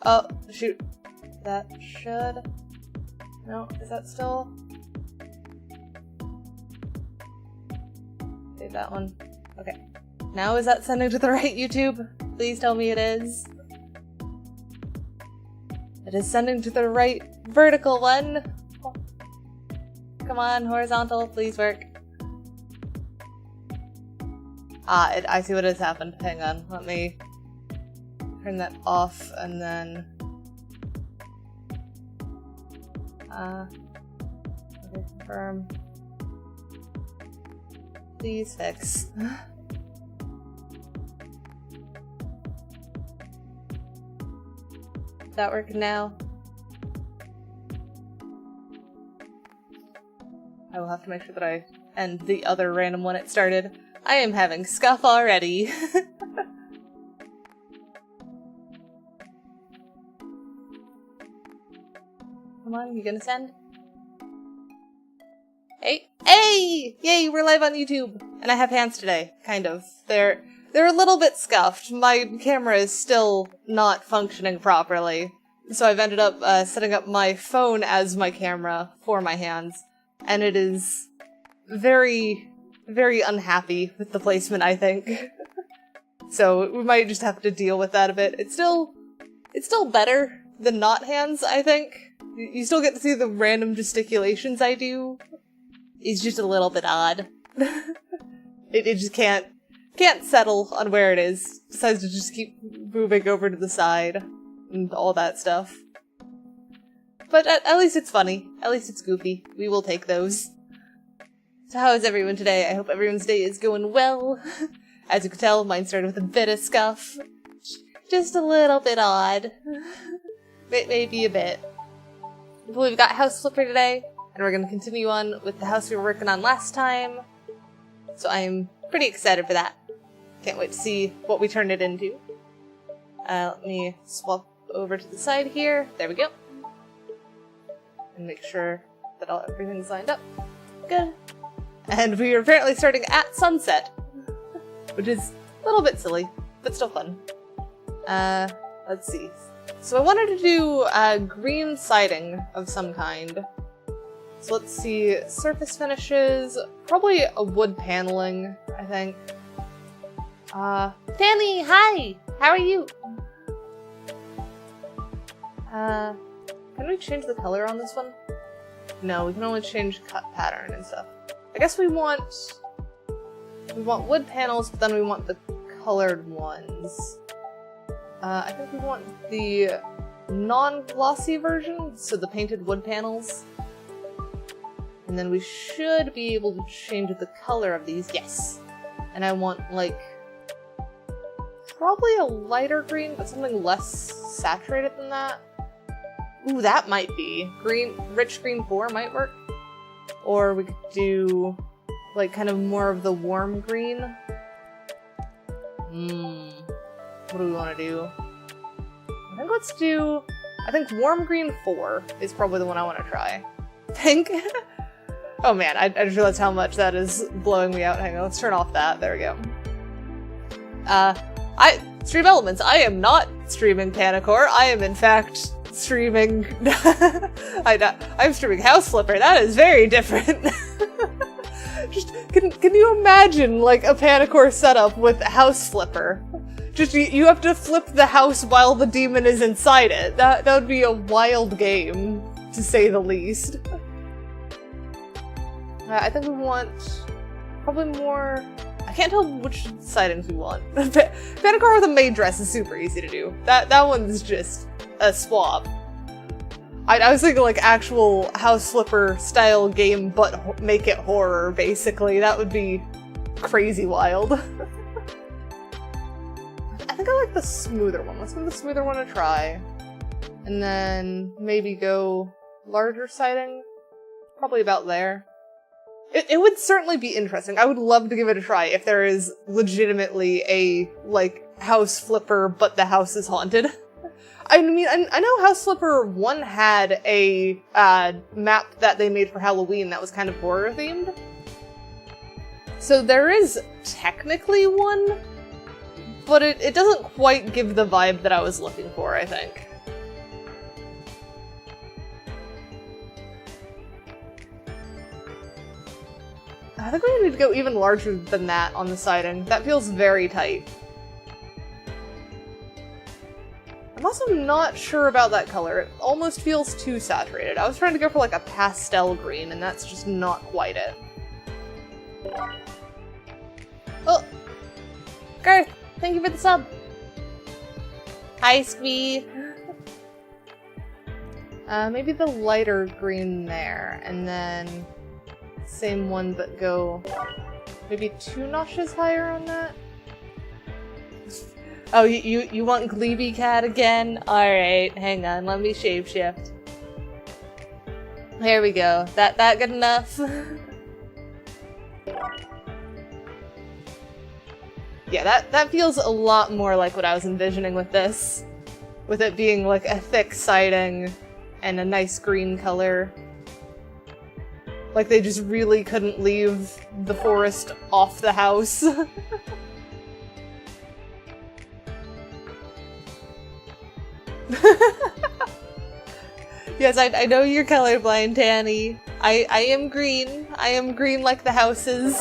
Oh, shoot. That should... No, is that still... Save that one. Okay. Now is that sending to the right, YouTube? Please tell me it is. It is sending to the right vertical one. Come on, horizontal, please work. Ah, I see what has happened. Hang on, let me turn that off and then... okay, confirm. Please fix. Is that working now? I will have to make sure that I end the other random one it started. I am having scuff already. Come on, you gonna send? Hey! Hey! Yay, we're live on YouTube! And I have hands today, kind of. They're a little bit scuffed. My camera is still not functioning properly. So I've ended up setting up my phone as my camera for my hands. And it is very, very unhappy with the placement, I think. So we might just have to deal with that a bit. It's still better than not hands, I think. You still get to see the random gesticulations I do. It's just a little bit odd. It just can't settle on where it is. Decides to just keep moving over to the side and all that stuff. But at least it's funny. At least it's goofy. We will take those. So how is everyone today? I hope everyone's day is going well. As you can tell, mine started with a bit of scuff. Just a little bit odd. Maybe a bit. But we've got House Flipper today, and we're going to continue on with the house we were working on last time. So I'm pretty excited for that. Can't wait to see what we turn it into. Let me swap over to the side here. There we go. And make sure that everything's lined up. Good. And we are apparently starting at sunset, which is a little bit silly, but still fun. Let's see. So I wanted to do green siding of some kind. So let's see, surface finishes, probably a wood paneling, I think. Danny, hi! How are you? Can we change the color on this one? No, we can only change cut pattern and stuff. I guess we want wood panels, but then we want the colored ones. I think we want the non-glossy version, so the painted wood panels. And then we should be able to change the color of these, yes! And I want, like, probably a lighter green, but something less saturated than that. Ooh, that might be. Rich green 4 might work. Or we could do, like, kind of more of the warm green. What do we want to do? I think let's do... I think warm green 4 is probably the one I want to try. Pink? Oh man, I just realized how much that is blowing me out. Hang on, let's turn off that. There we go. Stream Elements, I am not streaming Panicore. I am in fact streaming... I'm streaming House Flipper. That is very different. Just, can you imagine, like, a Panicore setup with House Flipper? Just, you have to flip the house while the demon is inside it. That would be a wild game, to say the least. I think we want probably more... I can't tell which sidings we want. Panicore with a maid dress is super easy to do. That one's just a swap. I was thinking like actual House Flipper style game, but make it horror, basically. That would be crazy wild. I think I like the smoother one. Let's give the smoother one a try. And then maybe go larger siding. Probably about there. It would certainly be interesting. I would love to give it a try if there is legitimately a, like, House Flipper, but the house is haunted. I mean, I know House Flipper 1 had a map that they made for Halloween that was kind of horror-themed. So there is technically one, but it doesn't quite give the vibe that I was looking for, I think. I think we need to go even larger than that on the siding. That feels very tight. I'm also not sure about that color. It almost feels too saturated. I was trying to go for like a pastel green, and that's just not quite it. Oh! Garth, thank you for the sub! Hi, Squee! Maybe the lighter green there, and then same one but go maybe 2 notches higher on that? Oh, you want Gleeby Cat again? Alright, hang on, let me shapeshift. There we go. That good enough? Yeah, that feels a lot more like what I was envisioning with this. With it being like a thick siding and a nice green color. Like they just really couldn't leave the forest off the house. Yes, I know you're colorblind, Tanny. I am green. I am green like the houses.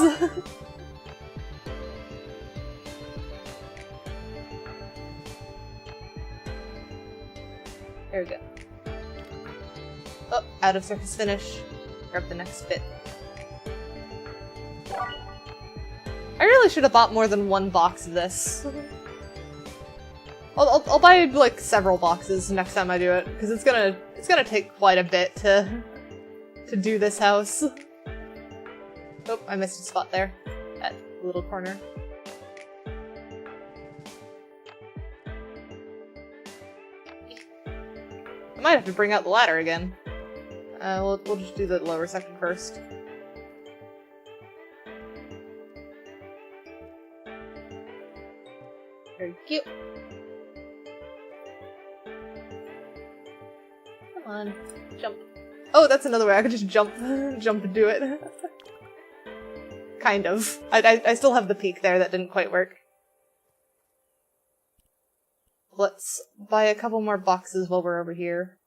There we go. Oh, out of surface finish. Grab the next bit. I really should have bought more than 1 box of this. I'll buy like several boxes next time I do it, because it's gonna take quite a bit to do this house. Oh, I missed a spot there. That little corner. I might have to bring out the ladder again. We'll just do the lower section first. Very cute. Come on, jump. Oh, that's another way I could just jump and do it. Kind of. I still have the peak there that didn't quite work. Let's buy a couple more boxes while we're over here.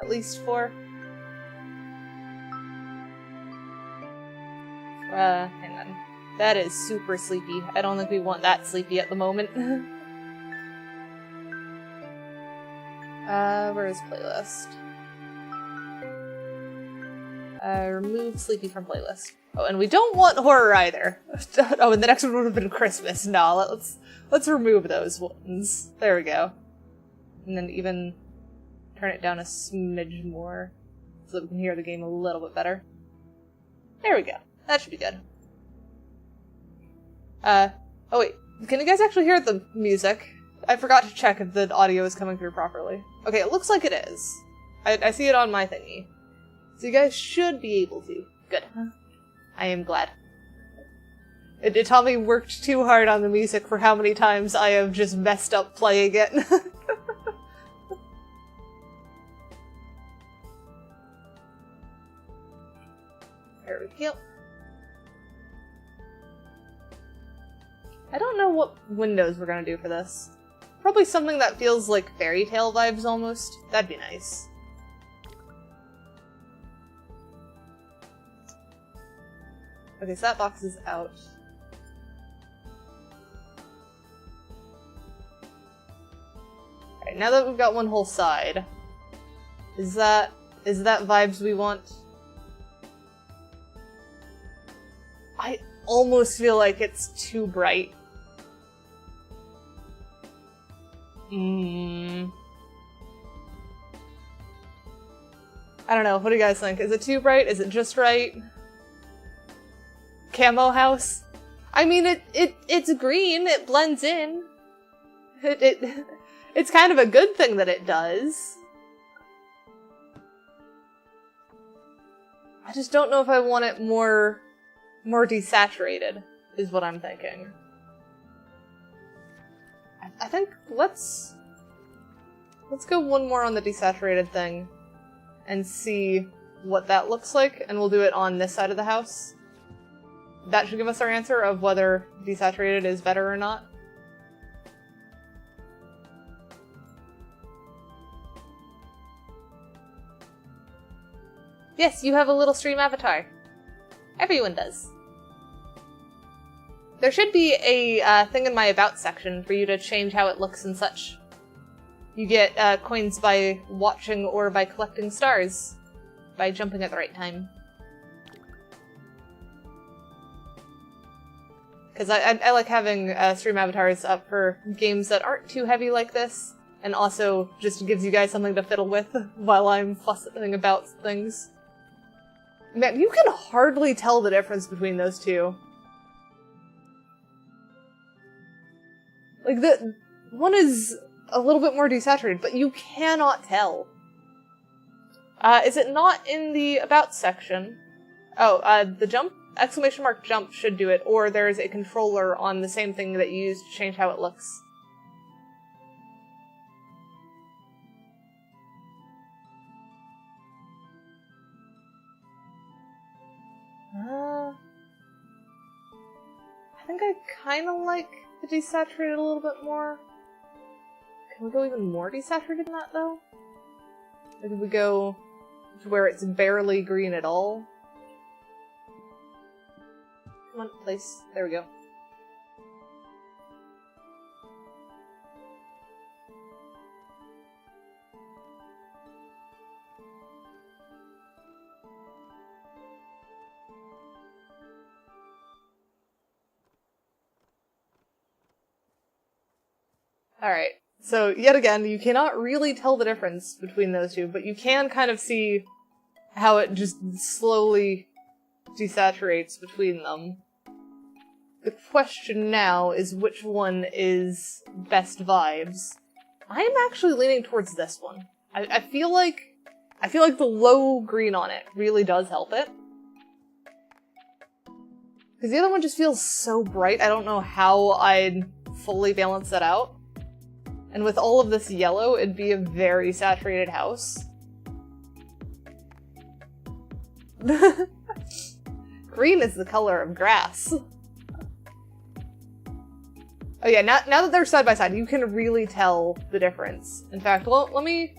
At least 4. Hang on. That is super sleepy. I don't think we want that sleepy at the moment. Where is playlist? Remove sleepy from playlist. Oh, and we don't want horror either. Oh, and the next one would have been Christmas. No, let's remove those ones. There we go. And then even turn it down a smidge more so that we can hear the game a little bit better. There we go. That should be good. Oh wait, can you guys actually hear the music? I forgot to check if the audio is coming through properly. Okay, it looks like it is. I see it on my thingy. So you guys should be able to. Good. I am glad. Tommy worked too hard on the music for how many times I have just messed up playing it. There we go. I don't know what windows we're gonna do for this. Probably something that feels like fairy tale vibes almost. That'd be nice. Okay, so that box is out. Alright, now that we've got one whole side, is that vibes we want? I almost feel like it's too bright. I don't know, what do you guys think? Is it too bright? Is it just right? Camo house? I mean, it's green, it blends in. It's kind of a good thing that it does. I just don't know if I want it more desaturated, is what I'm thinking. I think let's go one more on the desaturated thing and see what that looks like, and we'll do it on this side of the house. That should give us our answer of whether desaturated is better or not. Yes, you have a little stream avatar. Everyone does. There should be a thing in my About section for you to change how it looks and such. You get coins by watching or by collecting stars, by jumping at the right time. Because I like having stream avatars up for games that aren't too heavy like this, and also just gives you guys something to fiddle with while I'm fussing about things. Man, you can hardly tell the difference between those two. Like, the one is a little bit more desaturated, but you cannot tell. Is it not in the About section? Oh, the jump? Exclamation mark jump should do it, or there's a controller on the same thing that you use to change how it looks. I think I kind of like the desaturated a little bit more. Can we go even more desaturated than that, though? Like, if we go to where it's barely green at all? Come on, place. There we go. Alright, so yet again, you cannot really tell the difference between those two, but you can kind of see how it just slowly desaturates between them. The question now is which one is best vibes. I am actually leaning towards this one. I feel like the low green on it really does help it. Because the other one just feels so bright, I don't know how I'd fully balance that out. And with all of this yellow, it'd be a very saturated house. Green is the color of grass. Oh yeah, now that they're side by side, you can really tell the difference. In fact, well, let me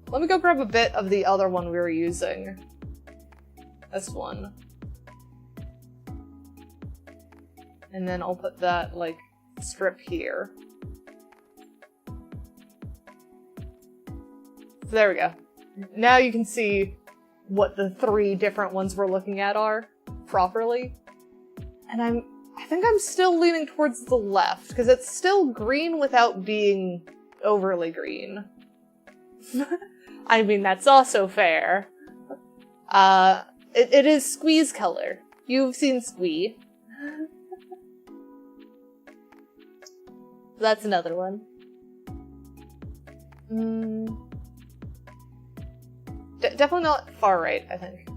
go grab a bit of the other one we were using. This one. And then I'll put that, like, strip here. So there we go. Now you can see what the three different ones we're looking at are properly. And I think I'm still leaning towards the left, because it's still green without being overly green. I mean, that's also fair. It is Squee's color. You've seen Squee. That's another one. Definitely not far right, I think.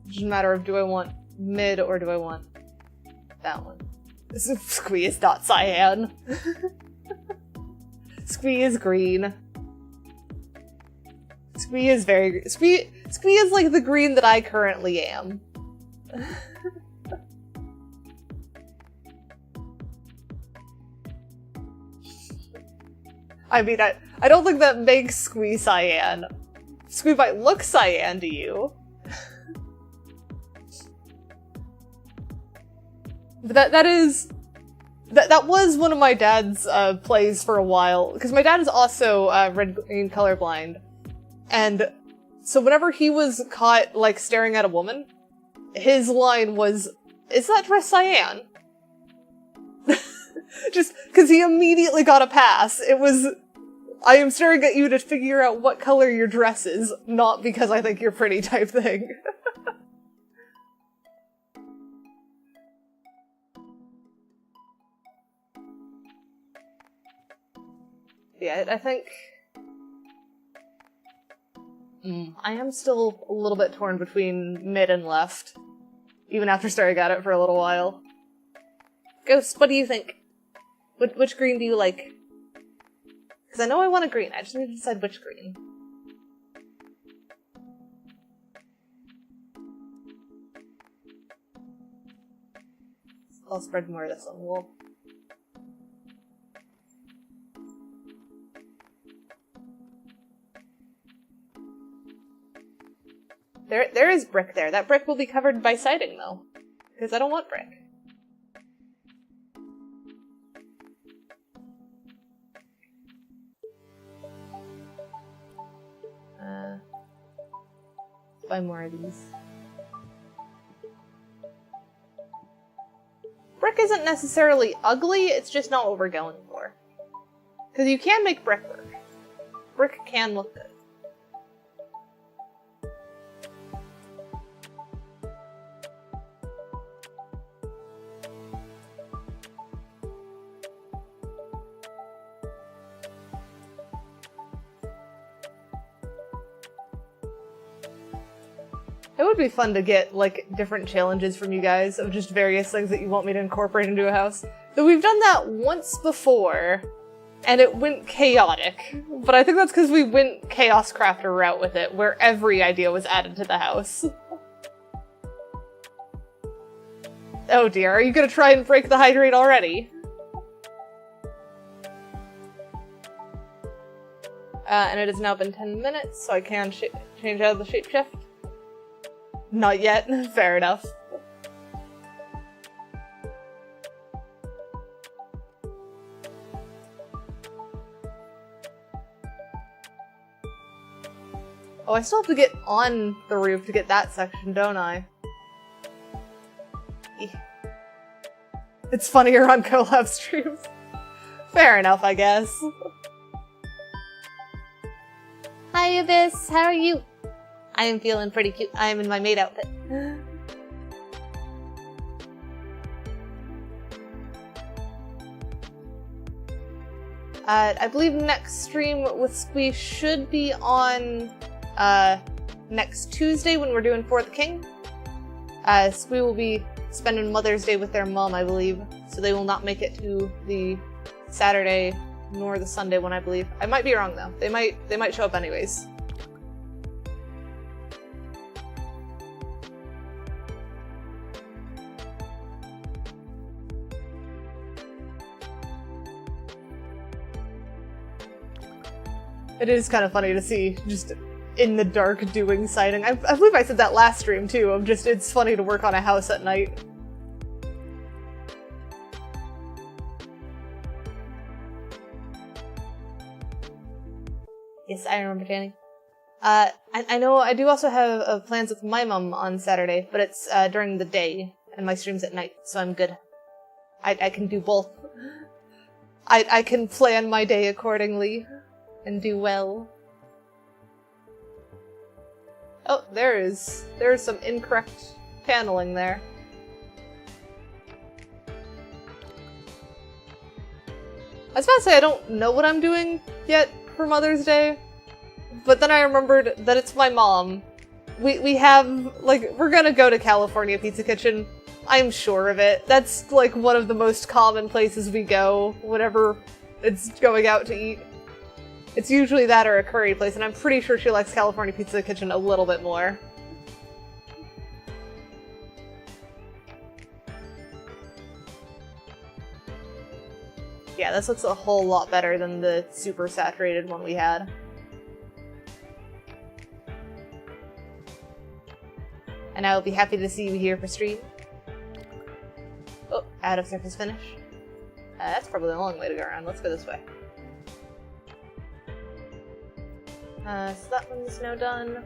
It's just a matter of, do I want mid or do I want that one? Squee is not cyan. Squee is green. Squee is very... Squee is like the green that I currently am. I mean, I don't think that makes Squee cyan. Squee might look cyan to you. But that was one of my dad's plays for a while, because my dad is also red-green colorblind. And so whenever he was caught, like, staring at a woman, his line was, "Is that dress cyan?" Just because he immediately got a pass. It was, "I am staring at you to figure out what color your dress is, not because I think you're pretty" type thing. Yeah, I think... I am still a little bit torn between mid and left, even after staring at it for a little while. Ghost, what do you think? Which green do you like? Because I know I want a green, I just need to decide which green. I'll spread more of this on the wall. There is brick there. That brick will be covered by siding, though. Because I don't want brick. Buy more of these. Brick isn't necessarily ugly, it's just not what we're going for. Because you can make brick work. Brick can look good. It would be fun to get, like, different challenges from you guys of just various things that you want me to incorporate into a house. Though we've done that once before, and it went chaotic. But I think that's because we went Chaos Crafter route with it, where every idea was added to the house. Oh dear, are you gonna try and break the hydrate already? And it has now been 10 minutes, so I can change out of the shapeshift. Not yet. Fair enough. Oh, I still have to get on the roof to get that section, don't I? It's funnier on collab streams. Fair enough, I guess. Hi, Abyss. How are you? I am feeling pretty cute. I am in my maid outfit. I believe next stream with Squee should be on next Tuesday when we're doing For the King. Squee will be spending Mother's Day with their mom, I believe, so they will not make it to the Saturday nor the Sunday one, I believe. I might be wrong though. They might show up anyways. It is kind of funny to see just in the dark doing siding. I believe I said that last stream too, of just it's funny to work on a house at night. Yes, I remember, Danny. I know I do also have plans with my mom on Saturday, but it's during the day, and my stream's at night, so I'm good. I can do both. I can plan my day accordingly. And do well. Oh, there's some incorrect paneling there. I was about to say I don't know what I'm doing yet for Mother's Day, but then I remembered that it's my mom. We have, like, we're gonna go to California Pizza Kitchen. I'm sure of it. That's, like, one of the most common places we go whenever it's going out to eat. It's usually that or a curry place, and I'm pretty sure she likes California Pizza Kitchen a little bit more. Yeah, this looks a whole lot better than the super saturated one we had. And I will be happy to see you here for stream. Oh, out of surface finish. That's probably a long way to go around. Let's go this way. So that one's now done.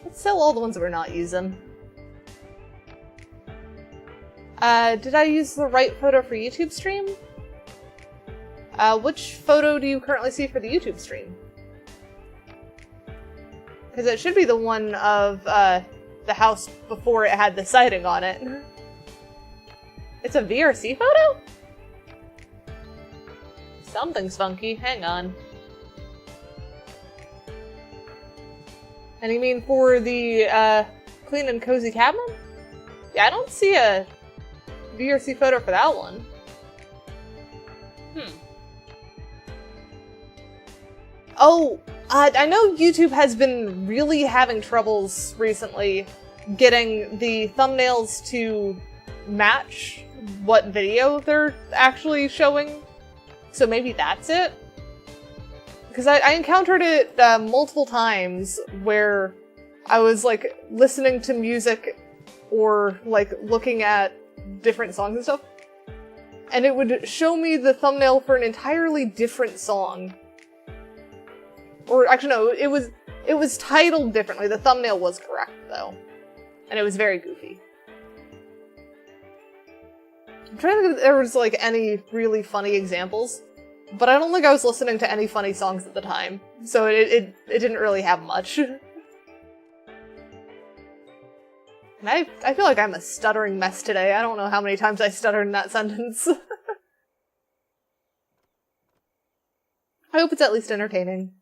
Let's sell all the ones that we're not using. Did I use the right photo for YouTube stream? Which photo do you currently see for the YouTube stream? Because it should be the one of, the house before it had the siding on it. It's a VRC photo? Something's funky. Hang on. And you mean for the, clean and cozy cabin? Yeah, I don't see a VRC photo for that one. Oh, I know YouTube has been really having troubles recently getting the thumbnails to match what video they're actually showing. So maybe that's it? Because I encountered it multiple times where I was, like, listening to music or, like, looking at different songs and stuff, and it would show me the thumbnail for an entirely different song. Or, actually, no, it was titled differently. The thumbnail was correct, though. And it was very goofy. I'm trying to think if there was, like, any really funny examples, but I don't think I was listening to any funny songs at the time, so it didn't really have much. And I feel like I'm a stuttering mess today. I don't know how many times I stuttered in that sentence. I hope it's at least entertaining.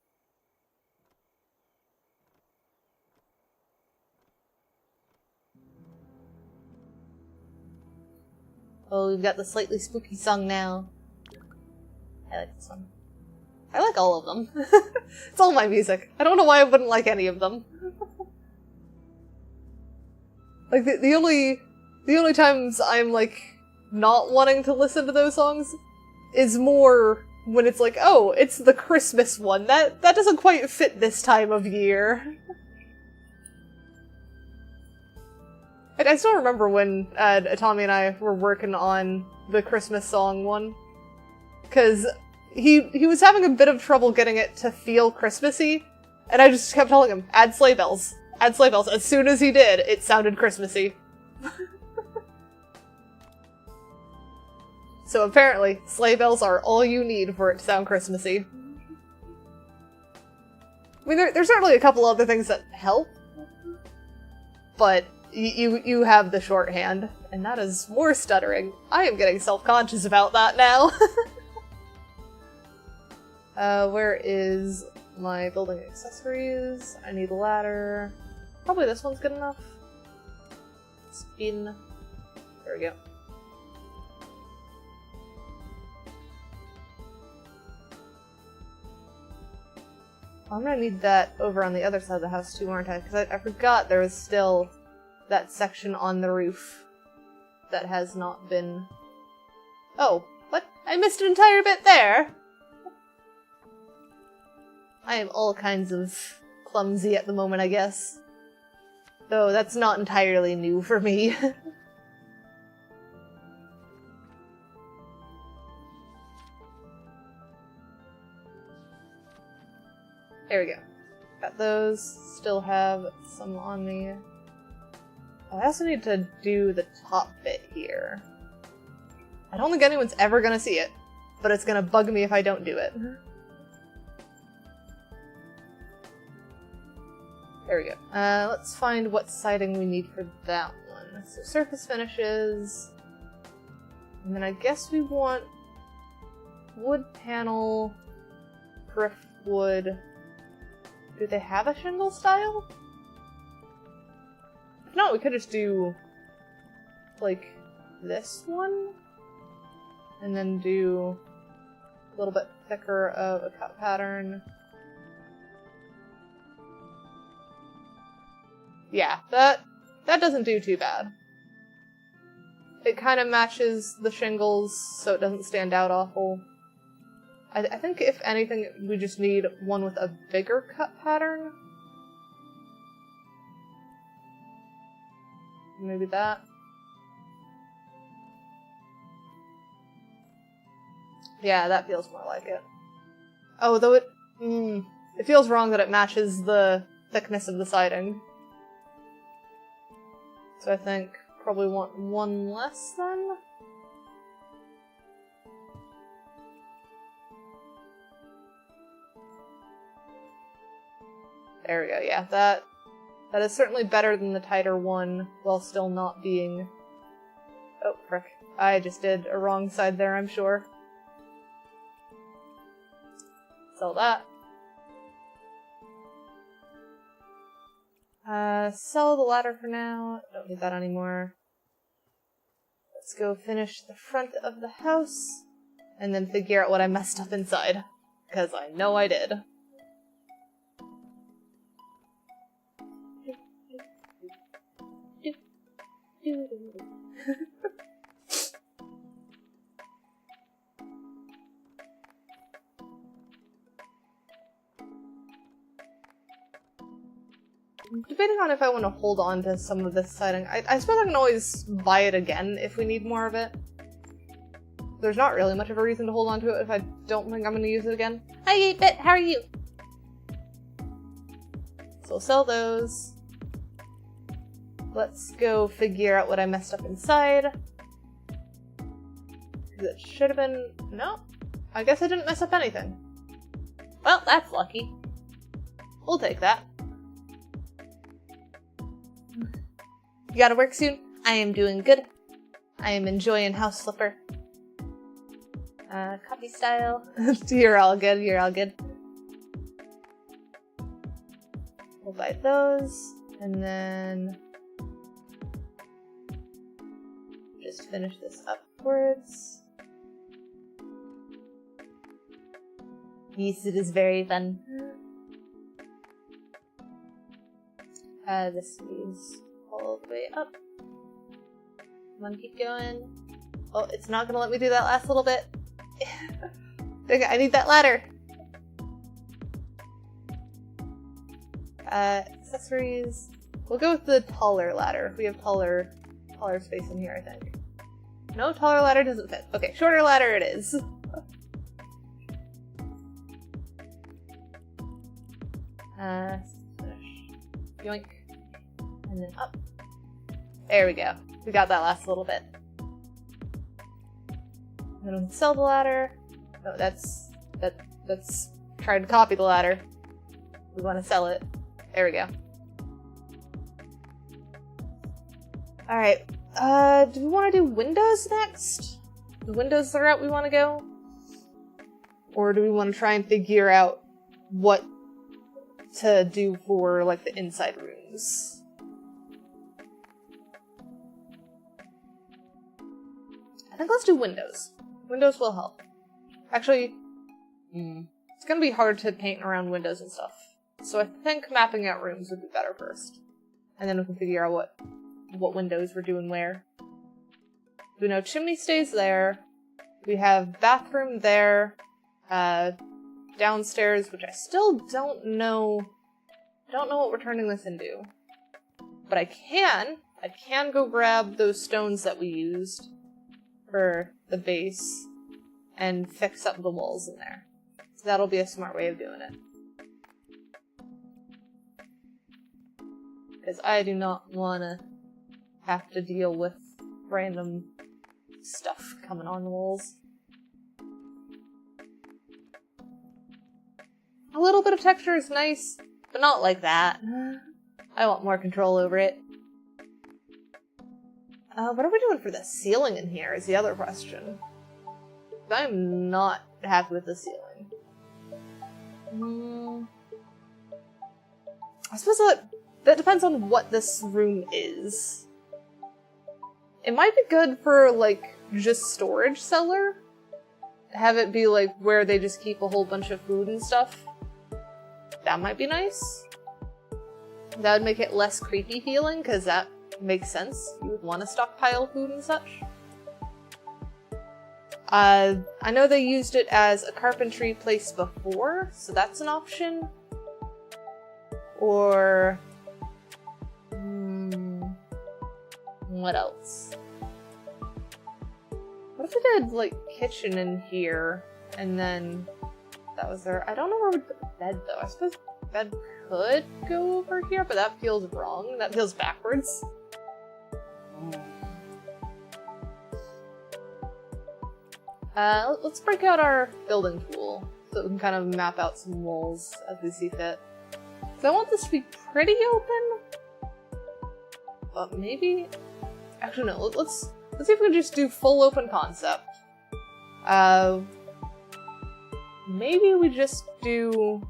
Oh, we've got the slightly spooky song now. I like this one. I like all of them. It's all my music. I don't know why I wouldn't like any of them. Like, the only times I'm, like, not wanting to listen to those songs is more when it's like, oh, it's the Christmas one. That doesn't quite fit this time of year. I still remember when Tommy and I were working on the Christmas song one, because he was having a bit of trouble getting it to feel Christmassy, and I just kept telling him, add sleigh bells. Add sleigh bells. As soon as he did, it sounded Christmassy. So apparently, sleigh bells are all you need for it to sound Christmassy. I mean, there's certainly a couple other things that help, but you have the shorthand, and that is more stuttering. I am getting self-conscious about that now. Where is my building accessories? I need a ladder. Probably this one's good enough. Spin. There we go. I'm gonna need that over on the other side of the house too, aren't I? Because I forgot there was still that section on the roof that has not been... Oh, what? I missed an entire bit there! I am all kinds of clumsy at the moment, I guess. Though that's not entirely new for me. There we go. Got those. Still have some on me. I also need to do the top bit here. I don't think anyone's ever gonna see it, but it's gonna bug me if I don't do it. There we go. Let's find what siding we need for that one. So surface finishes. And then I guess we want wood panel, driftwood. Do they have a shingle style? If not, we could just do, like, this one? And then do a little bit thicker of a cut pattern. Yeah, that doesn't do too bad. It kind of matches the shingles, so it doesn't stand out awful. I think, if anything, we just need one with a bigger cut pattern. Maybe that. Yeah, that feels more like it. Oh, though it feels wrong that it matches the thickness of the siding. So I think probably want one less then? There we go, yeah, that is certainly better than the tighter one, while still not being... Oh, frick. I just did a wrong side there, I'm sure. Sell that. Sell the ladder for now. Don't need that anymore. Let's go finish the front of the house, and then figure out what I messed up inside. Because I know I did. I'm debating on if I want to hold on to some of this siding. I suppose I can always buy it again if we need more of it. There's not really much of a reason to hold on to it if I don't think I'm going to use it again. Hi 8-bit, how are you? So we'll sell those. Let's go figure out what I messed up inside. It should have been... no. I guess I didn't mess up anything. Well, that's lucky. We'll take that. You gotta work soon? I am doing good. I am enjoying House Flipper. Copy style. You're all good, you're all good. We'll buy those, and then just finish this upwards. Yes, it is very fun. This is all the way up. Come on, keep going. Oh, it's not gonna let me do that last little bit. I need that ladder. Accessories. We'll go with the taller ladder. We have taller space in here, I think. No, taller ladder doesn't fit. Okay, shorter ladder it is. Finish. Yoink. And then up. There we go. We got that last little bit. Then we can sell the ladder. No, that's trying to copy the ladder. We want to sell it. There we go. Alright, do we want to do windows next? The windows the route we want to go? Or do we want to try and figure out what to do for, like, the inside rooms? I think let's do windows. Windows will help. Actually, it's gonna be hard to paint around windows and stuff. So I think mapping out rooms would be better first. And then we can figure out what windows we're doing where. We know chimney stays there. We have bathroom there. Downstairs, which I still don't know what we're turning this into. But I can go grab those stones that we used for the base and fix up the walls in there. So that'll be a smart way of doing it. Because I do not want to have to deal with random stuff coming on the walls. A little bit of texture is nice, but not like that. I want more control over it. What are we doing for the ceiling in here is the other question. I'm not happy with the ceiling. I suppose that depends on what this room is. It might be good for, like, just storage cellar. Have it be, like, where they just keep a whole bunch of food and stuff. That might be nice. That would make it less creepy feeling, because that makes sense. You would want to stockpile food and such. I know they used it as a carpentry place before, so that's an option. Or... what else? What if we did, like, kitchen in here, and then that was there? I don't know where we'd put the bed, though. I suppose the bed could go over here, but that feels wrong. That feels backwards. Let's break out our building tool so we can kind of map out some walls as we see fit. So I want this to be pretty open, but maybe... actually no, let's see if we can just do full open concept. Maybe we just do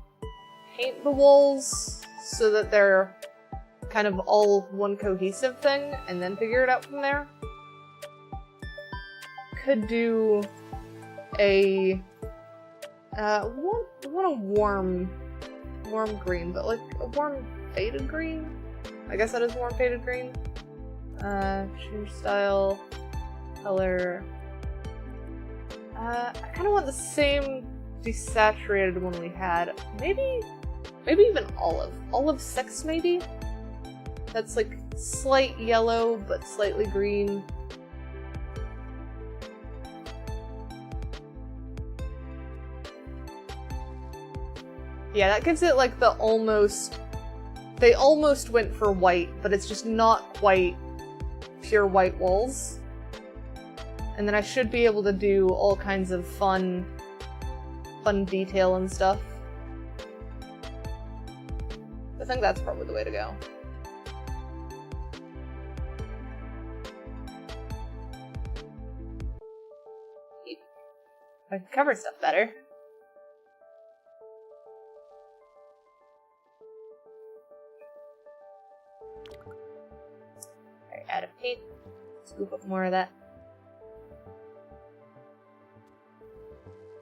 paint the walls so that they're kind of all one cohesive thing, and then figure it out from there. Could do a want a warm green, but like a warm faded green. I guess that is warm faded green. Change style, color. I kind of want the same desaturated one we had. Maybe even olive. Olive 6 maybe? That's like slight yellow, but slightly green. Yeah, that gives it like the almost... They almost went for white, but it's just not quite pure white walls. And then I should be able to do all kinds of fun detail and stuff. I think that's probably the way to go. I can cover stuff better. Alright, add a paint. Scoop up more of that.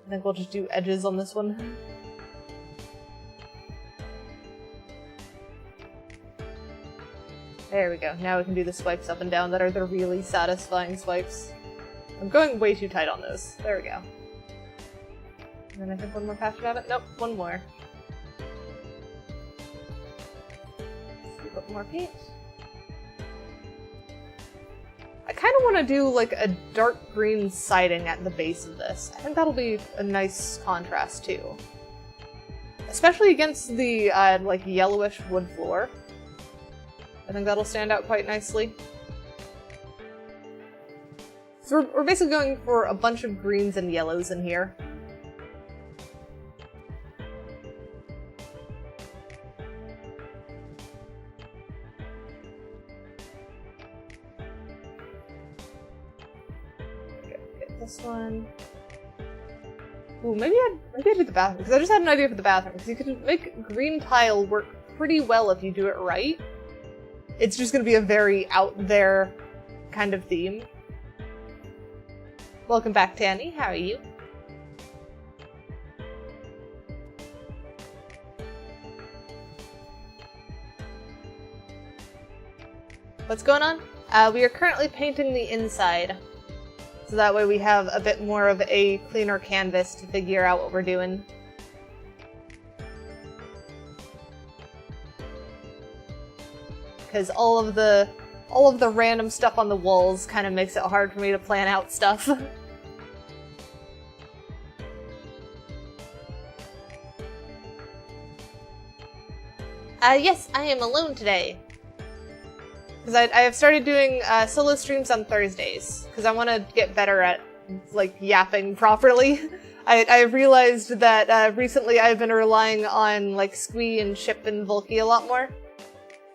I think we'll just do edges on this one. There we go. Now we can do the swipes up and down that are the really satisfying swipes. I'm going way too tight on those. There we go. And then I think one more pass should have it. Nope, one more. Scoop up more paint. I kind of want to do like a dark green siding at the base of this. I think that'll be a nice contrast too. Especially against the like yellowish wood floor. I think that'll stand out quite nicely. So we're basically going for a bunch of greens and yellows in here. Get this one. Ooh, maybe I'd do the bathroom, because I just had an idea for the bathroom, because you could make green tile work pretty well if you do it right. It's just gonna be a very out there kind of theme. Welcome back, Tanny. How are you? What's going on? We are currently painting the inside. So that way we have a bit more of a cleaner canvas to figure out what we're doing. Because all of the random stuff on the walls kind of makes it hard for me to plan out stuff. Yes, I am alone today. Because I have started doing solo streams on Thursdays, because I want to get better at, like, yapping properly. I realized that recently I've been relying on, like, Squee and Chip and Volky a lot more.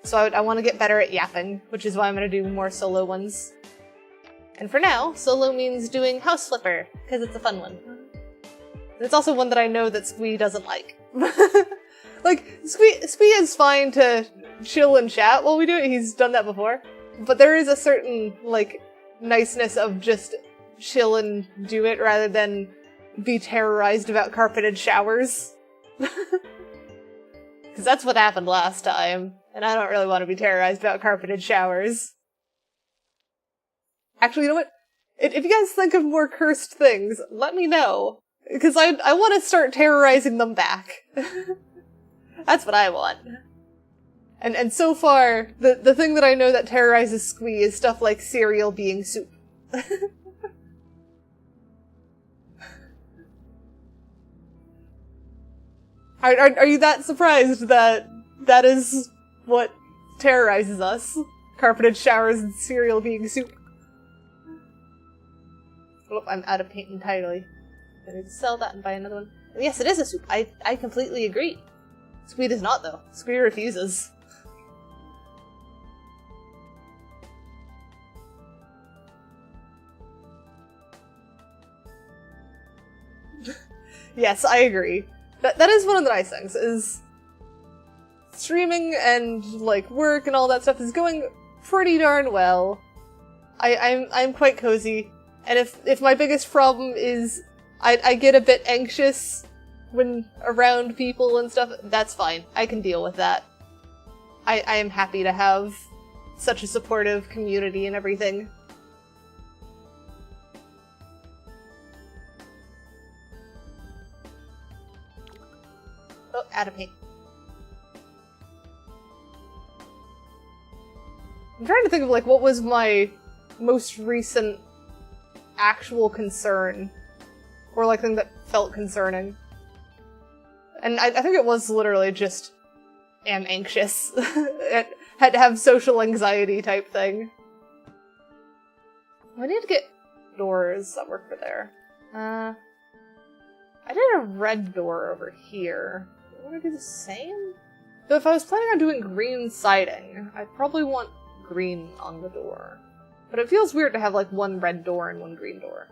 So I want to get better at yapping, which is why I'm going to do more solo ones. And for now, solo means doing House Flipper, because it's a fun one. And it's also one that I know that Squee doesn't like. Like, Squee is fine to chill and chat while we do it, he's done that before. But there is a certain, like, niceness of just chill and do it rather than be terrorized about carpeted showers. Because that's what happened last time, and I don't really want to be terrorized about carpeted showers. Actually, you know what? If you guys think of more cursed things, let me know. Because I want to start terrorizing them back. That's what I want. And so far, the thing that I know that terrorizes Squee is stuff like cereal being soup. Are you that surprised that that is what terrorizes us? Carpeted showers and cereal being soup. Oh, I'm out of paint entirely. I need to sell that and buy another one. And yes, it is a soup. I completely agree. Squee does not, though. Squee refuses. Yes, I agree. That is one of the nice things, is streaming and, like, work and all that stuff is going pretty darn well. I'm quite cozy, and if my biggest problem is I get a bit anxious when around people and stuff, that's fine. I can deal with that. I am happy to have such a supportive community and everything. Oh, add a paint. I'm trying to think of, like, what was my most recent actual concern. Or, like, thing that felt concerning. And I think it was literally just, am anxious. It had to have social anxiety type thing. I need to get doors that work for there. I did a red door over here. Do I want to do the same? Though if I was planning on doing green siding, I'd probably want green on the door. But it feels weird to have, like, one red door and one green door.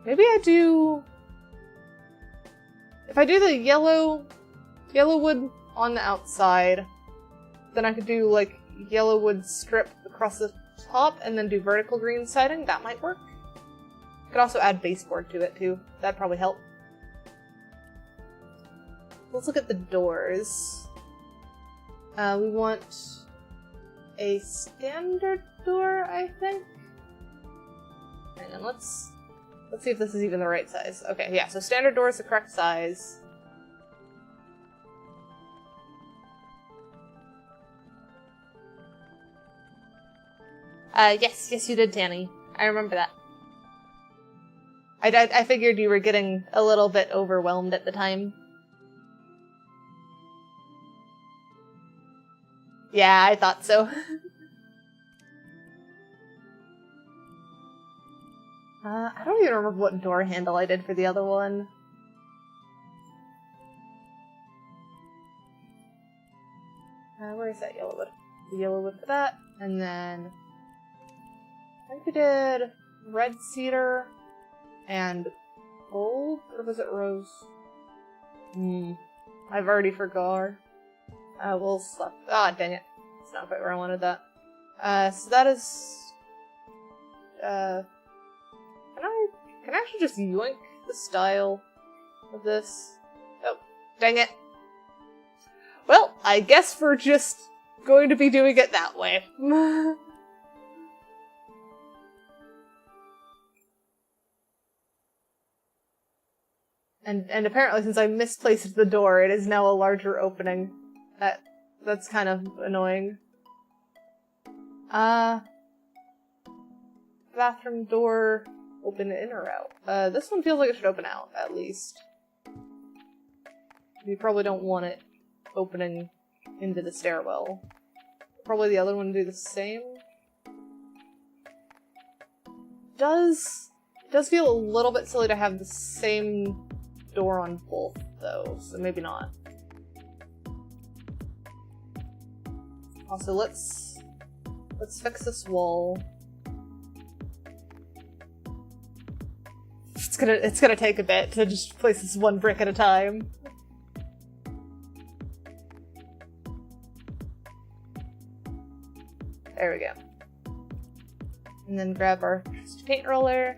Maybe I do... If I do the yellow wood on the outside, then I could do, like, yellow wood strip across the top and then do vertical green siding. That might work. I could also add baseboard to it, too. That'd probably help. Let's look at the doors. We want a standard door, I think? Hang on, let's see if this is even the right size. Okay, yeah, so standard door is the correct size. Yes you did, Tanny. I remember that. I figured you were getting a little bit overwhelmed at the time. Yeah, I thought so. I don't even remember what door handle I did for the other one. Where is that yellow wood? The yellow wood for that, and then I think we did red cedar and gold, or was it rose? I've already forgot. We'll slap. Ah, dang it. It's not quite where I wanted that. So that is... Can I actually just yoink the style of this? Oh, dang it. Well, I guess we're just going to be doing it that way. And apparently since I misplaced the door, it is now a larger opening. That's kind of annoying. Bathroom door, open in or out? This one feels like it should open out, at least. You probably don't want it opening into the stairwell. Probably the other one do the same. Does feel a little bit silly to have the same door on both, though, so maybe not. Also, let's fix this wall. It's gonna take a bit to just place this one brick at a time. There we go. And then grab our paint roller.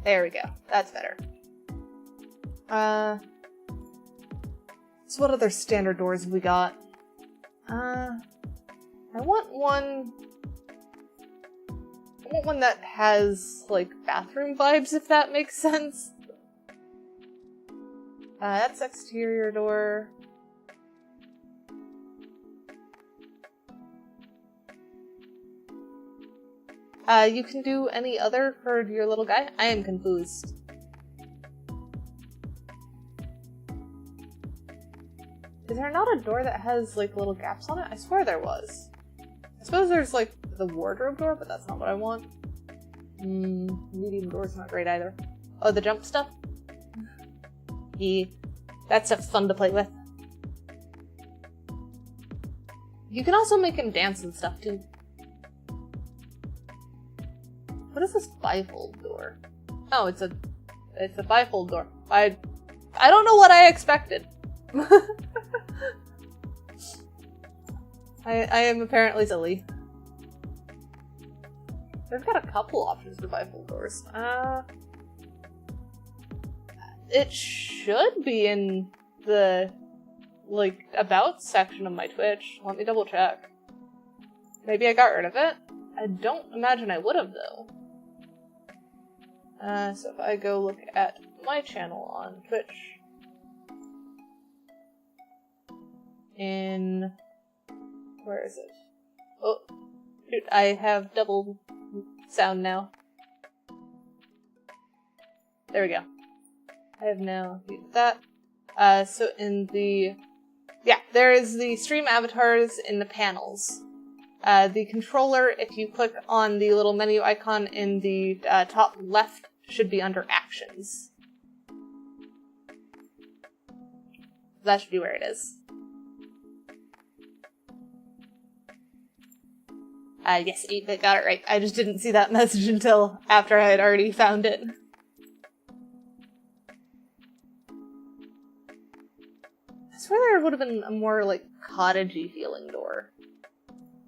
There we go. That's better. So what other standard doors have we got? I want one that has, like, bathroom vibes, if that makes sense. That's exterior door. You can do any other for your little guy? I am confused. Is there not a door that has, like, little gaps on it? I swear there was. I suppose there's, like, the wardrobe door, but that's not what I want. Medium door's not great either. Oh, the jump stuff? Yeah. That stuff's fun to play with. You can also make him dance and stuff, too. What is this bifold door? Oh, it's a bifold door. I don't know what I expected. I am apparently silly. They've got a couple options for bifold doors. It should be in the, like, about section of my Twitch. Let me double check. Maybe I got rid of it? I don't imagine I would have, though. So if I go look at my channel on Twitch. Where is it? Oh, shoot, I have double sound now. There we go. I have now used that. So there is the stream avatars in the panels. The controller, if you click on the little menu icon in the top left, should be under actions. That should be where it is. Yes, 8-bit got it right. I just didn't see that message until after I had already found it. I swear there would have been a more, like, cottagey feeling door.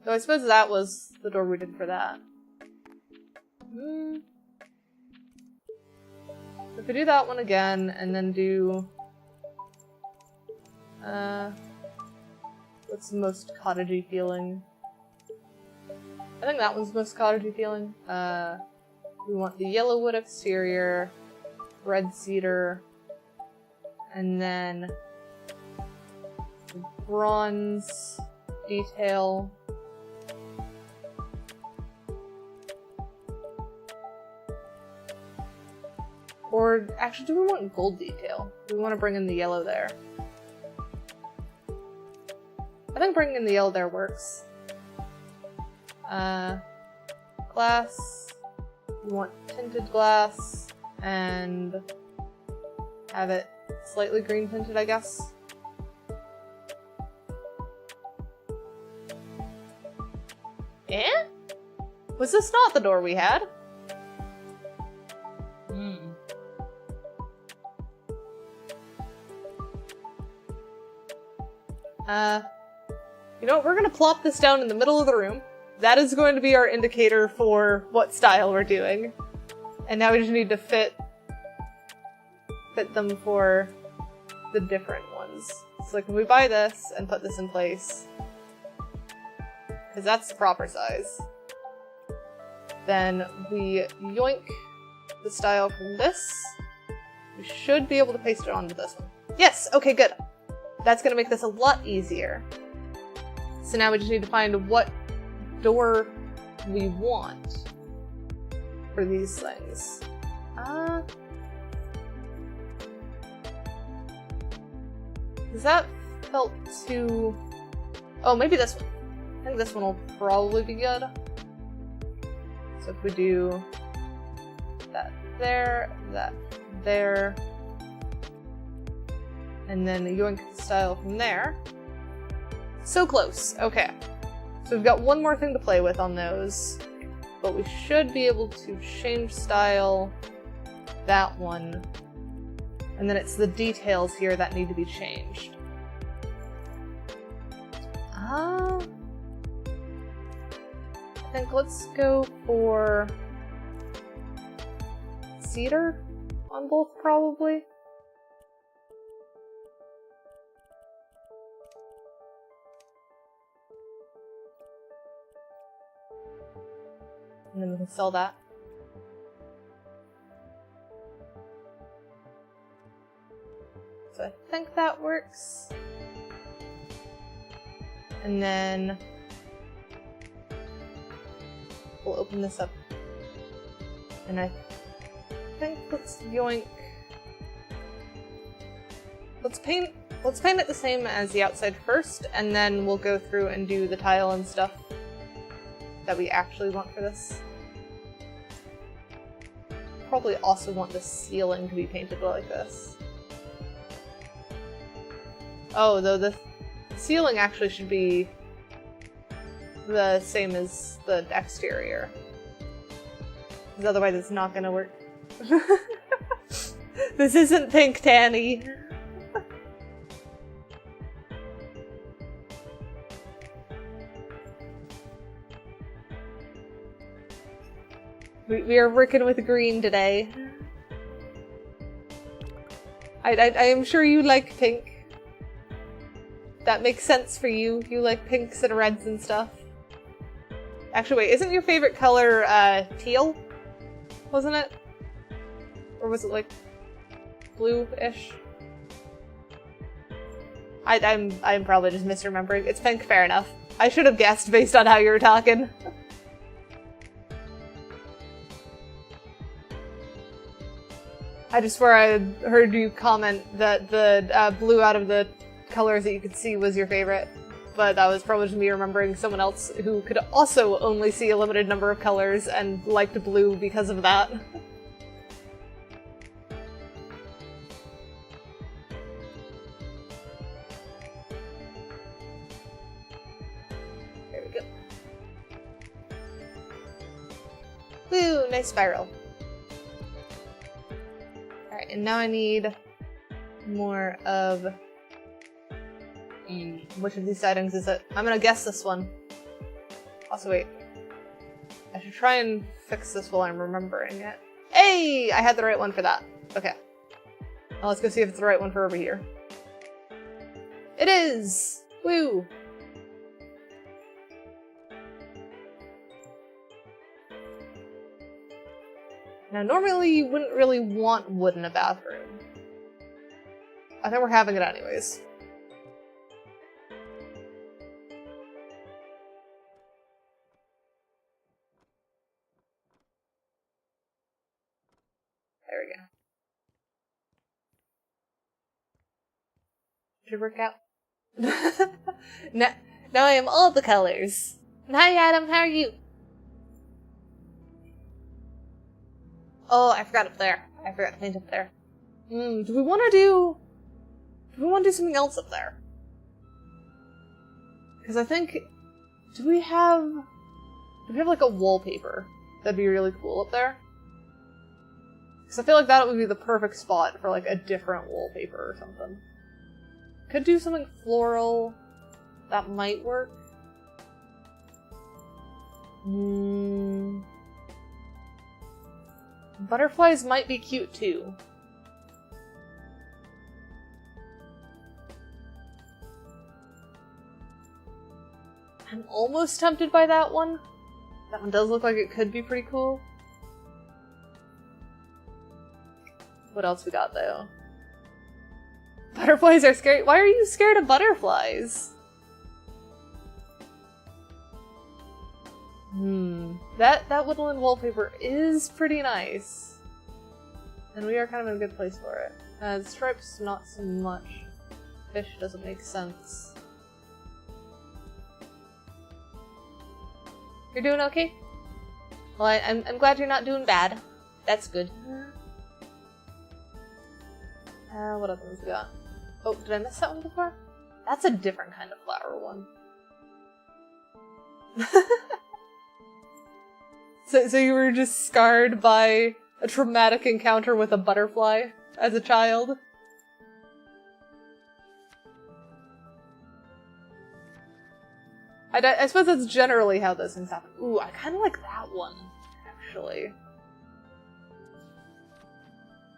So I suppose that was the door we did for that. If we do that one again, and then do... what's the most cottagey feeling? I think that one's the most cottagey feeling. We want the yellow wood exterior, red cedar, and then bronze detail. Or, actually, do we want gold detail? Do we want to bring in the yellow there? I think bringing in the yellow there works. Glass. We want tinted glass, and have it slightly green tinted, I guess. Eh? Was this not the door we had? You know what, we're gonna plop this down in the middle of the room. That is going to be our indicator for what style we're doing. And now we just need to fit them for the different ones. So like, if we buy this and put this in place, because that's the proper size, then we yoink the style from this. We should be able to paste it onto this one. Yes, okay, good. That's gonna make this a lot easier. So now we just need to find what door we want for these things. Does that felt too... Oh, maybe this one. I think this one will probably be good. So if we do that there, and then yoink the style from there. So close. Okay. So we've got one more thing to play with on those, but we should be able to change style that one, and then it's the details here that need to be changed. I think let's go for cedar on both, probably. And then we can sell that. So I think that works. And then we'll open this up. And I think let's yoink. Let's paint it the same as the outside first, and then we'll go through and do the tile and stuff that we actually want for this. Probably also want the ceiling to be painted like this. Oh, though the ceiling actually should be the same as the exterior. Because otherwise it's not gonna work. This isn't Pink Tanny. We are working with green today. I am sure you like pink. That makes sense for you. You like pinks and reds and stuff. Actually, wait, isn't your favorite color teal? Wasn't it? Or was it like... blue-ish. I'm probably just misremembering. It's pink, fair enough. I should have guessed based on how you were talking. I just swear I heard you comment that the blue out of the colors that you could see was your favorite. But that was probably just me remembering someone else who could also only see a limited number of colors and liked blue because of that. There we go. Woo, nice spiral. Alright, and now I need more of... which of these settings is it? I'm gonna guess this one. Also, wait. I should try and fix this while I'm remembering it. Hey! I had the right one for that. Okay. Now let's go see if it's the right one for over here. It is! Woo! Now, normally you wouldn't really want wood in a bathroom. I think we're having it anyways. There we go. Should work out. Now I am all the colors. Hi Adam, how are you? Oh, I forgot up there. I forgot to paint up there. Do we want to do something else up there? Because I think, do we have like a wallpaper? That'd be really cool up there. Because I feel like that would be the perfect spot for like a different wallpaper or something. Could do something floral. That might work. Butterflies might be cute too. I'm almost tempted by that one. That one does look like it could be pretty cool. What else we got though? Butterflies are scary. Why are you scared of butterflies? That woodland wallpaper is pretty nice. And we are kind of in a good place for it. The stripes, not so much. Fish doesn't make sense. You're doing okay? Well, I'm glad you're not doing bad. That's good. What other ones we got? Oh, did I miss that one before? That's a different kind of flower one. So you were just scarred by a traumatic encounter with a butterfly as a child? I suppose that's generally how those things happen. Ooh, I kind of like that one, actually.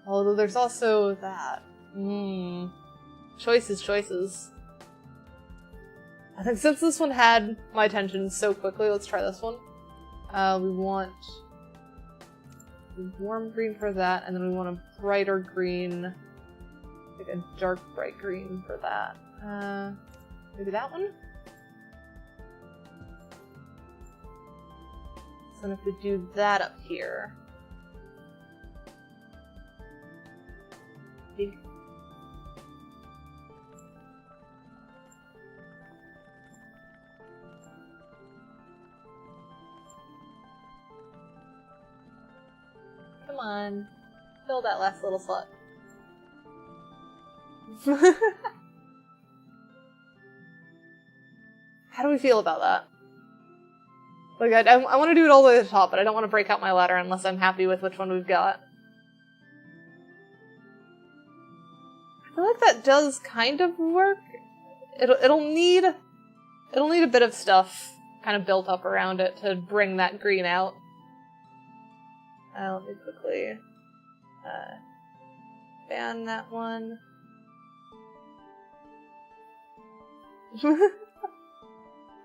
Although there's also that. Choices. I think since this one had my attention so quickly, let's try this one. We want warm green for that, and then we want a brighter green, like a dark bright green for that. Maybe that one? So then if we do that up here. Come on, fill that last little slot. How do we feel about that? Like, I want to do it all the way to the top, but I don't want to break out my ladder unless I'm happy with which one we've got. I feel like that does kind of work. It'll need a bit of stuff kind of built up around it to bring that green out. Let me quickly ban that one.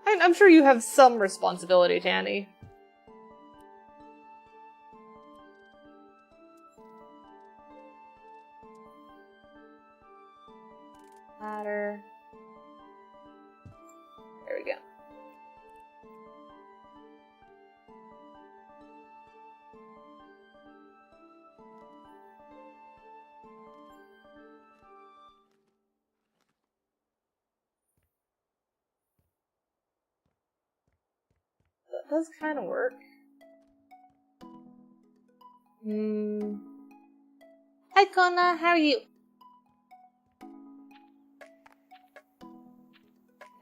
I'm sure you have some responsibility, Tanny. does kind of work. Hi, Kona, how are you?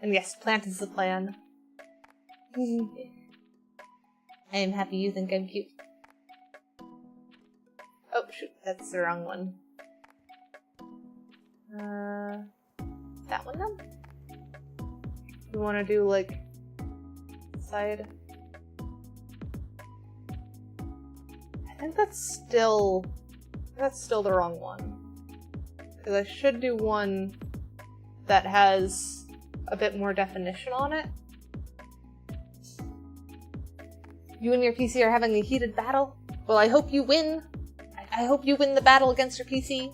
And yes, plant is the plan. I am happy you think I'm cute. Oh shoot, that's the wrong one. That one then? We want to do like side. I think that's still the wrong one. Because I should do one that has a bit more definition on it. You and your PC are having a heated battle? Well, I hope you win. I hope you win the battle against your PC.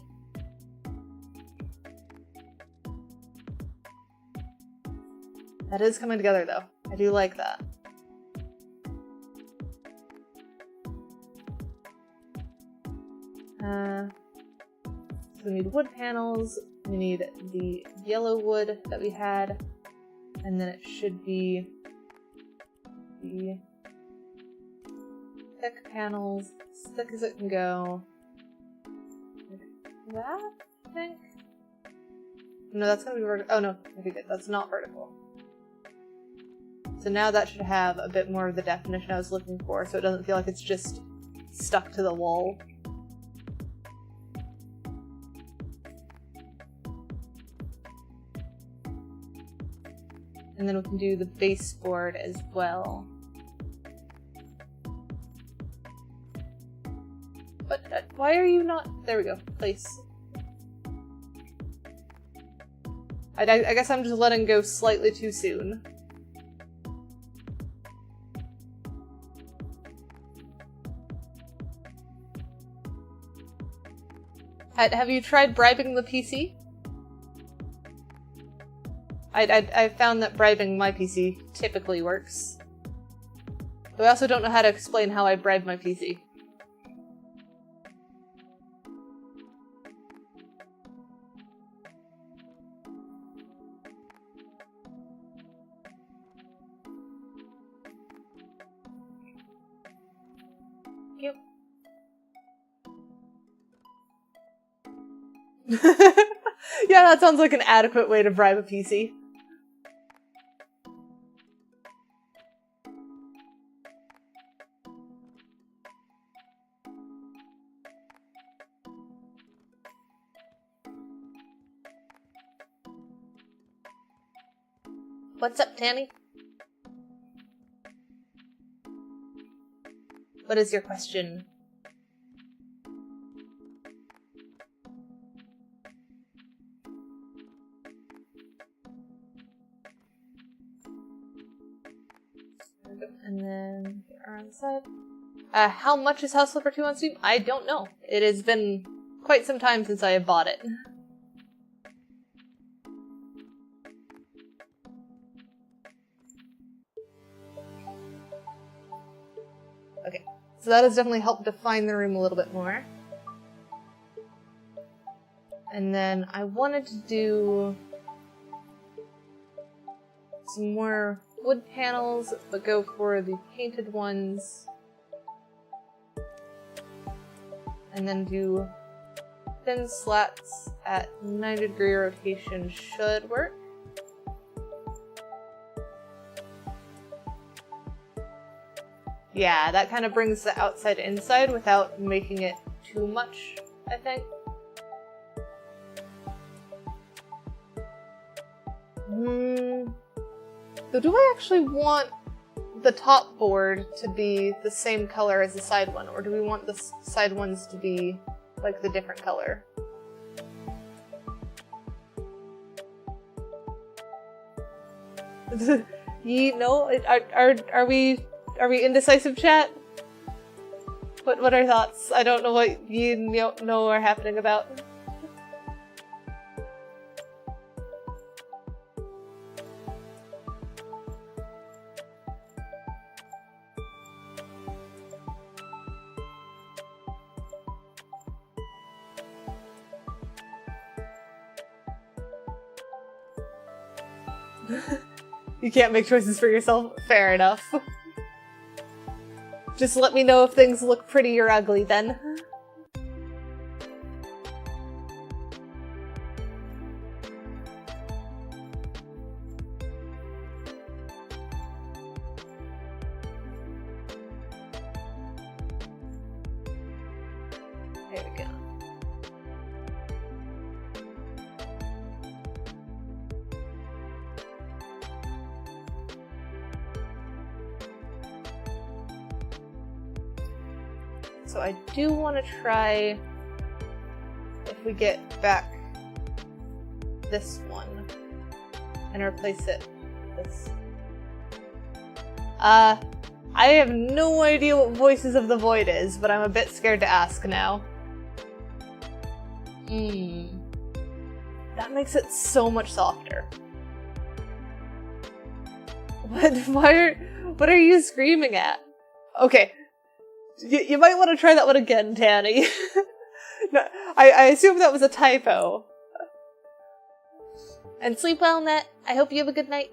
That is coming together, though. I do like that. So we need wood panels, we need the yellow wood that we had, and then it should be the thick panels, as thick as it can go. Like that, I think? No, that's gonna be vertical. Oh no, okay, good. That's not vertical. So now that should have a bit more of the definition I was looking for, so it doesn't feel like it's just stuck to the wall. And then we can do the baseboard as well. But why are you not? There we go. Place. I guess I'm just letting go slightly too soon. Have you tried bribing the PC? I found that bribing my PC typically works. But I also don't know how to explain how I bribe my PC. Yep. Yeah, that sounds like an adequate way to bribe a PC. What's up, Tanny? What is your question? And then here on the side. How much is House Flipper 2 on Steam? I don't know. It has been quite some time since I have bought it. Okay, so that has definitely helped define the room a little bit more. And then I wanted to do some more wood panels, but go for the painted ones. And then do thin slats at 90-degree rotation should work. Yeah, that kind of brings the outside inside without making it too much, I think. So do I actually want the top board to be the same color as the side one, or do we want the side ones to be like the different color? No? Are we indecisive, chat? What are thoughts? I don't know what you know are happening about. You can't make choices for yourself? Fair enough. Fair enough. Fair enough. Fair enough. Fair enough. Fair enough. Fair enough. Fair enough. Fair enough. Fair enough. Fair enough. Fair enough. Fair enough. Fair enough. You can't make choices for yourself? Fair enough. Just let me know if things look pretty or ugly then. There we go. So I do want to try if we get back this one and replace it with this. I have no idea what Voices of the Void is, but I'm a bit scared to ask now. That makes it so much softer. What are you screaming at? Okay. You might want to try that one again, Tanny. No, I assume that was a typo. And sleep well, Net. I hope you have a good night.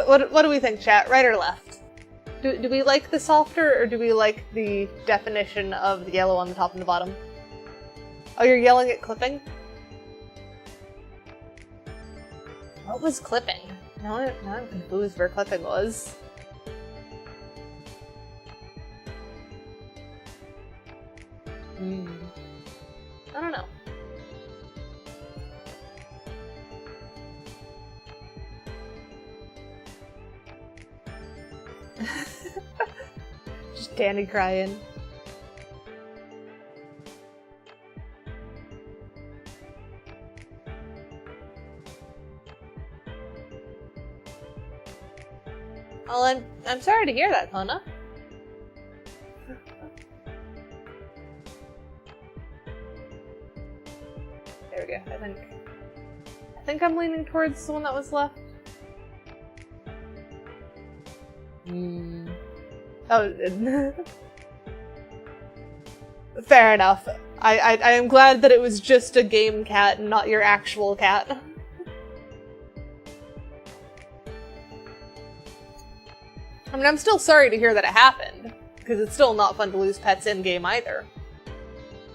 What do we think, chat? Right or left? Do we like the softer, or do we like the definition of the yellow on the top and the bottom? Oh, you're yelling at clipping? What was clipping? Now I'm confused where clipping was. I don't know. Just Danny crying. Well, I'm sorry to hear that, Kona. There we go. I think I'm leaning towards the one that was left. Oh, fair enough. I am glad that it was just a game cat and not your actual cat. I mean, I'm still sorry to hear that it happened, because it's still not fun to lose pets in-game either.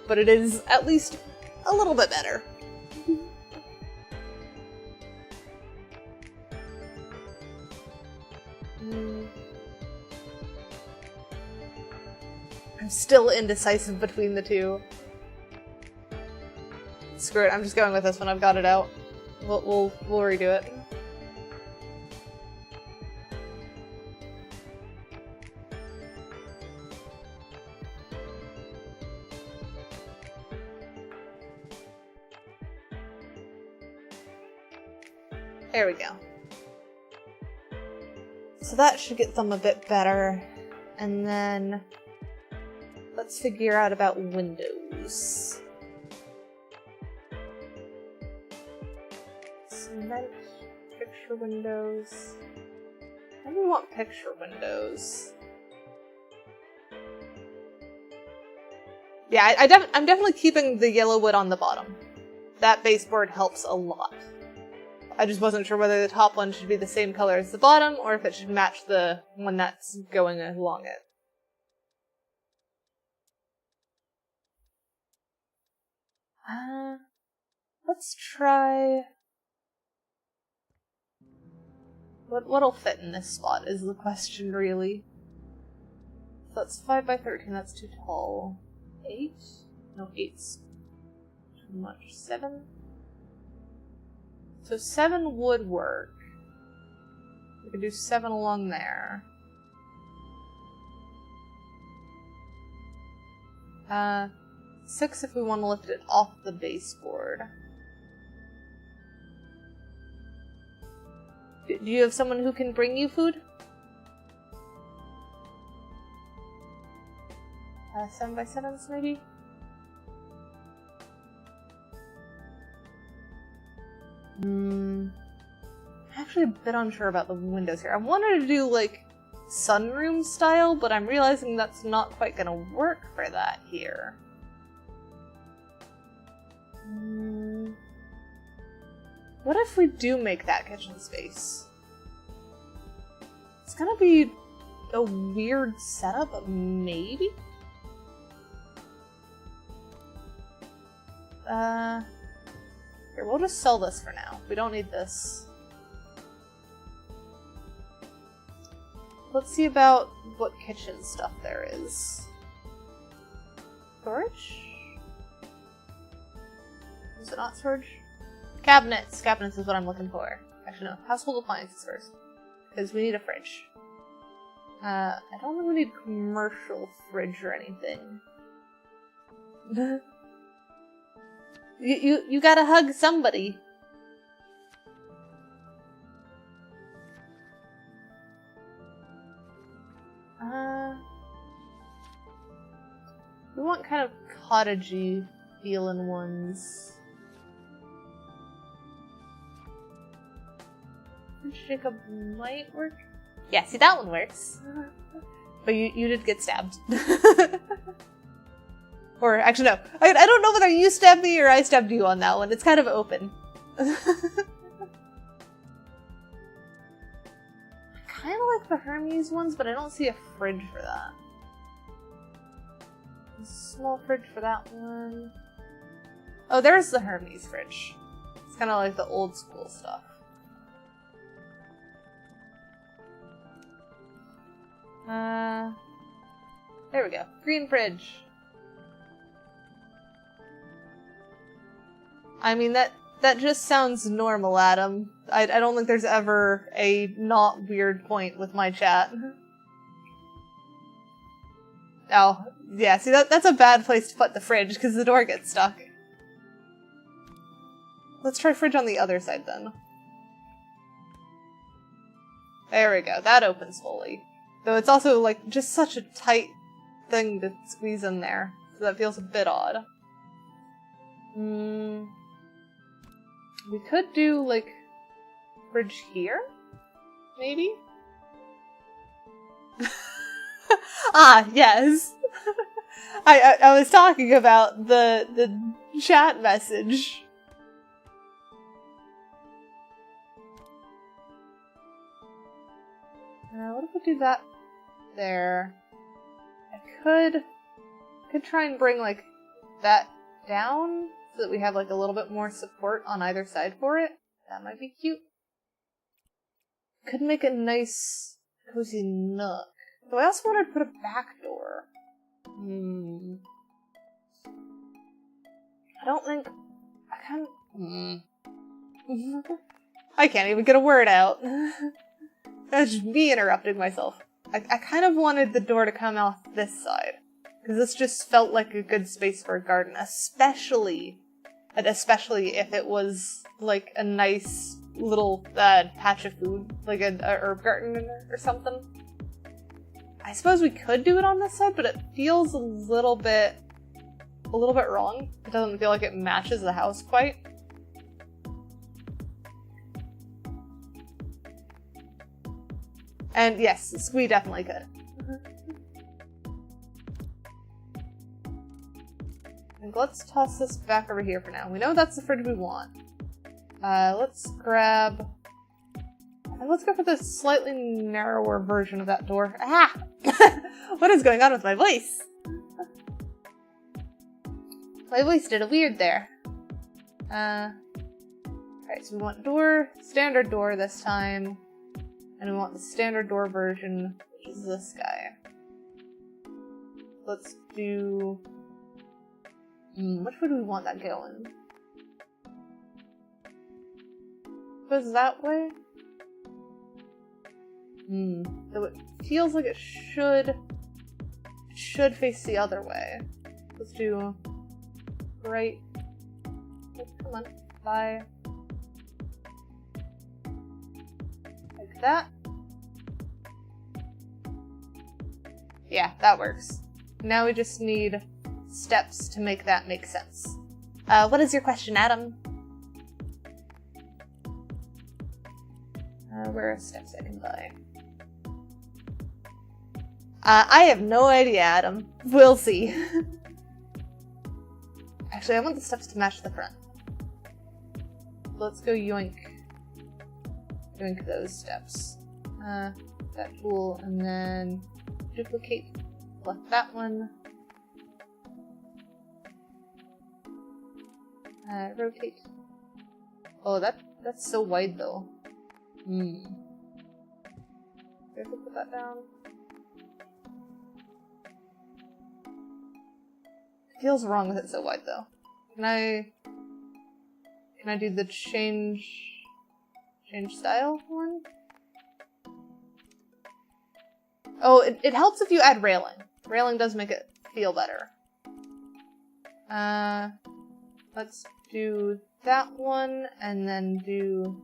But it is at least a little bit better. I'm still indecisive between the two. Screw it, I'm just going with this one. I've got it out. We'll redo it. There we go. So that should get them a bit better. And then let's figure out about windows. Cement, picture windows. I don't want picture windows. Yeah, I'm definitely keeping the yellow wood on the bottom. That baseboard helps a lot. I just wasn't sure whether the top one should be the same color as the bottom, or if it should match the one that's going along it. Let's try... What'll fit in this spot is the question, really. So that's 5 by 13, that's too tall. 8? No, 8's too much. 7? So 7 would work. We could do 7 along there. 6 if we want to lift it off the baseboard. Do you have someone who can bring you food? 7 by 7s maybe? I'm actually a bit unsure about the windows here. I wanted to do, like, sunroom style, but I'm realizing that's not quite gonna work for that here. What if we do make that kitchen space? It's gonna be a weird setup, but maybe? Here, we'll just sell this for now. We don't need this. Let's see about what kitchen stuff there is. Storage? Is it not storage? Cabinets! Cabinets is what I'm looking for. Actually, no. Household appliances first. Because we need a fridge. I don't think we need commercial fridge or anything. You gotta hug somebody. We want kind of cottagey feeling ones. Jacob might work. Yeah, see, that one works. But you did get stabbed. Or, actually, no. I don't know whether you stabbed me or I stabbed you on that one. It's kind of open. I kind of like the Hermes ones, but I don't see a fridge for that. A small fridge for that one. Oh, there's the Hermes fridge. It's kind of like the old school stuff. There we go. Green fridge. I mean, that just sounds normal, Adam. I don't think there's ever a not weird point with my chat. Oh, yeah, see, that's a bad place to put the fridge, because the door gets stuck. Let's try fridge on the other side, then. There we go, that opens fully. Though it's also, like, just such a tight thing to squeeze in there, so that feels a bit odd. We could do, like, fridge here? Maybe? Ah, yes! I was talking about the chat message. What if we do that there? I could try and bring, like, that down so that we have, like, a little bit more support on either side for it. That might be cute. Could make a nice, cozy nook. Though I also wanted to put a back door. I don't think... I can't even get a word out. That's just me interrupting myself. I kind of wanted the door to come off this side. Because this just felt like a good space for a garden. Especially if it was, like, a nice little patch of food. Like a herb garden or something. I suppose we could do it on this side, but it feels a little bit wrong. It doesn't feel like it matches the house quite. And yes, we definitely could. And let's toss this back over here for now. We know that's the fridge we want. Let's go for the slightly narrower version of that door. Ah! What is going on with my voice? My voice did a weird there. Alright, so we want standard door this time. And we want the standard door version, which is this guy. Let's do... which way do we want that going? Goes that way? So it feels like it should face the other way. Let's do right. Oh, come on, bye. Like that. Yeah, that works. Now we just need steps to make that make sense. What is your question, Adam? Where are steps I can buy? I have no idea, Adam. We'll see. Actually, I want the steps to match the front. let's go yoink those steps. That tool, and then duplicate, select that one. Rotate. Oh, that's so wide though. Do I have to put that down? It feels wrong with it so wide though. Can I do the change style one? Oh, it helps if you add railing. Railing does make it feel better. Let's do that one, and then do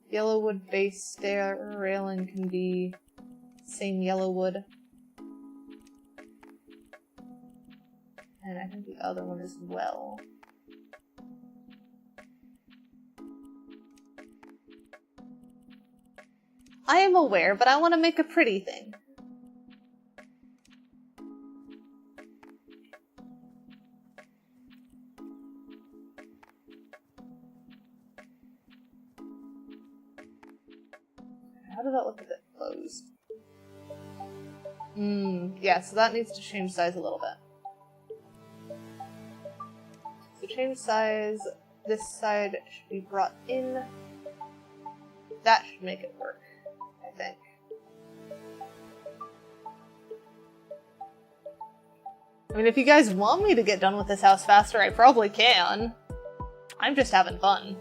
yellow wood base stair. Railing can be same yellow wood. And I think the other one as well. I am aware, but I want to make a pretty thing. How does that look a bit closed? Yeah, so that needs to change size a little bit. So change size, this side should be brought in. That should make it work, I think. I mean, if you guys want me to get done with this house faster, I probably can. I'm just having fun.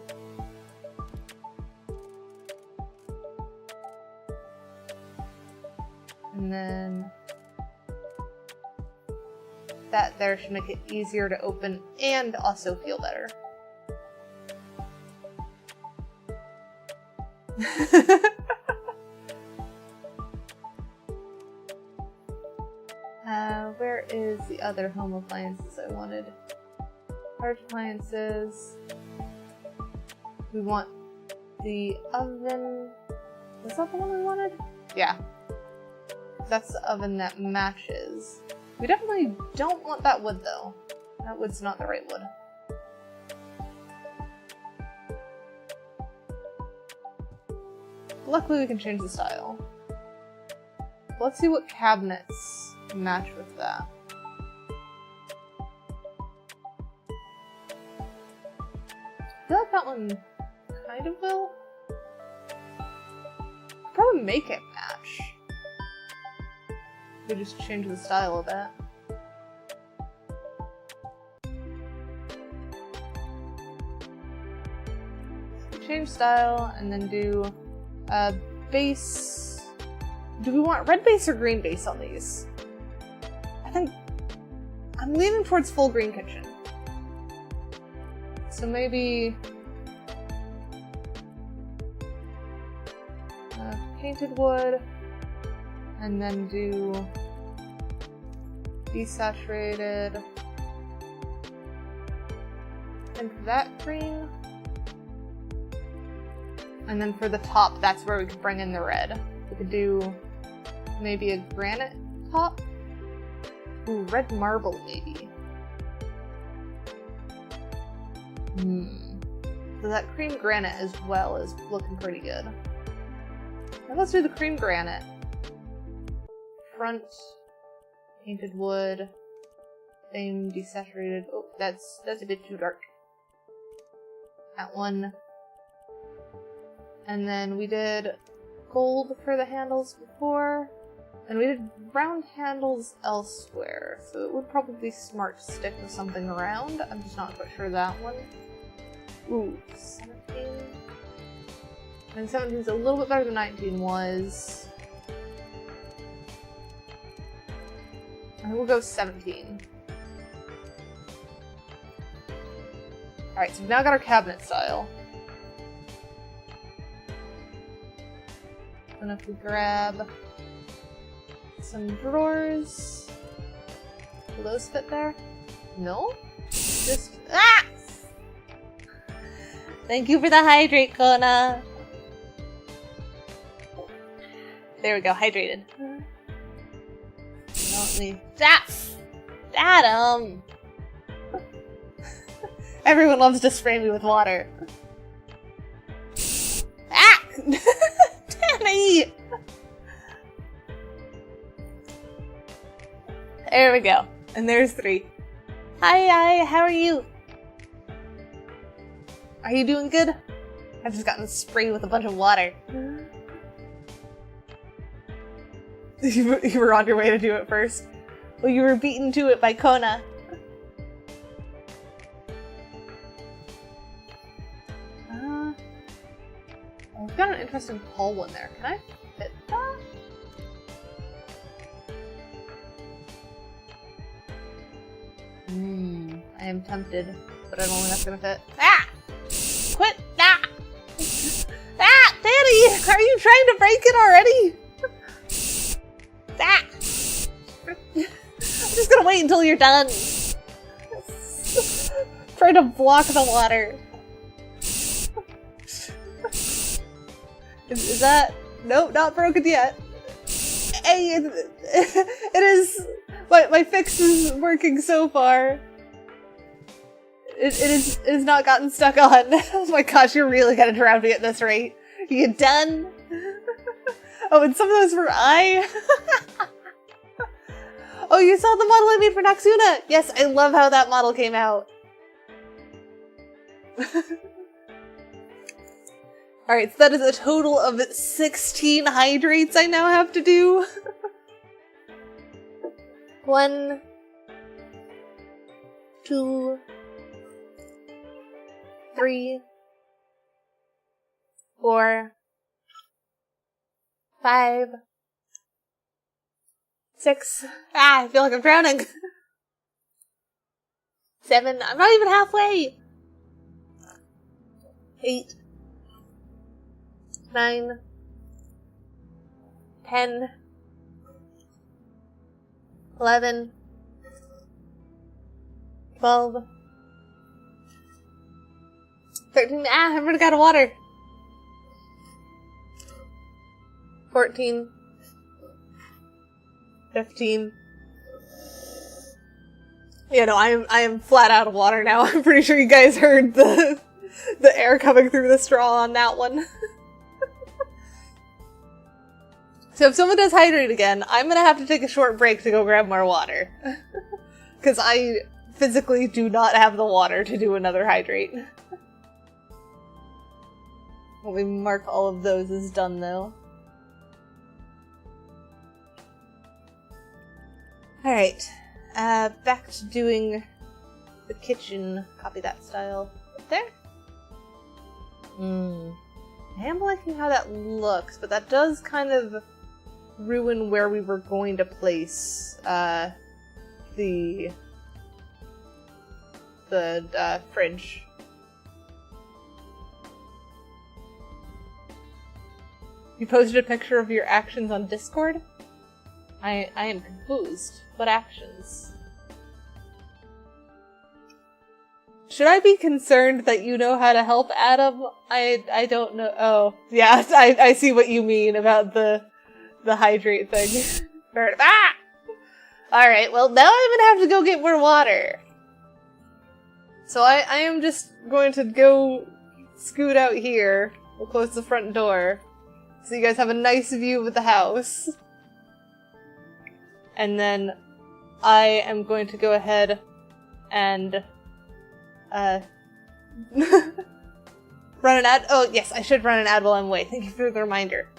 And then that there should make it easier to open and also feel better. Where is the other home appliances I wanted? Large appliances. We want the oven. Was that the one we wanted? Yeah. That's the oven that matches. We definitely don't want that wood though. That wood's not the right wood. Luckily we can change the style. Let's see what cabinets match with that. I feel like that one kind of will. Probably make it match. We just change the style a bit. Change style and then do base. Do we want red base or green base on these? I think I'm leaning towards full green kitchen. So maybe painted wood, and then do desaturated, and that green. And then for the top, that's where we could bring in the red. We could do maybe a granite top. Ooh, red marble maybe. So that cream granite as well is looking pretty good. Now let's do the cream granite. Front, painted wood, same desaturated. Oh, that's a bit too dark. That one. And then we did gold for the handles before, and we did round handles elsewhere, so it would probably be smart to stick with something round. I'm just not quite sure that one. Ooh, 17. And 17 is a little bit better than 19 was. And we'll go 17. Alright, so we've now got our cabinet style. And if we grab some drawers, will those fit there? No? Just, ah! Thank you for the hydrate, Kona. There we go, hydrated. Let me, Adam! Everyone loves to spray me with water. There we go. And there's 3. Hi, how are you? Are you doing good? I've just gotten sprayed with a bunch of water. You were on your way to do it first. Well, you were beaten to it by Kona. I've got an interesting tall one there. Can I fit that? I am tempted, but I don't think that's gonna fit. Ah! Quit! Ah! Ah! Danny! Are you trying to break it already? Ah! I'm just gonna wait until you're done. Try to block the water. Is that... Nope, not broken yet. Hey, it is... My fix is working so far. It is not gotten stuck on. Oh my gosh, you're really gonna drown me at this rate. You done? Oh, and some of those were I. Oh, you saw the model I made for Noxuna! Yes, I love how that model came out. Alright, so that is a total of 16 hydrates I now have to do. 1, 2, 3, 4, 5, 6. Ah, I feel like I'm drowning. 7. I'm not even halfway. 8, 9, 10, 11, 12, 13. Ah, I'm running out of water. 14, 15. Yeah, no, I am flat out of water now. I'm pretty sure you guys heard the air coming through the straw on that one. So if someone does hydrate again, I'm gonna have to take a short break to go grab more water. Because I physically do not have the water to do another hydrate. Let me mark all of those as done though. Alright, back to doing the kitchen. Copy that style. There? I am liking how that looks, but that does kind of ruin where we were going to place the fridge. You posted a picture of your actions on Discord? I am confused. What actions? Should I be concerned that you know how to help Adam? I don't know. Oh, yeah, I see what you mean about the hydrate thing. Ah! Alright, well now I'm gonna have to go get more water. So I am just going to go scoot out here. We'll close the front door. So you guys have a nice view of the house. And then I am going to go ahead and run an ad. Oh yes, I should run an ad while I'm away. Thank you for the reminder.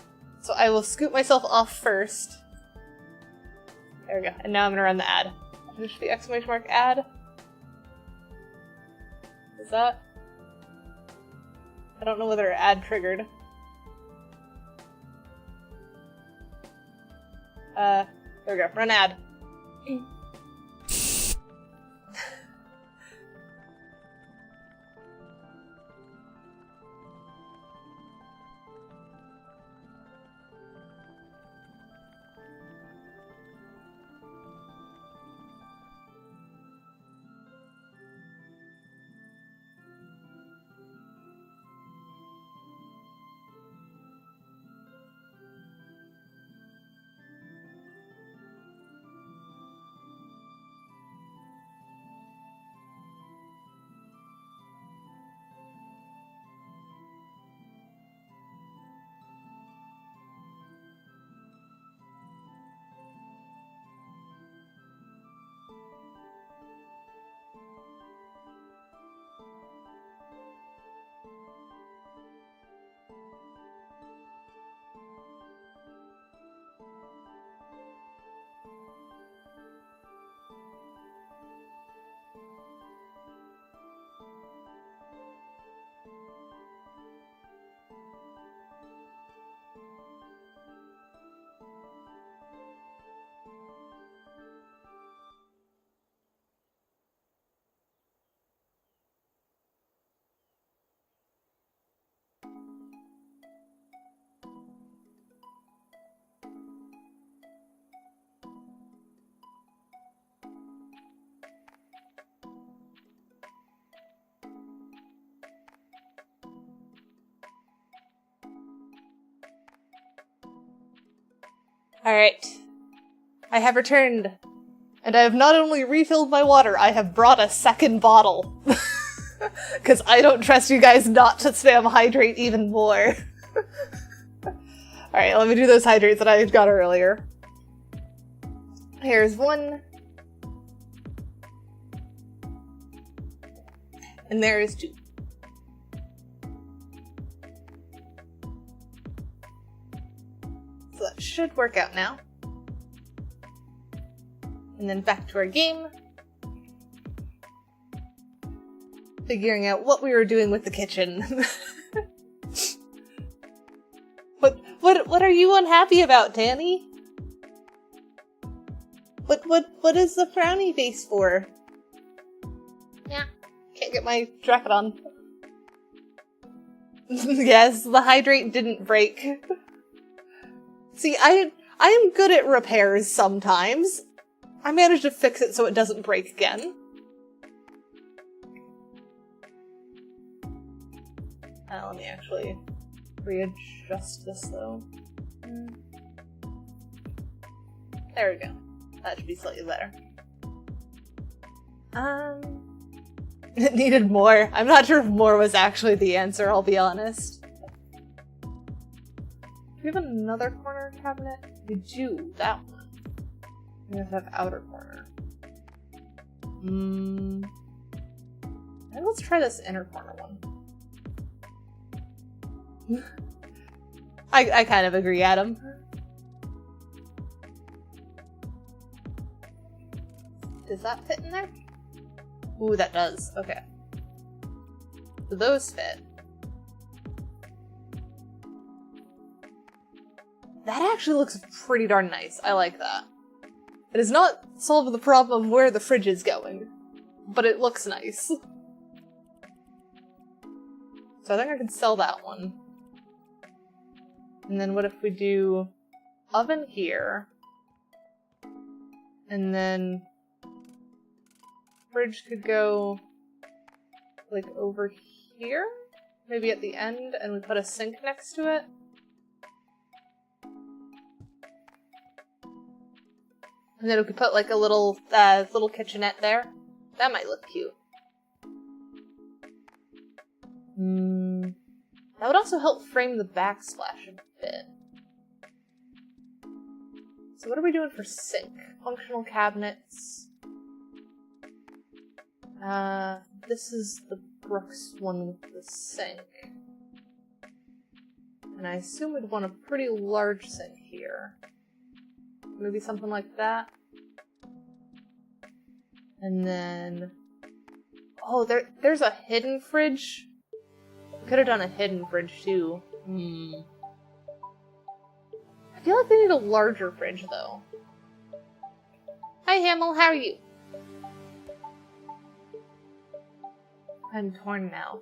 So I will scoot myself off first. There we go. And now I'm gonna run the ad. Finish the exclamation mark ad. Is that? I don't know whether ad triggered. There we go. Run ad. Alright. I have returned. And I have not only refilled my water, I have brought a second bottle. Because I don't trust you guys not to spam hydrate even more. Alright, let me do those hydrates that I got earlier. Here's one. And there is two. So that should work out now. And then back to our game. Figuring out what we were doing with the kitchen. What are you unhappy about, Danny? What is the frowny face for? Yeah, can't get my jacket on. Yes, the hydrate didn't break. See, I am good at repairs sometimes. I managed to fix it so it doesn't break again. Let me actually readjust this though. There we go. That should be slightly better. It needed more. I'm not sure if more was actually the answer, I'll be honest. Do we have another corner cabinet? We do, that one. We have to have outer corner. And let's try this inner corner one. I kind of agree, Adam. Does that fit in there? Ooh, that does. Okay. So those fit. That actually looks pretty darn nice. I like that. It does not solve the problem of where the fridge is going, but it looks nice. So I think I can sell that one. And then what if we do oven here, and then fridge could go like over here, maybe at the end, and we put a sink next to it. And then we could put like a little kitchenette there. That might look cute. That would also help frame the backsplash a bit. So what are we doing for sink? Functional cabinets. This is the Brooks one with the sink. And I assume we'd want a pretty large sink here. Maybe something like that. And then... oh, there's a hidden fridge. Could have done a hidden fridge too. I feel like they need a larger fridge though. Hi Hamill, how are you? I'm torn now.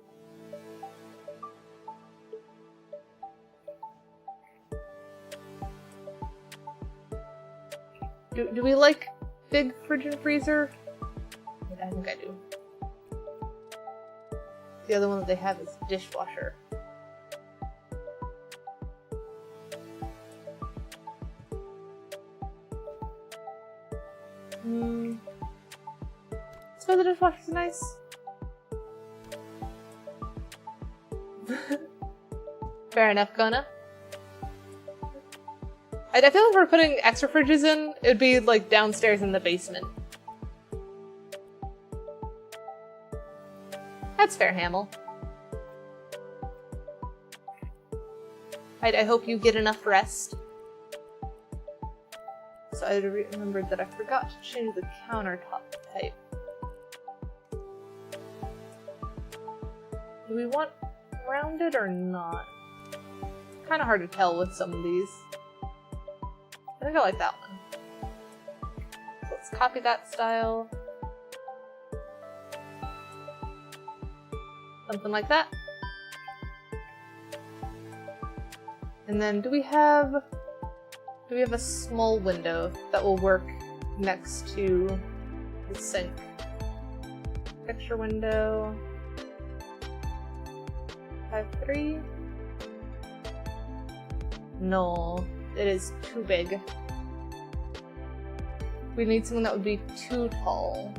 Do we like big fridge and freezer? I think I do. The other one that they have is dishwasher. So the dishwasher's nice. Fair enough, Kona. I feel like if we're putting extra fridges in, it would be like downstairs in the basement. That's fair, Hamill. I hope you get enough rest. So I remembered that I forgot to change the countertop type. Do we want rounded or not? Kind of hard to tell with some of these. I think I like that one. So let's copy that style. Something like that. And then do we have a small window that will work next to the sink? Picture window. 5'3". No, it is too big. We need something that would be too tall.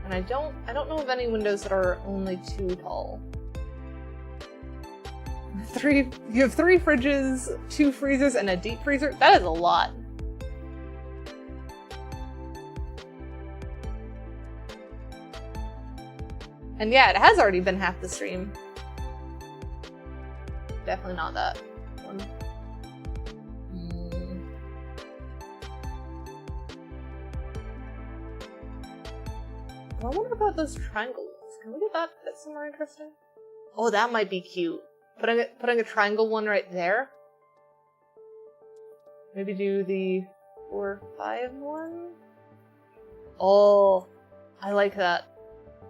And I don't know of any windows that are only too tall. You have 3 fridges, 2 freezers, and a deep freezer? That is a lot. And yeah, it has already been half the stream. Definitely not that one. I wonder about those triangles. Can we get that somewhere interesting? Oh, that might be cute. Putting a triangle one right there. Maybe do the 4, 5 one. Oh, I like that.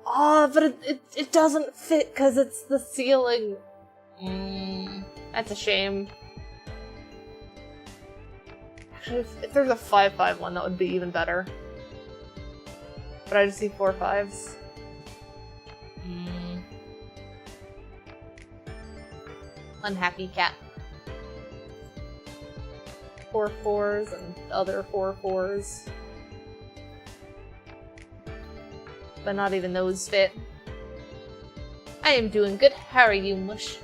Oh, but it doesn't fit because it's the ceiling. That's a shame. Actually, if there's a 5, 5 one, that would be even better. But I just see 4 5s. Unhappy cat. 4 4s and other 4 4s. But not even those fit. I am doing good. How are you, Mush?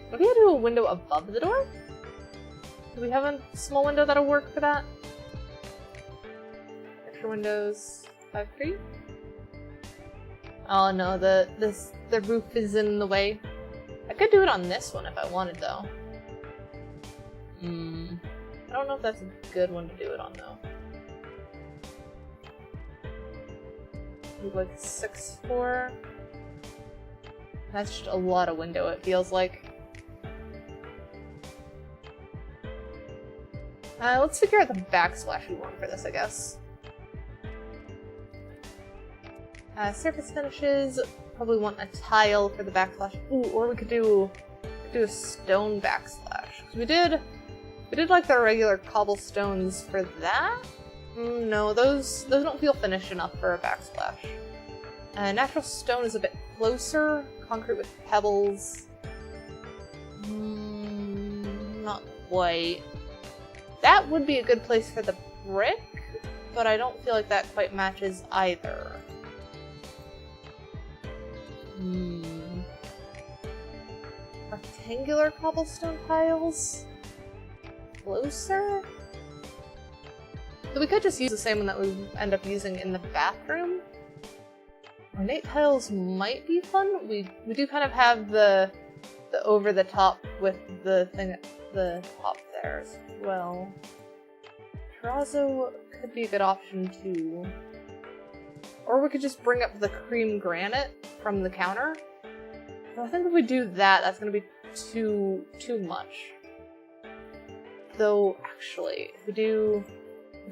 What do we do a window above the door? Do we have a small window that'll work for that? Extra windows. 5 3? Oh no, the roof is in the way. I could do it on this one if I wanted, though. I don't know if that's a good one to do it on, though. Like 6 4. That's just a lot of window, it feels like. Let's figure out the backsplash we want for this, I guess. Surface finishes, probably want a tile for the backsplash. Ooh, or we could do a stone backsplash. 'Cause we did like the regular cobblestones for that. No, those don't feel finished enough for a backsplash. Natural stone is a bit closer. Concrete with pebbles. Not quite. That would be a good place for the brick, but I don't feel like that quite matches either. Rectangular cobblestone tiles? Closer? So we could just use the same one that we end up using in the bathroom. Ornate tiles might be fun. We do kind of have the over the top with the thing at the top there as well. Terrazzo could be a good option too. Or we could just bring up the cream granite from the counter. But I think if we do that, that's gonna be too much. Though actually, if we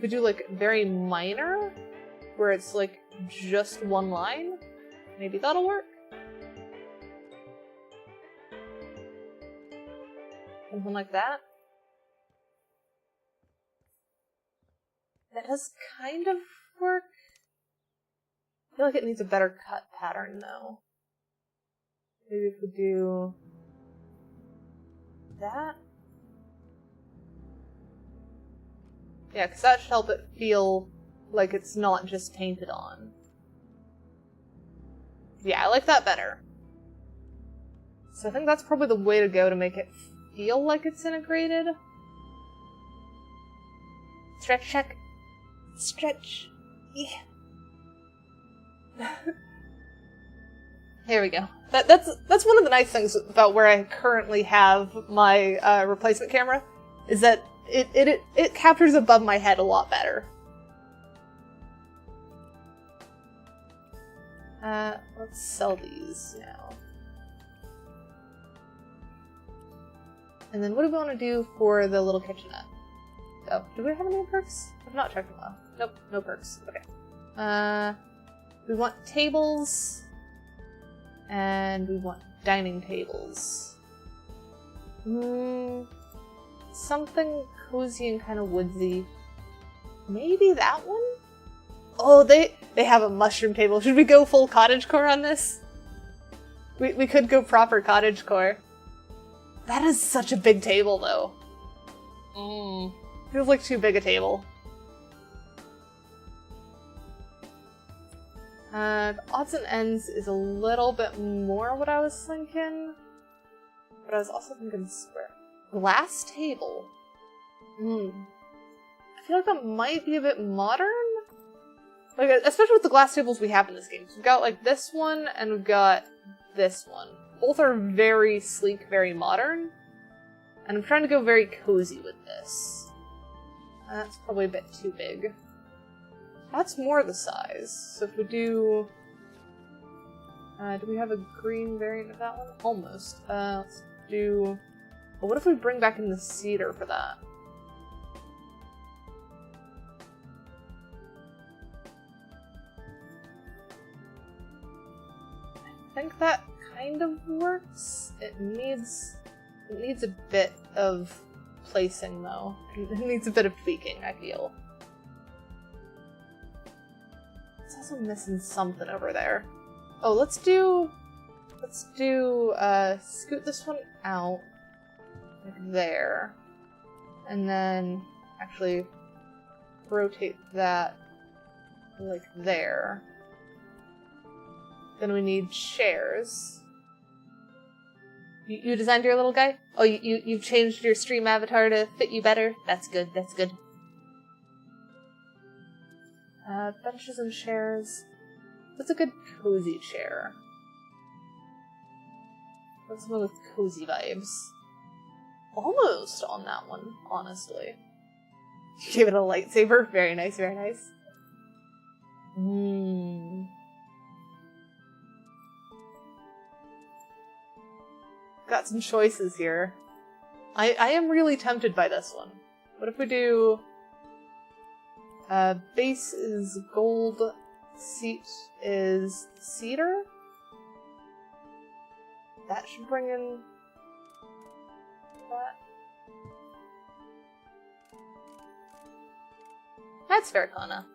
do like very minor, where it's like just one line, maybe that'll work. Something like that. That does kind of work. I feel like it needs a better cut pattern though. Maybe if we do that. Yeah, because that should help it feel like it's not just painted on. Yeah, I like that better. So I think that's probably the way to go to make it feel like it's integrated. Stretch check. Stretch. Yeah. Here we go. That's one of the nice things about where I currently have my replacement camera, is that it captures above my head a lot better. Let's sell these now. And then what do we want to do for the little kitchenette? Oh, do we have any perks? I've not checked them all. Nope, no perks. Okay. We want tables. And we want dining tables. Something cozy and kind of woodsy. Maybe that one? Oh, they have a mushroom table. Should we go full cottagecore on this? We could go proper cottagecore. That is such a big table, though. Feels like too big a table. Odds and ends is a little bit more what I was thinking. But I was also thinking square. Glass table. I feel like that might be a bit modern? Like, especially with the glass tables we have in this game. So we've got, like, this one, and we've got this one. Both are very sleek, very modern. And I'm trying to go very cozy with this. That's probably a bit too big. That's more the size. So if we do... do we have a green variant of that one? Almost. Let's do... Well, what if we bring back in the cedar for that? I think that kind of works. It needs a bit of placing, though. It needs a bit of tweaking, I feel. It's also missing something over there. Oh, let's do, scoot this one out, like there. And then, actually, rotate that, like there. Then we need chairs. You designed your little guy? Oh, you've changed your stream avatar to fit you better? That's good, that's good. Benches and chairs. What's a good cozy chair? What's one with cozy vibes? Almost on that one, honestly. Gave it a lightsaber. Very nice, very nice. Got some choices here. I am really tempted by this one. What if we do... base is gold, seat is cedar? That should bring in... that. That's fair, Kana.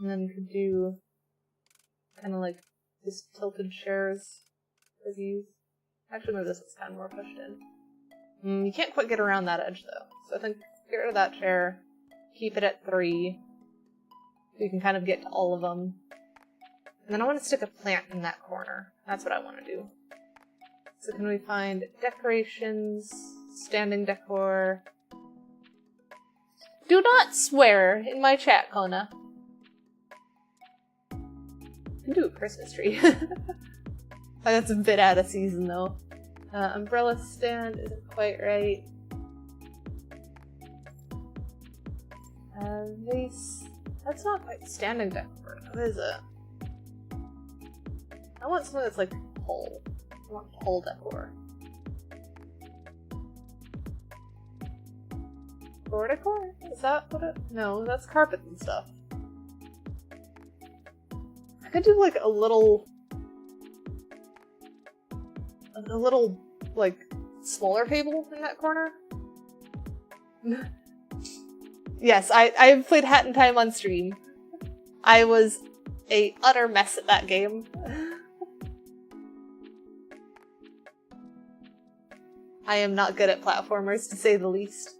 And then we could do... kind of like this tilted chairs for these. Actually, maybe this one's kind of more pushed in. You can't quite get around that edge, though. So I think get rid of that chair, keep it at 3. So you can kind of get to all of them. And then I want to stick a plant in that corner. That's what I want to do. So can we find decorations, standing decor? Do not swear in my chat, Kona. You can do a Christmas tree. That's a bit out of season, though. Umbrella stand isn't quite right. Vase. That's not quite standing decor. What is it? I want something that's like pole. I want pole decor. Floor decor? Is that what it? No, that's carpet and stuff. I could do like a little, like, smaller table in that corner. Yes, I played Hat in Time on stream. I was a utter mess at that game. I am not good at platformers, to say the least.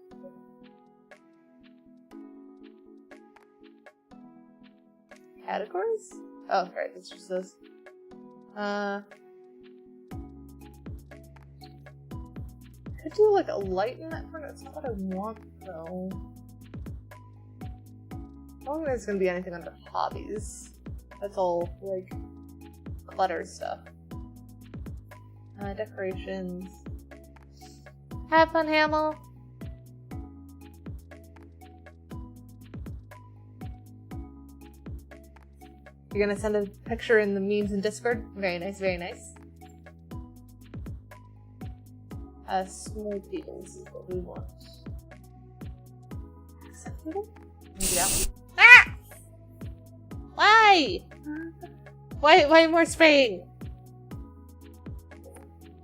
Categories? Oh, right, it's just those. Could do like a light in that corner. That's not what I want, though. I don't think there's gonna be anything under hobbies. That's all, like, clutter stuff. Decorations. Have fun, Hamill! You're gonna send a picture in the memes in Discord? Very nice, very nice. Small tables is what we want. Accent table? Maybe that one? Ah! Why? Why more spraying?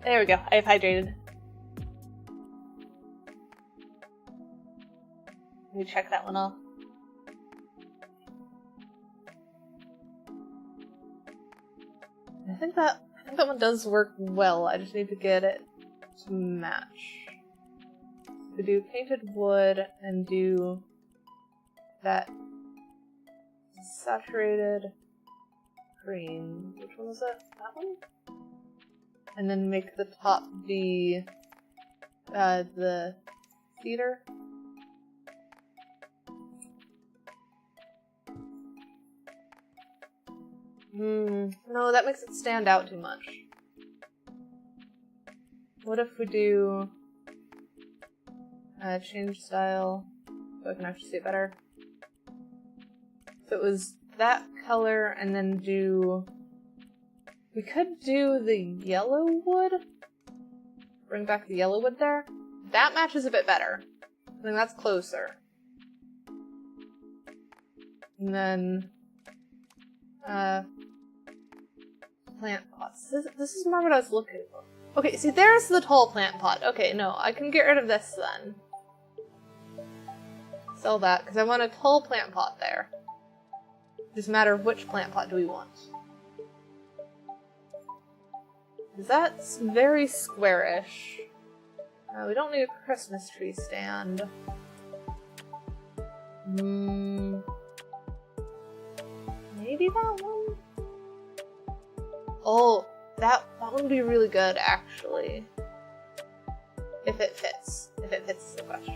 There we go, I've hydrated. Let me check that one off. I think think that one does work well, I just need to get it to match. So do painted wood and do that saturated green. Which one was it? That one? And then make the top be the cedar. No, that makes it stand out too much. What if we do change style so I can actually see it better? If it was that color and then do... We could do the yellow wood. Bring back the yellow wood there. That matches a bit better. I think that's closer. And then... plant pots. This is more what I was looking for. Okay, see, there's the tall plant pot. Okay, no, I can get rid of this then. Sell that, because I want a tall plant pot there. Just a matter of which plant pot do we want. That's very squarish. We don't need a Christmas tree stand. Maybe that one? Oh, that would be really good, actually. If it fits. If it fits the question.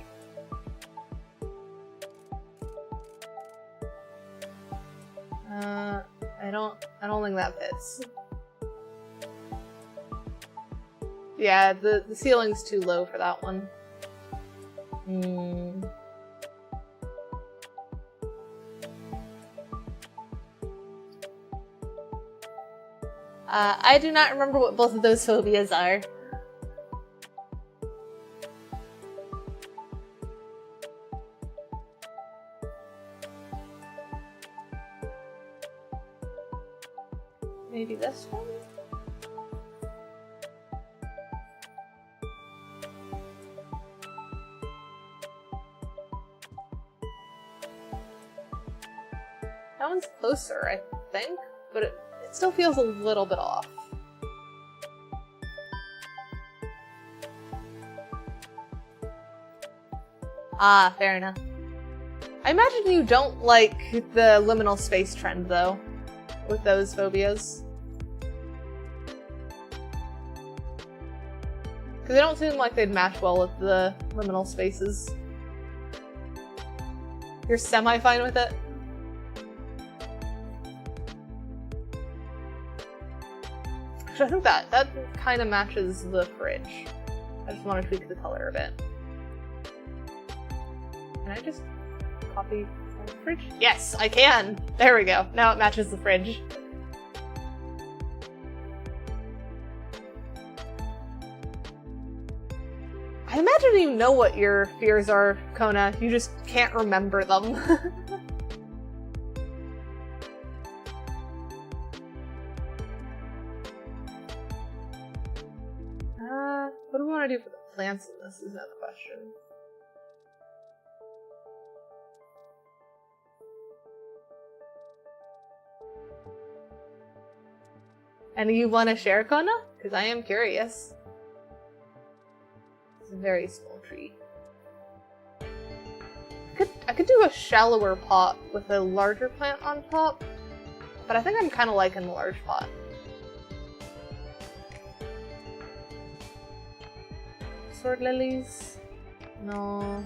I don't think that fits. Yeah, the ceiling's too low for that one. I do not remember what both of those phobias are. Maybe this one? That one's closer, I think, but it still feels a little bit off. Ah, fair enough. I imagine you don't like the liminal space trend, though, with those phobias. Because they don't seem like they'd match well with the liminal spaces. You're semi-fine with it? Actually, I think that kind of matches the fridge. I just want to tweak the color a bit. Can I just copy the fridge? Yes, I can! There we go. Now it matches the fridge. I imagine you know what your fears are, Kona. You just can't remember them. What do we want to do for the plants in this is another question. And you want to share, Kona? Because I am curious. It's a very small tree. I could do a shallower pot with a larger plant on top, but I think I'm kind of liking the large pot. Sword lilies? No.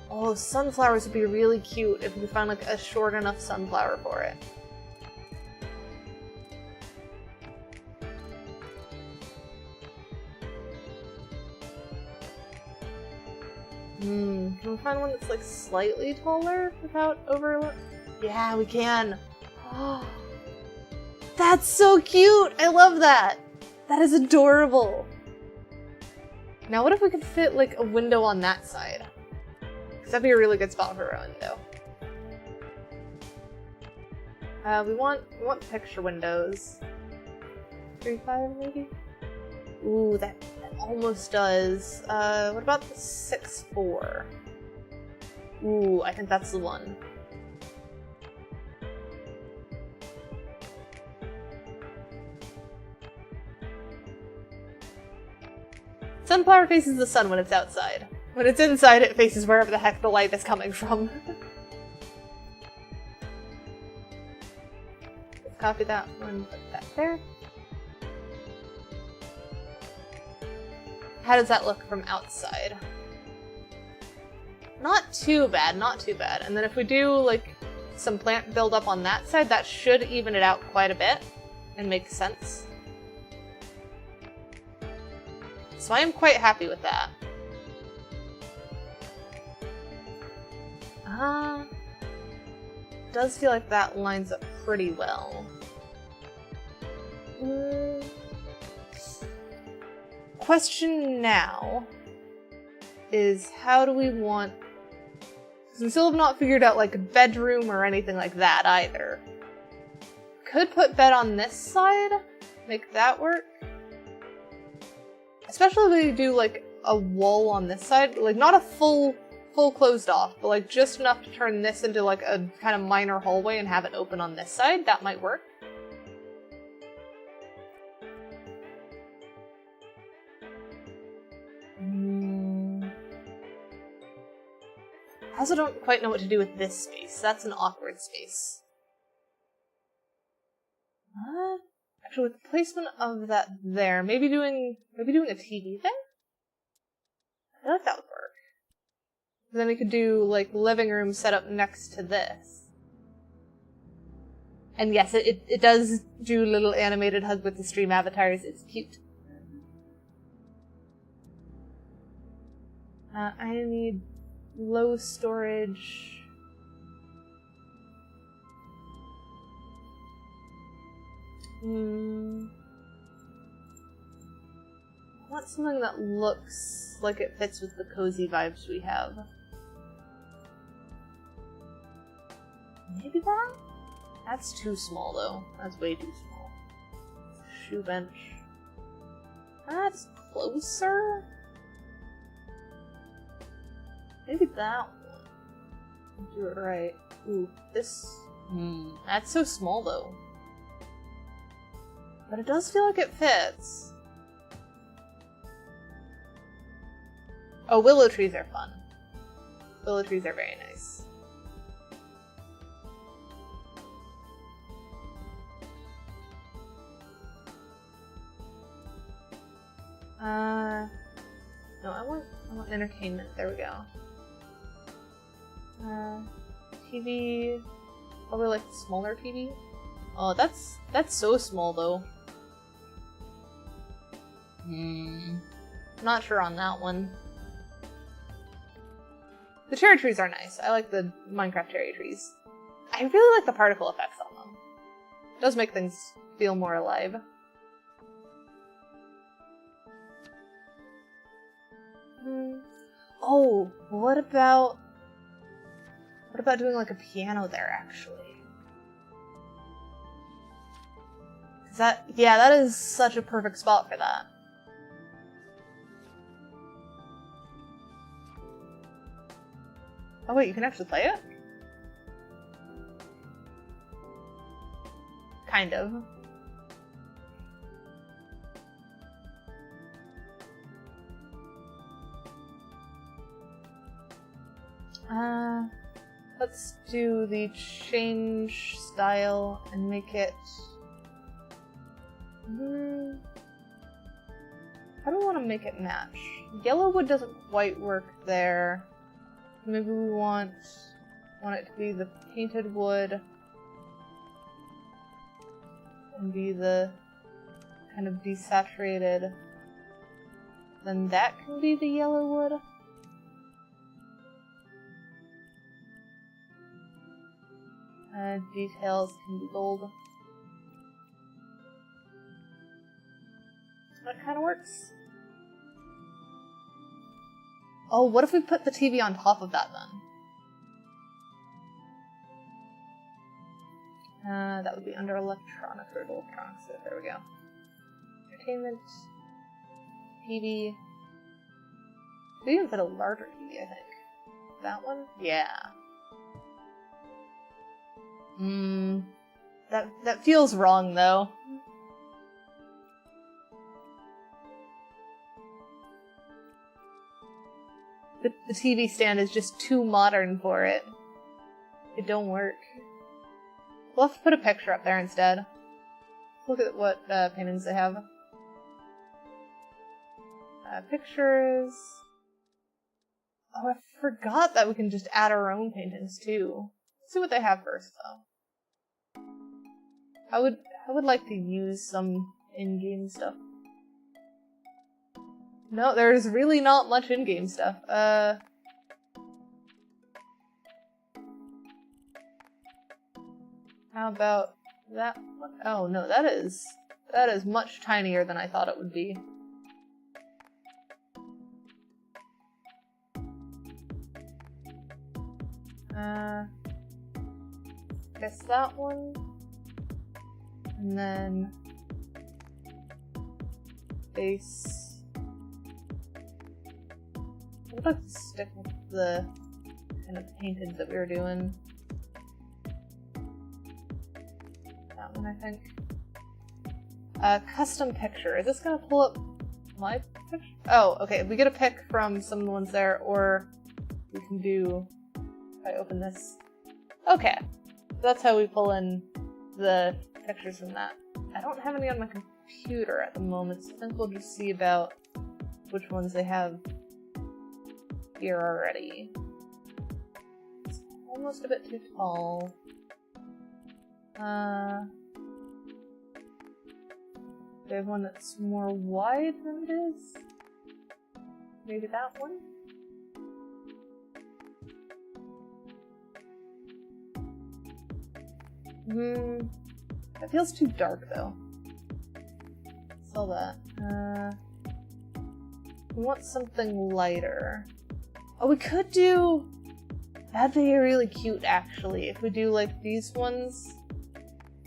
Oh, sunflowers would be really cute if we could find like a short enough sunflower for it. Can we find one that's like slightly taller without over... Yeah, we can! Oh, that's so cute! I love that! That is adorable! Now what if we could fit like a window on that side? Because that'd be a really good spot for a window. We want picture windows. 3.5 maybe? Ooh, that almost does. What about the 6.4? Ooh, I think that's the one. sunflower faces the sun when it's outside. When it's inside, it faces wherever the heck the light is coming from. Copy that one, put that there. How does that look from outside? Not too bad, not too bad. And then if we do, like, some plant buildup on that side, that should even it out quite a bit and make sense. So I am quite happy with that. Does feel like that lines up pretty well. Question now is how do we want... Because we still have not figured out like a bedroom or anything like that either. Could put bed on this side, make that work. Especially if we do like a wall on this side, like not a full closed off, but like just enough to turn this into like a kind of minor hallway and have it open on this side. That might work. I also don't quite know what to do with this space. That's an awkward space. Actually, with the placement of that there, maybe doing a TV there? I feel like that would work. Then we could do, like, living room set up next to this. And yes, it does do a little animated hug with the stream avatars. It's cute. I need low storage. I want something that looks like it fits with the cozy vibes we have. Maybe that? That's too small though. That's way too small. Shoe bench. That's closer? Maybe that one. Do it right. Ooh, this... That's so small though. But it does feel like it fits. Oh, willow trees are fun. Willow trees are very nice. No, I want entertainment. There we go. TV, probably like smaller TV. Oh, that's so small though. Not sure on that one. The cherry trees are nice. I like the Minecraft cherry trees. I really like the particle effects on them. It does make things feel more alive. Oh, what about doing like a piano there actually? That is such a perfect spot for that. Oh wait, you can actually play it? Kind of. Let's do the change style and make it... How do we want to make it match? Yellow wood doesn't quite work there. Maybe we want it to be the painted wood and be the kind of desaturated. Then that can be the yellow wood. Details can be gold. That kind of works. Oh, what if we put the TV on top of that then? That would be under electronics or electronics. So there we go. Entertainment. TV. We even put a larger TV, I think. That one? Yeah. That feels wrong though. the TV stand is just too modern for it. It don't work. We'll have to put a picture up there instead. Look at what paintings they have. Pictures. Oh, I forgot that we can just add our own paintings too. Let's see what they have first, though. I would like to use some in-game stuff. No, there's really not much in-game stuff. How about that one? Oh no, that is much tinier than I thought it would be. Guess that one. And then base. I'd like to stick with the kind of painted that we were doing. That one, I think. Custom picture. Is this gonna pull up my picture? Oh, okay. We get a pick from some of the ones there, or we can do. If I open this. Okay. That's how we pull in the pictures from that. I don't have any on my computer at the moment, so I think we'll just see about which ones they have here already. It's almost a bit too tall. They have one that's more wide than it is. Maybe that one? That feels too dark though. Saw that. We want something lighter. Oh, we could do... That'd be really cute actually, if we do like these ones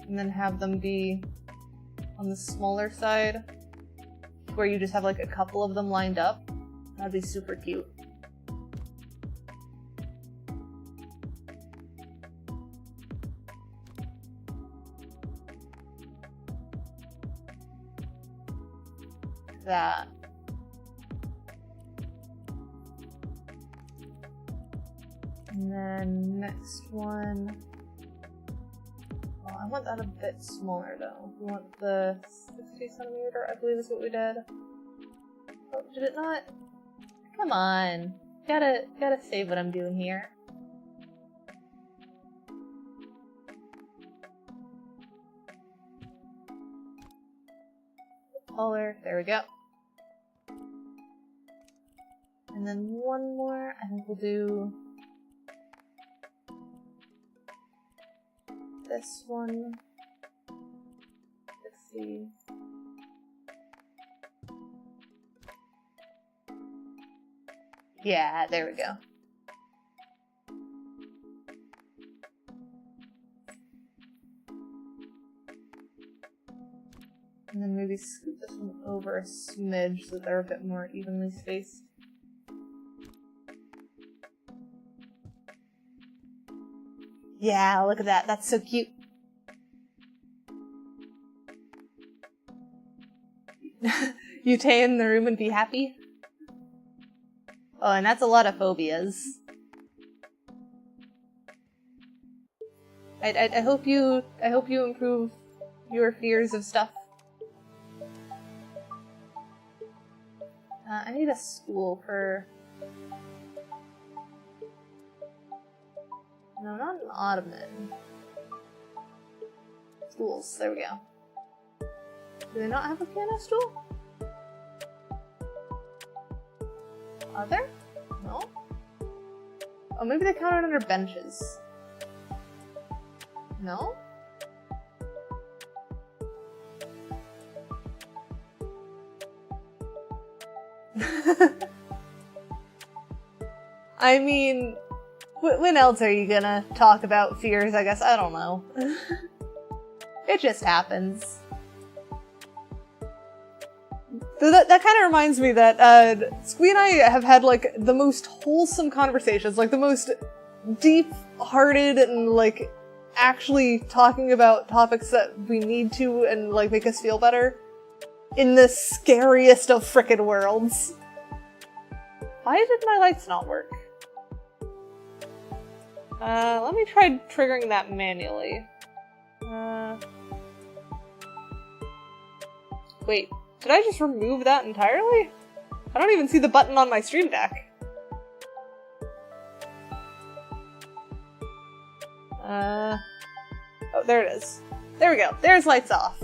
and then have them be on the smaller side where you just have like a couple of them lined up. That'd be super cute. That. And then next one. Oh, I want that a bit smaller though. We want the 60 centimeter, I believe is what we did. Oh, did it not? Come on. Gotta save what I'm doing here. Taller, there we go. And then one more, I think we'll do this one. Let's see. Yeah, there we go. And then maybe scoot this one over a smidge so that they're a bit more evenly spaced. Yeah, look at that. That's so cute. You stay in the room and be happy? Oh, and that's a lot of phobias. I hope you improve your fears of stuff. I need a stool for... No, not an ottoman. Stools, there we go. Do they not have a piano stool? Are there? No? Oh, maybe they count it under benches. No? I mean... when else are you gonna talk about fears, I guess? I don't know. It just happens. That kind of reminds me that Squee and I have had like the most wholesome conversations, like the most deep-hearted and like actually talking about topics that we need to and like make us feel better in the scariest of frickin' worlds. Why did my lights not work? Let me try triggering that manually. Wait, did I just remove that entirely? I don't even see the button on my Stream Deck. Oh, there it is. There we go. There's lights off.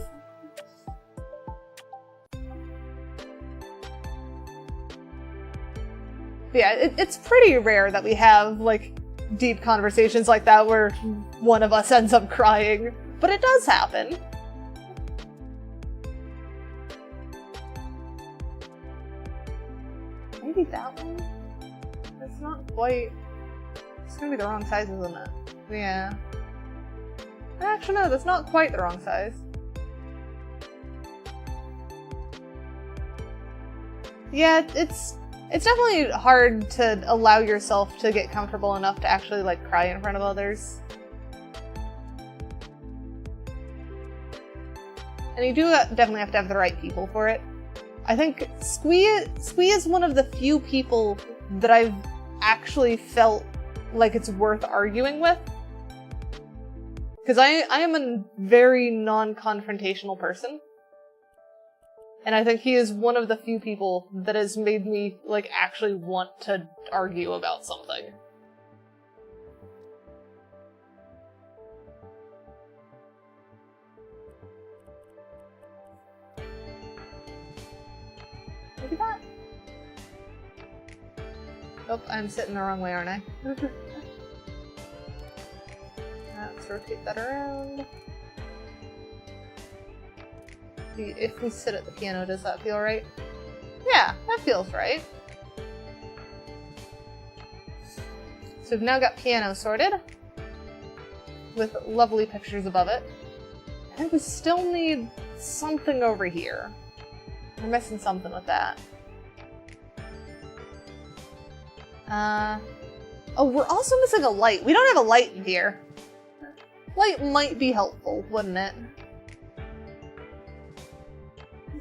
Yeah, it's pretty rare that we have, like, deep conversations like that where one of us ends up crying, but it does happen. Maybe that one? It's not quite... It's gonna be the wrong size, isn't it? Yeah. Actually, no, that's not quite the wrong size. Yeah, it's definitely hard to allow yourself to get comfortable enough to actually, like, cry in front of others. And you do definitely have to have the right people for it. I think Squee is one of the few people that I've actually felt like it's worth arguing with. Because I am a very non-confrontational person. And I think he is one of the few people that has made me, like, actually want to argue about something. Look at that. Oh, I'm sitting the wrong way, aren't I? Let's rotate that around. If we sit at the piano, does that feel right? Yeah, that feels right. So we've now got piano sorted, with lovely pictures above it. I think we still need something over here. We're missing something with that. Oh, we're also missing a light. We don't have a light in here. Light might be helpful, wouldn't it?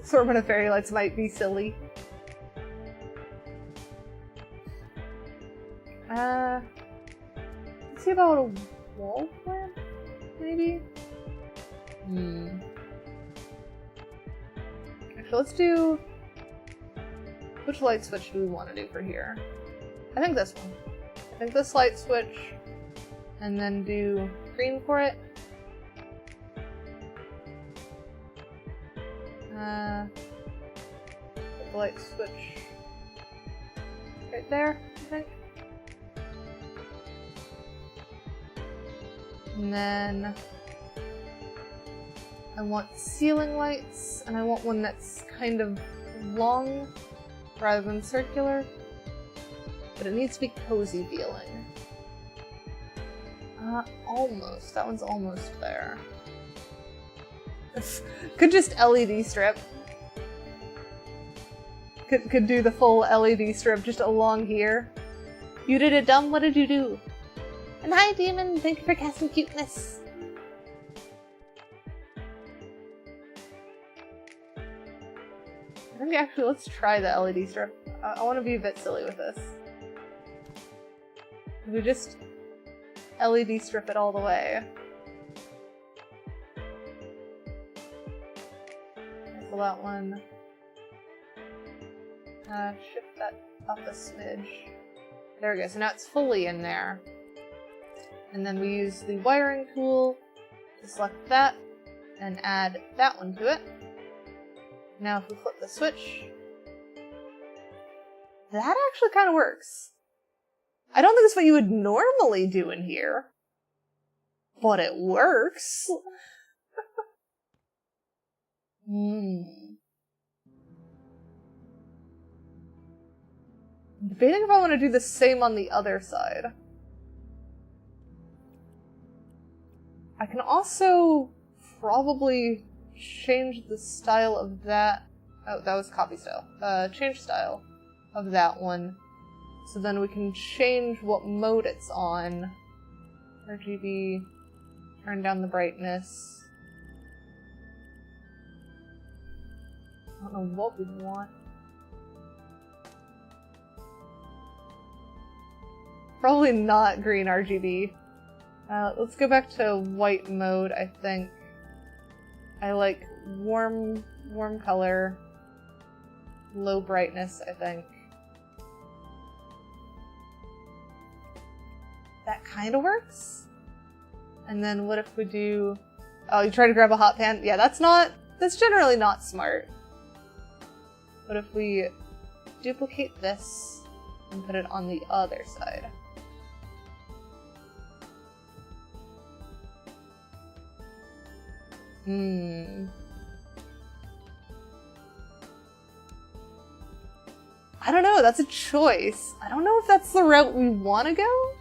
Assortment of fairy lights might be silly. Let's see about a wall lamp, maybe? Actually, let's do... Which light switch do we want to do for here? I think this one. I think this light switch, and then do green for it. Put the light switch right there, I think. And then I want ceiling lights, and I want one that's kind of long rather than circular, but it needs to be cozy feeling. Almost. That one's almost there. Could just LED strip. Could do the full LED strip just along here. You did it, dumb. What did you do? And hi, Demon. Thank you for casting cuteness. I think actually let's try the LED strip. I want to be a bit silly with this. We just LED strip it all the way. Cancel that one. Shift that up a smidge. There we go. So now it's fully in there. And then we use the wiring tool to select that and add that one to it. Now if we flip the switch, that actually kind of works. I don't think it's what you would normally do in here, but it works. I'm debating if I want to do the same on the other side. I can also probably change the style of that. Oh, that was copy style. Change style of that one. So then we can change what mode it's on. RGB, turn down the brightness. I don't know what we want. Probably not green RGB. Let's go back to white mode, I think. I like warm color, low brightness, I think. That kind of works. And then what if we do... Oh, you try to grab a hot pan? Yeah, that's generally not smart. What if we duplicate this and put it on the other side? I don't know, that's a choice. I don't know if that's the route we want to go.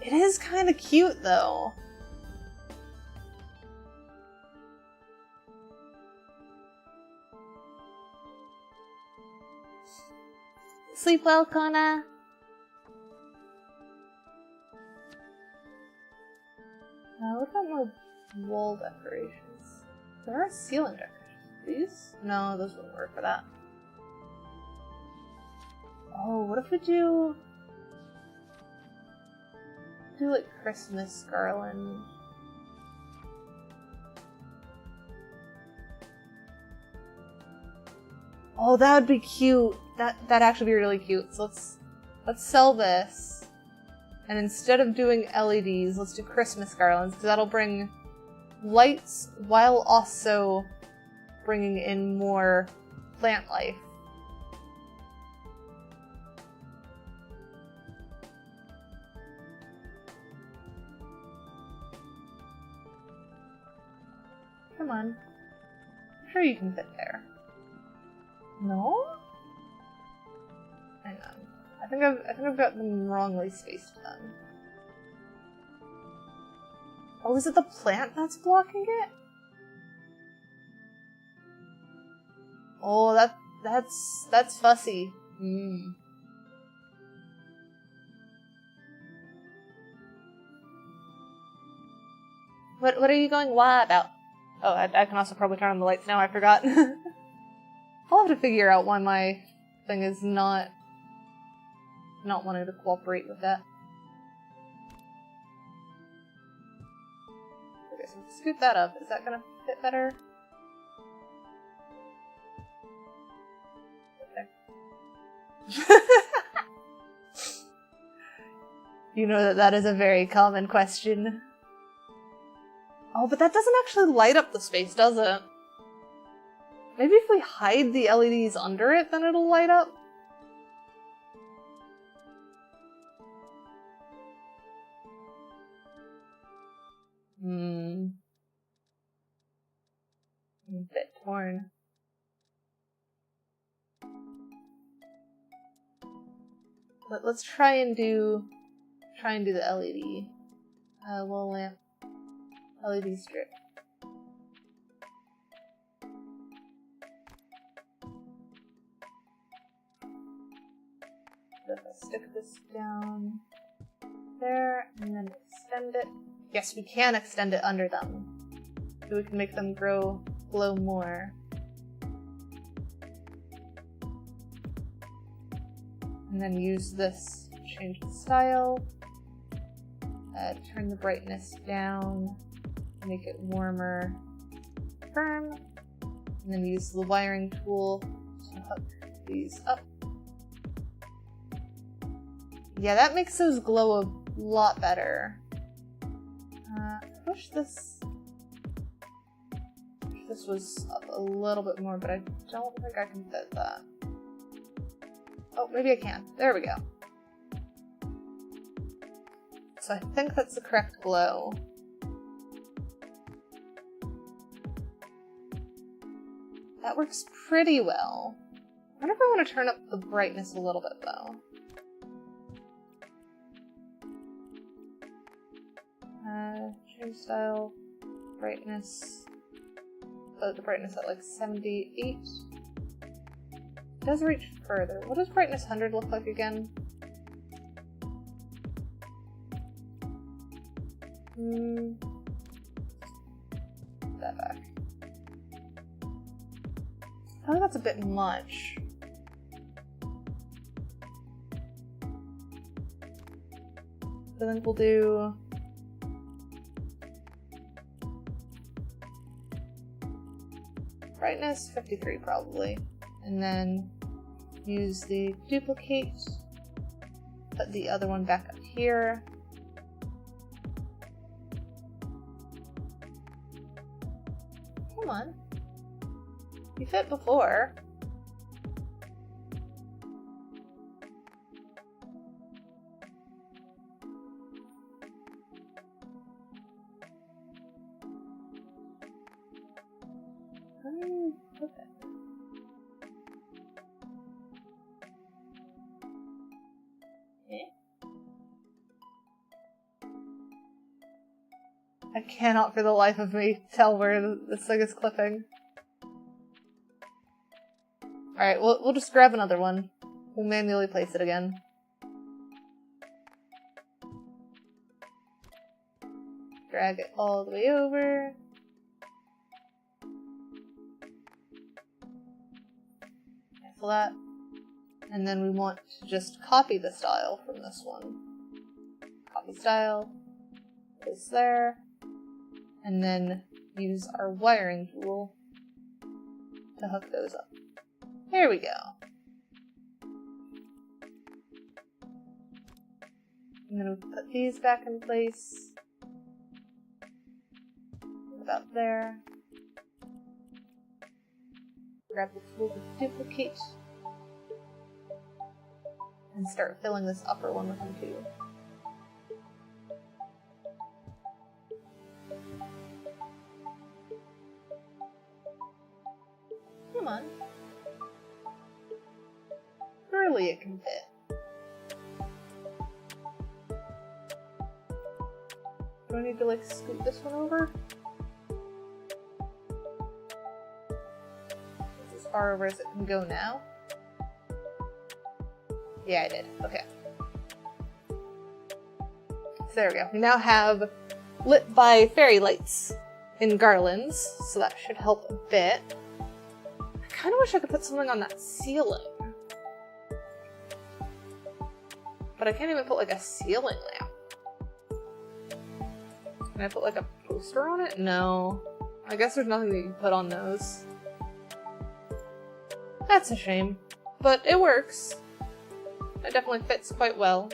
It is kind of cute, though. Sleep well, Kona. What about more wall decorations? There are ceiling decorations. These? No, those wouldn't work for that. Oh, what if we do like Christmas garland? Oh, that would be cute. That'd actually be really cute. So let's sell this. And instead of doing LEDs, let's do Christmas garlands, because that'll bring lights while also bringing in more plant life. Come on. I'm sure you can fit there. No? Hang on. I think I've got them wrongly spaced then. Oh, is it the plant that's blocking it? Oh, that's fussy. What are you going wah about? Oh, I can also probably turn on the lights now, I forgot. I'll have to figure out why my thing is not wanting to cooperate with that. Okay, so scoot that up. Is that gonna fit better? Okay. You know that is a very common question. Oh, but that doesn't actually light up the space, does it? Maybe if we hide the LEDs under it, then it'll light up? I'm a bit torn. Let's try and do the LED. Wall lamp. LED strip. So if I stick this down there and then extend it. Yes, we can extend it under them. So we can make them glow more. And then use this to change the style. Turn the brightness down. Make it warmer, firm, and then use the wiring tool to hook these up. Yeah, that makes those glow a lot better. Push this was up a little bit more, but I don't think I can fit that. Oh, maybe I can. There we go. So I think that's the correct glow. That works pretty well. I wonder if I want to turn up the brightness a little bit, though. Change style, brightness. The brightness at like 78. It does reach further. What does brightness 100 look like again? That back. I think that's a bit much. I think we'll do... brightness 53 probably. And then use the duplicate, put the other one back up here. Come on. You fit before. Okay. I cannot for the life of me tell where this thing is clipping. Alright, we'll just grab another one. We'll manually place it again. Drag it all the way over. Cancel that. And then we want to just copy the style from this one. Copy style. Place there. And then use our wiring tool to hook those up. There we go. I'm gonna put these back in place. About there. Grab the tool to duplicate. And start filling this upper one with them too. Come on. Surely it can fit. Do I need to like scoot this one over? It's as far over as it can go now. Yeah, I did. Okay. So there we go. We now have lit by fairy lights in garlands, so that should help a bit. I kind of wish I could put something on that ceiling. But I can't even put like a ceiling lamp. Can I put like a poster on it? No. I guess there's nothing that you can put on those. That's a shame. But it works. It definitely fits quite well.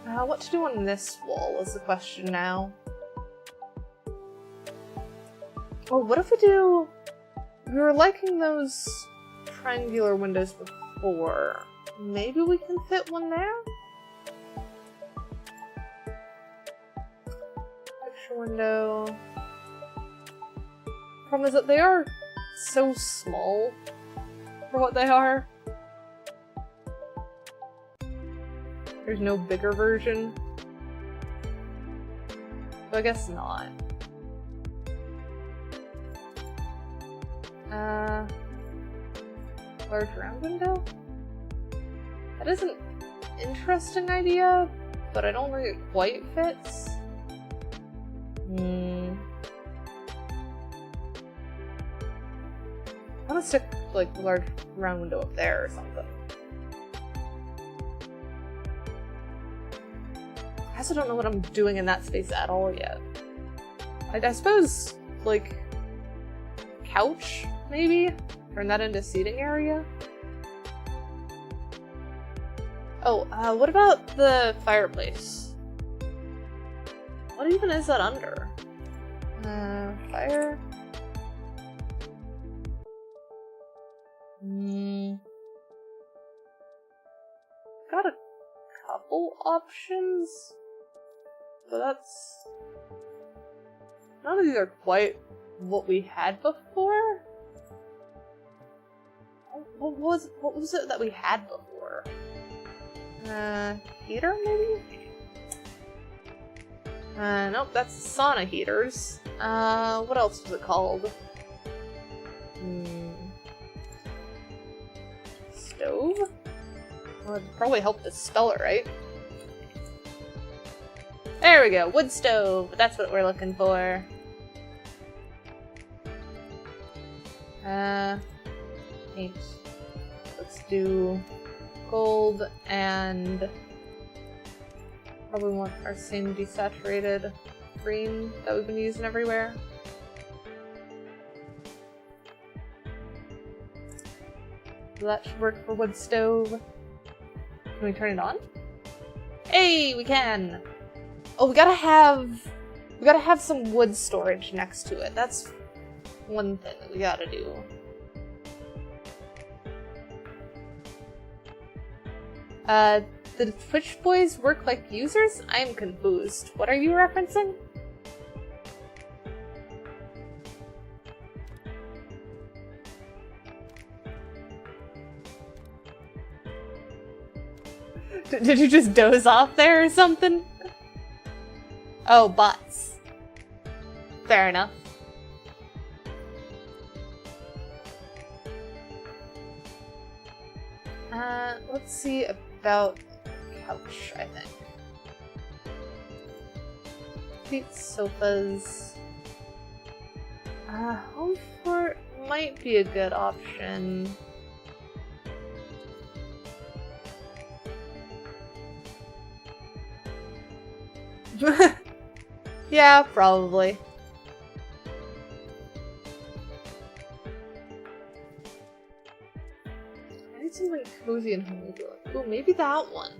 What to do on this wall is the question now. Oh, what if we do... We were liking those triangular windows before. Maybe we can fit one there? Picture window. Problem is that they are so small for what they are. There's no bigger version. So I guess not. Large round window? That is an interesting idea, but I don't think it quite fits. I want to stick like the large round window up there or something. I also don't know what I'm doing in that space at all yet. I suppose, like, couch, maybe? Turn that into seating area? Oh, what about the fireplace? What even is that under? Fire? Got a couple options, but that's... None of these are quite what we had before. What was it that we had before? Heater, maybe? Nope, that's sauna heaters. What else was it called? Stove? Well, it'd probably help to spell it right. There we go, wood stove. That's what we're looking for. Paint. Let's do gold and Probably want our same desaturated green that we've been using everywhere. So that should work for wood stove. Can we turn it on? Hey, we can! Oh, we gotta have some wood storage next to it. That's one thing that we gotta do. The Twitch boys work like users? I'm confused. What are you referencing? Did you just doze off there or something? Oh, bots. Fair enough. Let's see about couch, I think. Seats, sofas. Home fort might be a good option. Yeah, probably. I need something cozy and homely. Ooh, maybe that one.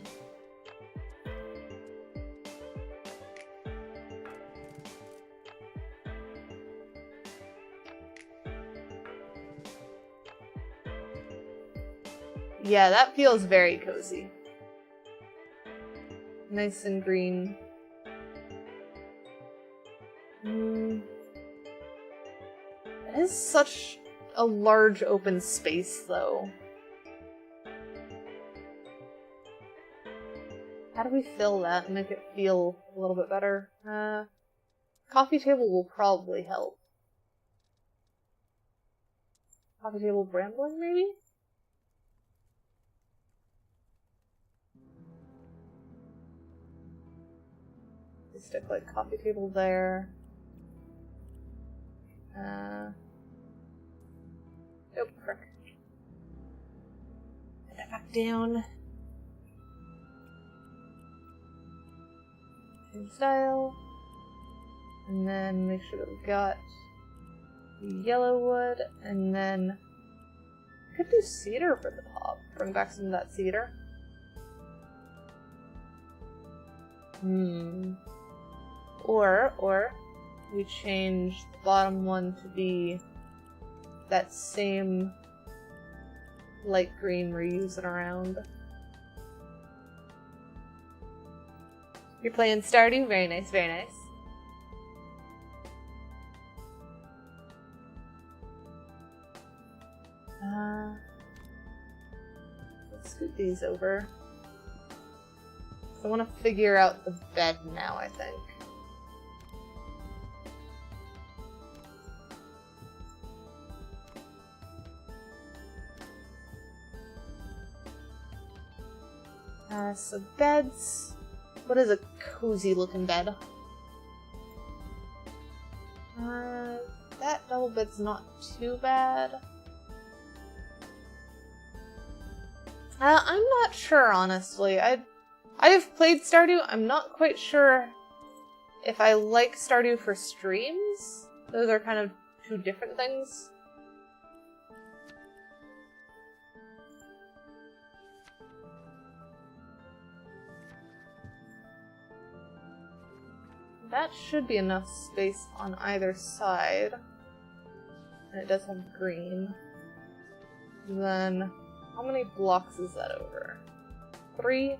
Yeah, that feels very cozy. Nice and green. It is such a large open space, though. How do we fill that and make it feel a little bit better? Coffee table will probably help. Coffee table brambling, maybe? Stick like coffee table there. Nope, frick. Put that back down. Same style. And then make sure that we've got yellow wood, and then I could do cedar for the top. Bring back some of that cedar. Or we change the bottom one to be that same light green we're using around. You're playing Stardew? Very nice, very nice. Let's scoot these over. I want to figure out the bed now, I think. So beds. What is a cozy looking bed? That double bed's not too bad. I'm not sure, honestly. I've played Stardew. I'm not quite sure if I like Stardew for streams. Those are kind of two different things. That should be enough space on either side. And it does have green. Then, how many blocks is that over? 3,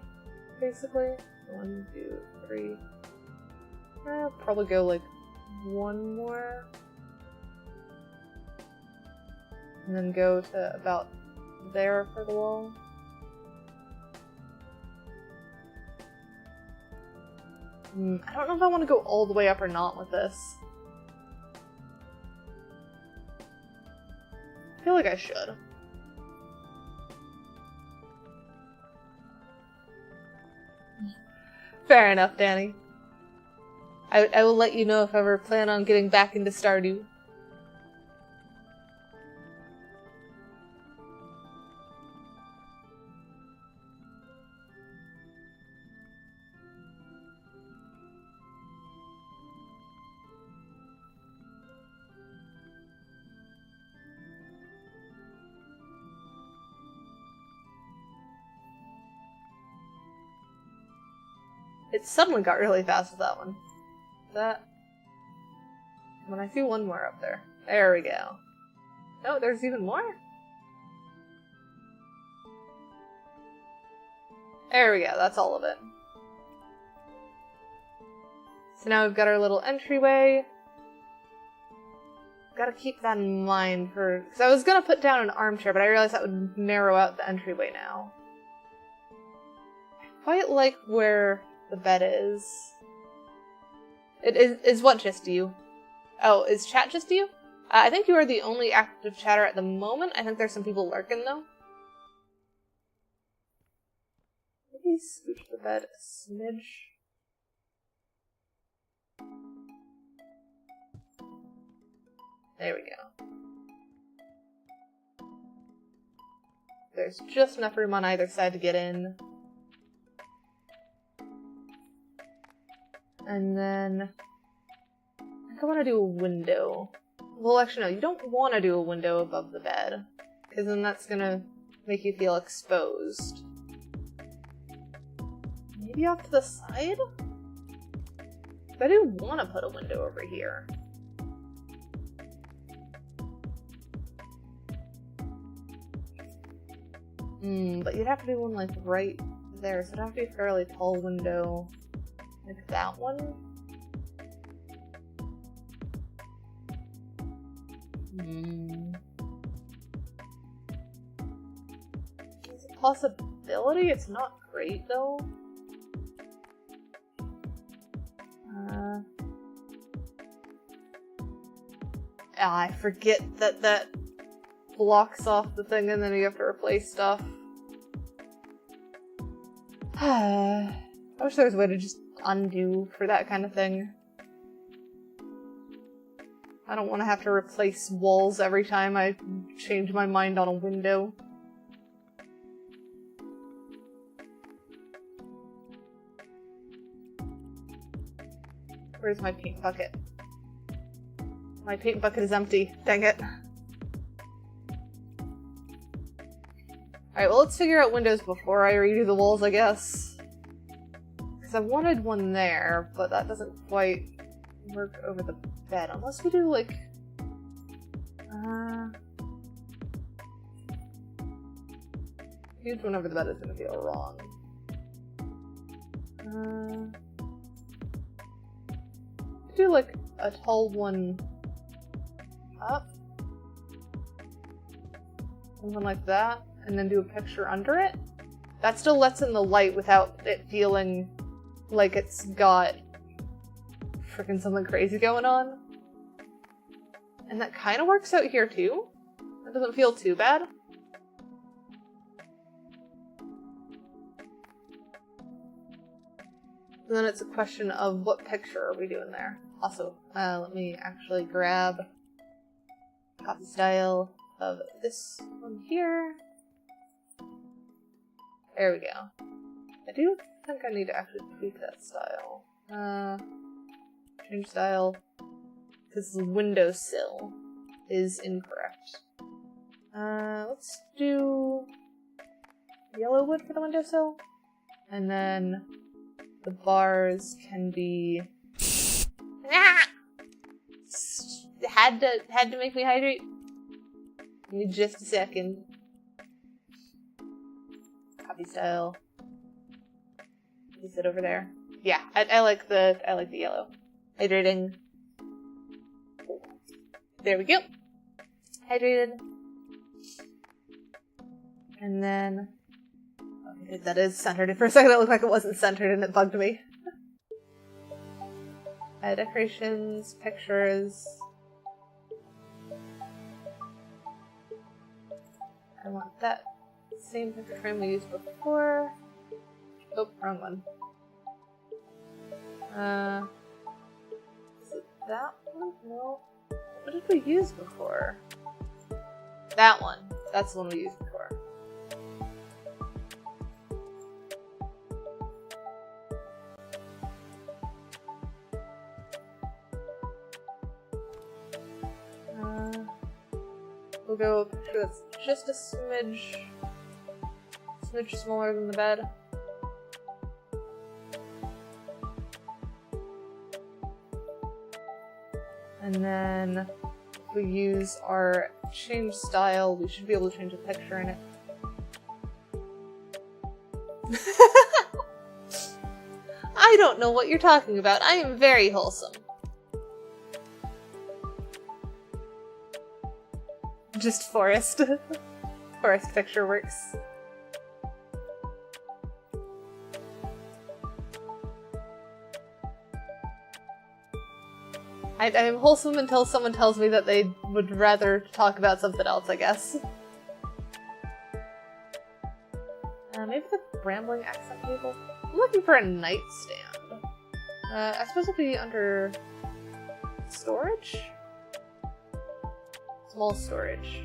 basically? 1, 2, 3. I'll probably go like 1 more. And then go to about there for the wall. I don't know if I want to go all the way up or not with this. I feel like I should. Fair enough, Danny. I will let you know if I ever plan on getting back into Stardew. It suddenly got really fast with that one. That... When I see one more up there. There we go. Oh, there's even more? There we go, that's all of it. So now we've got our little entryway. Gotta keep that in mind for... Because I was gonna put down an armchair, but I realized that would narrow out the entryway now. I quite like where the bed is. It is what just you? Oh, is chat just you? I think you are the only active chatter at the moment. I think there's some people lurking, though. Maybe scooch the bed a smidge. There we go. There's just enough room on either side to get in. And then... I think I want to do a window. Well, actually, no, you don't want to do a window above the bed. Because then that's gonna make you feel exposed. Maybe off to the side? But I do want to put a window over here. But you'd have to do one, like, right there. So it'd have to be a fairly tall window. Like that one? It's a possibility. It's not great, though. I forget that blocks off the thing and then you have to replace stuff. I wish there was a way to just undo for that kind of thing. I don't want to have to replace walls every time I change my mind on a window. Where's my paint bucket? My paint bucket is empty. Dang it. Alright, well, let's figure out windows before I redo the walls, I guess. Because I wanted one there, but that doesn't quite work over the bed. Unless we do, like... huge one over the bed is gonna feel wrong. Do, like, a tall one up. Something like that. And then do a picture under it. That still lets in the light without it feeling like it's got freaking something crazy going on. And that kind of works out here too. That doesn't feel too bad. And then it's a question of what picture are we doing there. Also, let me actually grab a copy style of this one here. There we go. I do think I need to actually tweak that style. Change style. Because the windowsill is incorrect. Let's do yellow wood for the windowsill. And then the bars can be... Had to make me hydrate. Give me just a second. Copy style. Is it over there? Yeah, I like the yellow. Hydrating. There we go. Hydrated. And then okay, that is centered. For a second it looked like it wasn't centered and it bugged me. Decorations, pictures. I want that same picture frame we used before. Oh, wrong one. Is it that one? No. What did we use before? That one. That's the one we used before. We'll go with a picture that's just a smidge smaller than the bed. And then if we use our change style, we should be able to change a picture in it. I don't know what you're talking about. I am very wholesome. Just forest. Forest picture works. I'm wholesome until someone tells me that they would rather talk about something else, I guess. Maybe the rambling accent table? I'm looking for a nightstand. I suppose it'll be under storage? Small storage.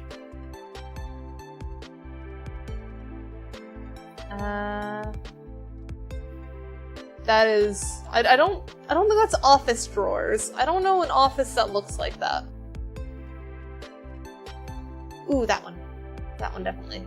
That is... I don't think that's office drawers. I don't know an office that looks like that. Ooh, that one. That one definitely.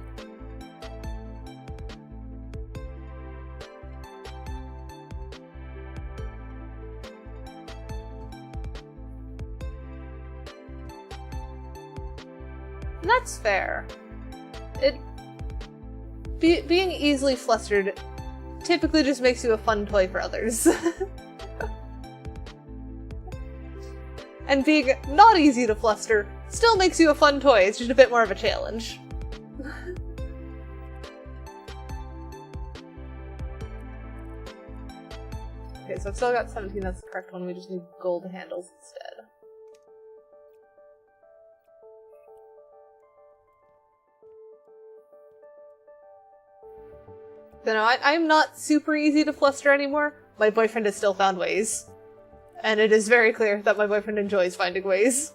That's fair. Being easily flustered typically just makes you a fun toy for others. And being not easy to fluster still makes you a fun toy, it's just a bit more of a challenge. Okay, so I've still got 17, that's the correct one, we just need gold handles instead. You know, I'm not super easy to fluster anymore. My boyfriend has still found ways. And it is very clear that my boyfriend enjoys finding ways.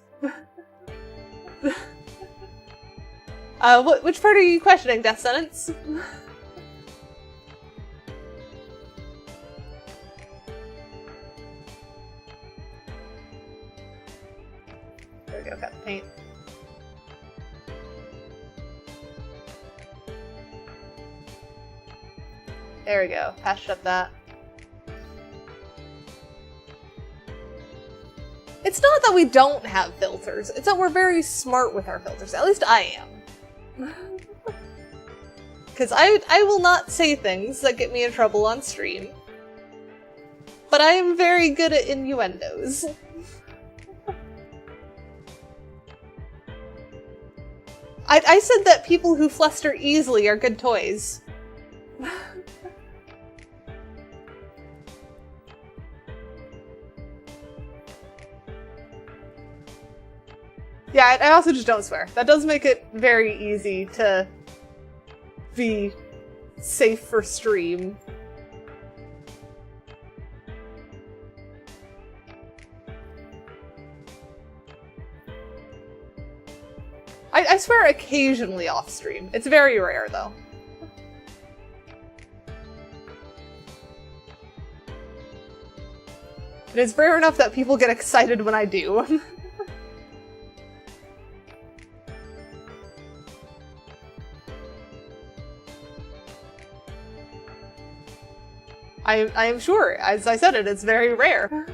Which part are you questioning, Death Sentence? There we go, got the paint. There we go, patched up that. It's not that we don't have filters, it's that we're very smart with our filters. At least I am. Because I will not say things that get me in trouble on stream. But I am very good at innuendos. I said that people who fluster easily are good toys. Yeah, I also just don't swear. That does make it very easy to be safe for stream. I swear occasionally off stream. It's very rare, though. And it's rare enough that people get excited when I do. I am sure, as I said it's very rare.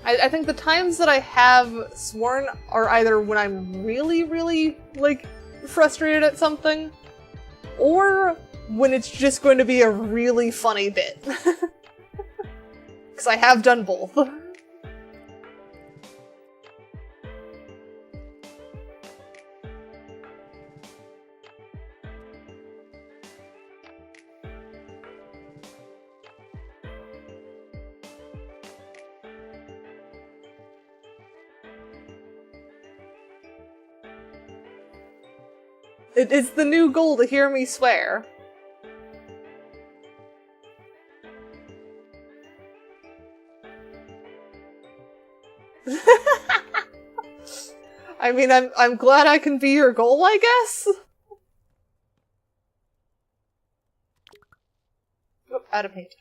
I think the times that I have sworn are either when I'm really, really, like, frustrated at something, or when it's just going to be a really funny bit. Because I have done both. It's the new goal to hear me swear. I mean, I'm glad I can be your goal, I guess? Oh, out of paint.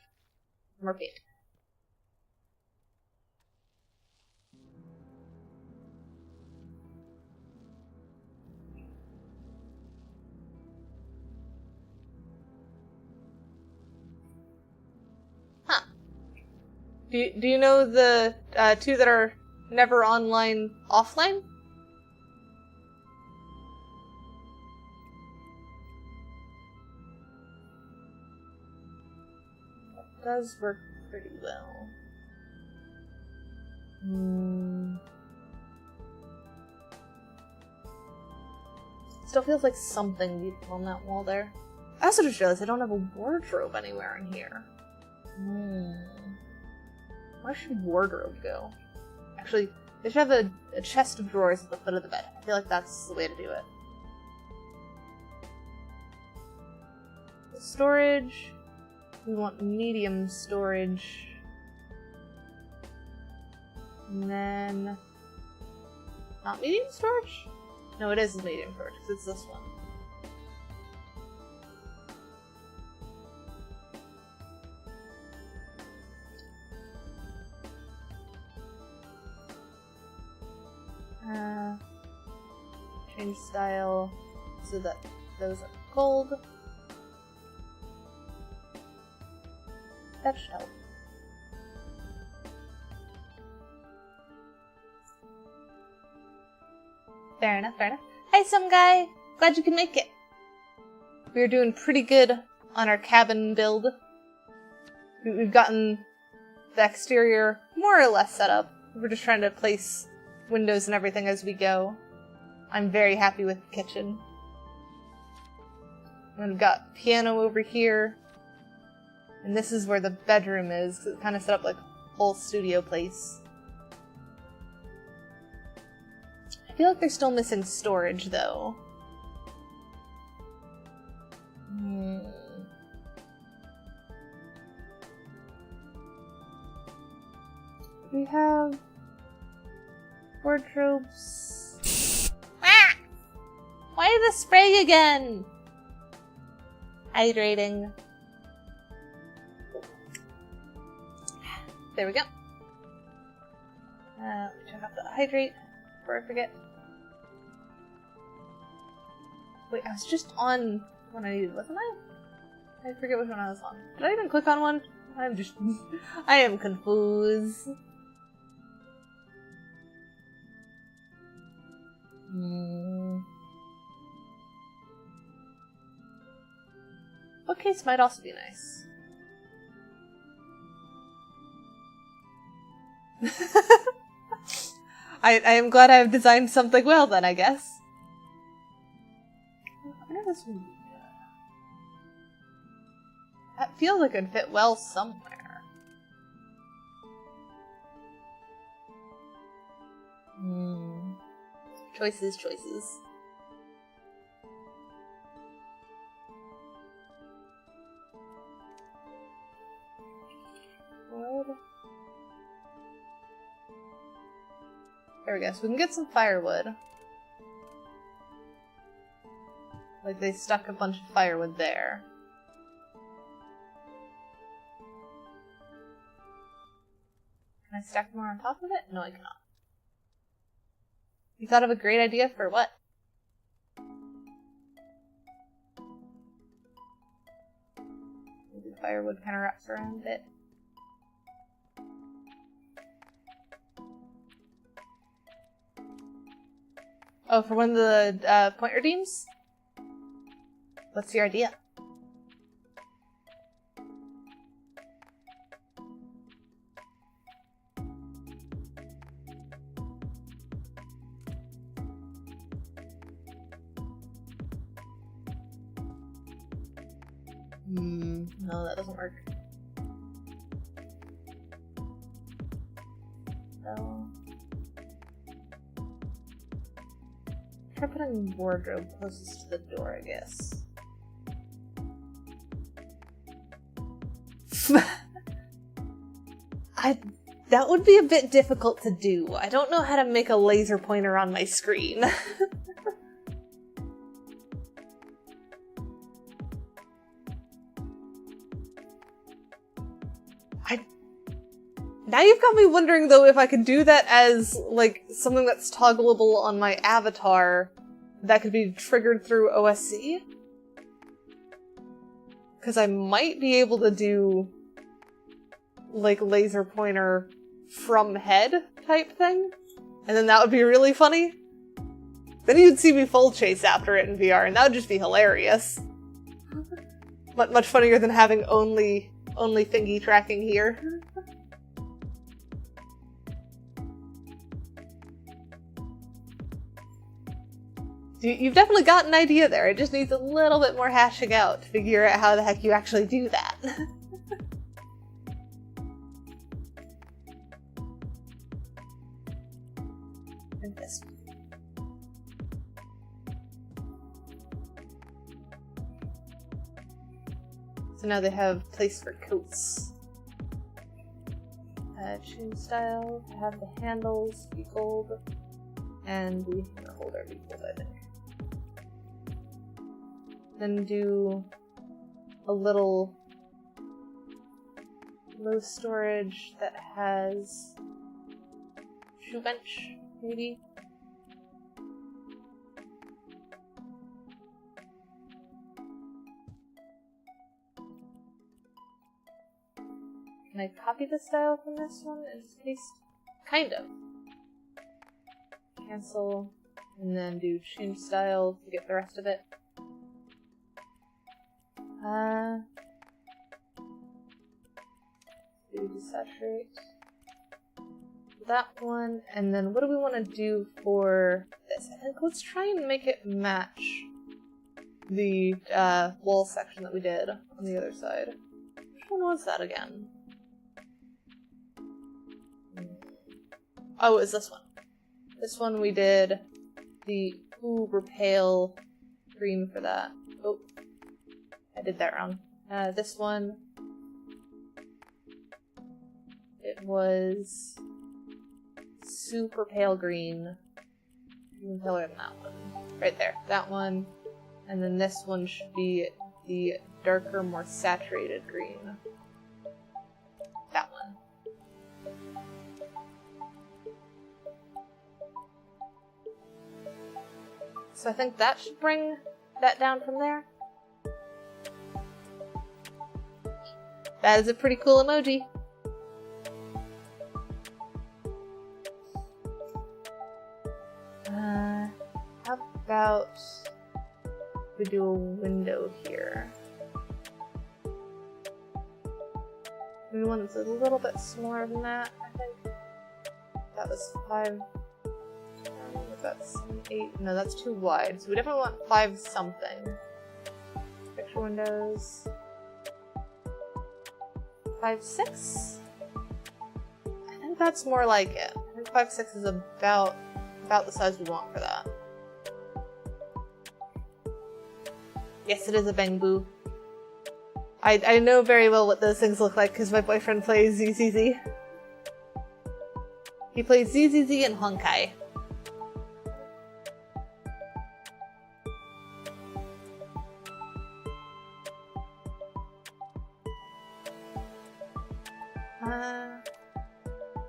More paint. Do you know the two that are never online offline? That does work pretty well. Still feels like something deep on that wall there. I also just realized I don't have a wardrobe anywhere in here. Where should wardrobe go? Actually, they should have a chest of drawers at the foot of the bed. I feel like that's the way to do it. Storage. We want medium storage. And then... not medium storage? No, it is medium storage, because it's this one. Change style so that those are gold. That should help. Fair enough, fair enough. Hey, some guy! Glad you could make it. We are doing pretty good on our cabin build. We've gotten the exterior more or less set up. We're just trying to place windows and everything as we go. I'm very happy with the kitchen. And we've got piano over here. And this is where the bedroom is, because it's kind of set up like a whole studio place. I feel like they're still missing storage, though. We have wardrobes. Ah! Why the spray again? Hydrating. There we go. Let me check out the hydrate before I forget. Wait, I was just on one I needed, wasn't I? I forget which one I was on. Did I even click on one? I'm just... I am confused. Bookcase might also be nice. I am glad I have designed something well then, I guess. I wonder if this would... that feels like it would fit well somewhere. Choices, choices. What? There we go, so we can get some firewood. Like they stuck a bunch of firewood there. Can I stack more on top of it? No, I cannot. You thought of a great idea for what? Maybe firewood kind of wraps around it. Oh, for one of the point redeems? What's your idea? No, that doesn't work. So... try putting wardrobe closest to the door, I guess. That would be a bit difficult to do. I don't know how to make a laser pointer on my screen. Now you've got me wondering, though, if I could do that as, like, something that's toggleable on my avatar that could be triggered through OSC? Because I might be able to do like, laser pointer from head type thing. And then that would be really funny. Then you'd see me full chase after it in VR, and that would just be hilarious. Much funnier than having only thingy tracking here. You've definitely got an idea there. It just needs a little bit more hashing out to figure out how the heck you actually do that. And this one. So now they have place for coats. Chin style, have the handles be gold, and the holder be gold, I think. Then do a little low storage that has shoe bench, maybe. Can I copy the style from this one and just paste? Kind of. Cancel, and then do change style to get the rest of it. Do desaturate that one, and then what do we want to do for this? I think let's try and make it match the wall section that we did on the other side. Which one was that again? Oh, it was this one. This one we did the uber pale green for that. Oh, I did that wrong. This one, it was super pale green. Even paler than that one. Right there, that one. And then this one should be the darker, more saturated green. That one. So I think that should bring that down from there. That is a pretty cool emoji. How about we do a window here? Maybe one that's a little bit smaller than that, I think. That was 5. That's 8. No, that's too wide. So we definitely want 5 something. Picture windows. 5'6"? I think that's more like it. I think 5'6" is about the size we want for that. Yes, it is a bang boo. I know very well what those things look like because my boyfriend plays ZZZ. He plays ZZZ and Honkai.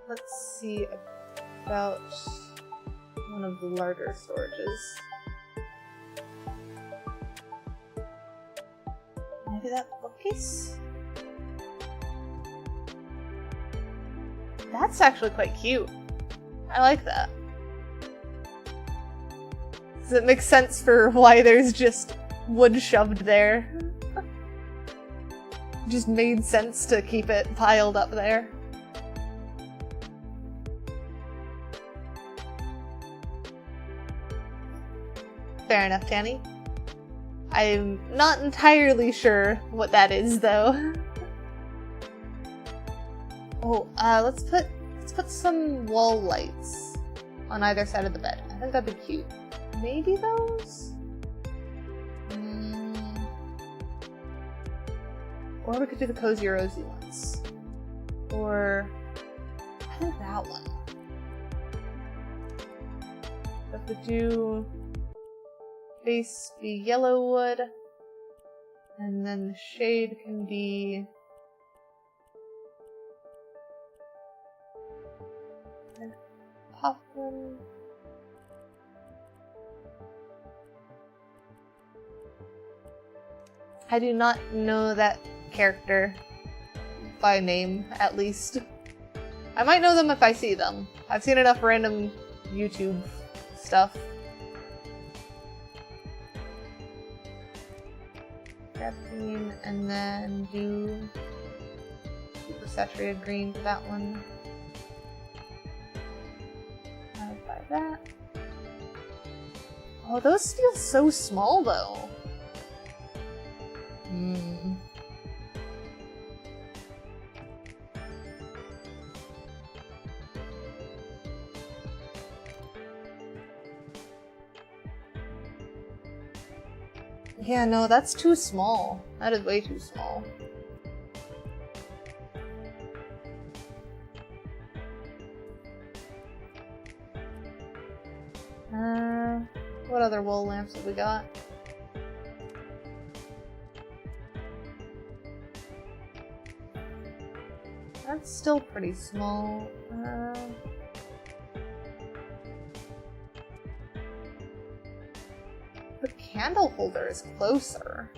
Let's see about one of the larger storages. Maybe that bookcase? That's actually quite cute. I like that. Does it make sense for why there's just wood shoved there? Just made sense to keep it piled up there. Fair enough, Tanny. I'm not entirely sure what that is, though. Oh, let's put some wall lights on either side of the bed. I think that'd be cute. Maybe those? Or we could do the cozy rosy ones. Or I think that one. If we do base be yellow wood, and then the shade can be poplin. I do not know that character. by name, at least. I might know them if I see them. I've seen enough random YouTube stuff. Grab green, and then do super saturated green for that one. I'll buy that. Oh, those feel so small, though. Yeah, no, that's too small. That is way too small. What other wall lamps have we got? That's still pretty small. The candle holder is closer.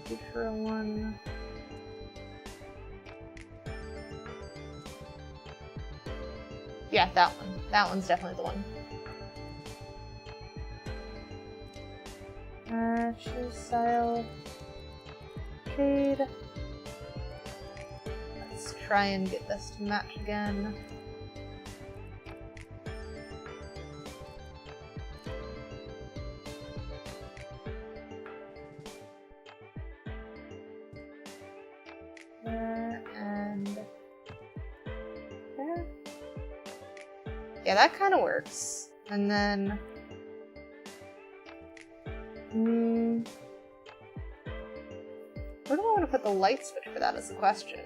Future one. Yeah, that one. That one's definitely the one. Choose style. Shade. Let's try and get this to match again. There and there. Yeah, that kind of works. And then where do I want to put the light switch for that is the question.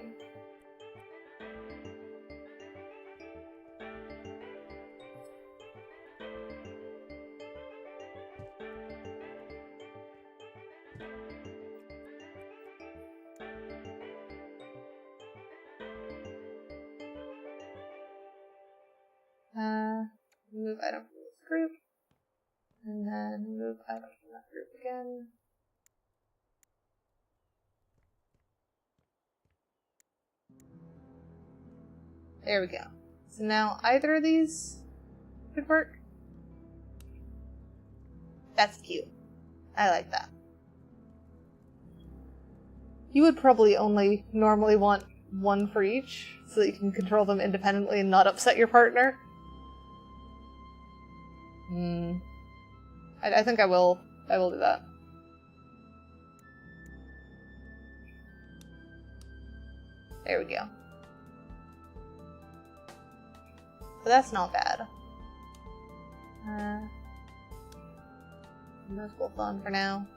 Remove item from this group. And then remove item from that group again. There we go. So now either of these could work. That's cute. I like that. You would probably only normally want one for each, so that you can control them independently and not upset your partner. I think I will do that. There we go. So that's not bad. Those both on for now.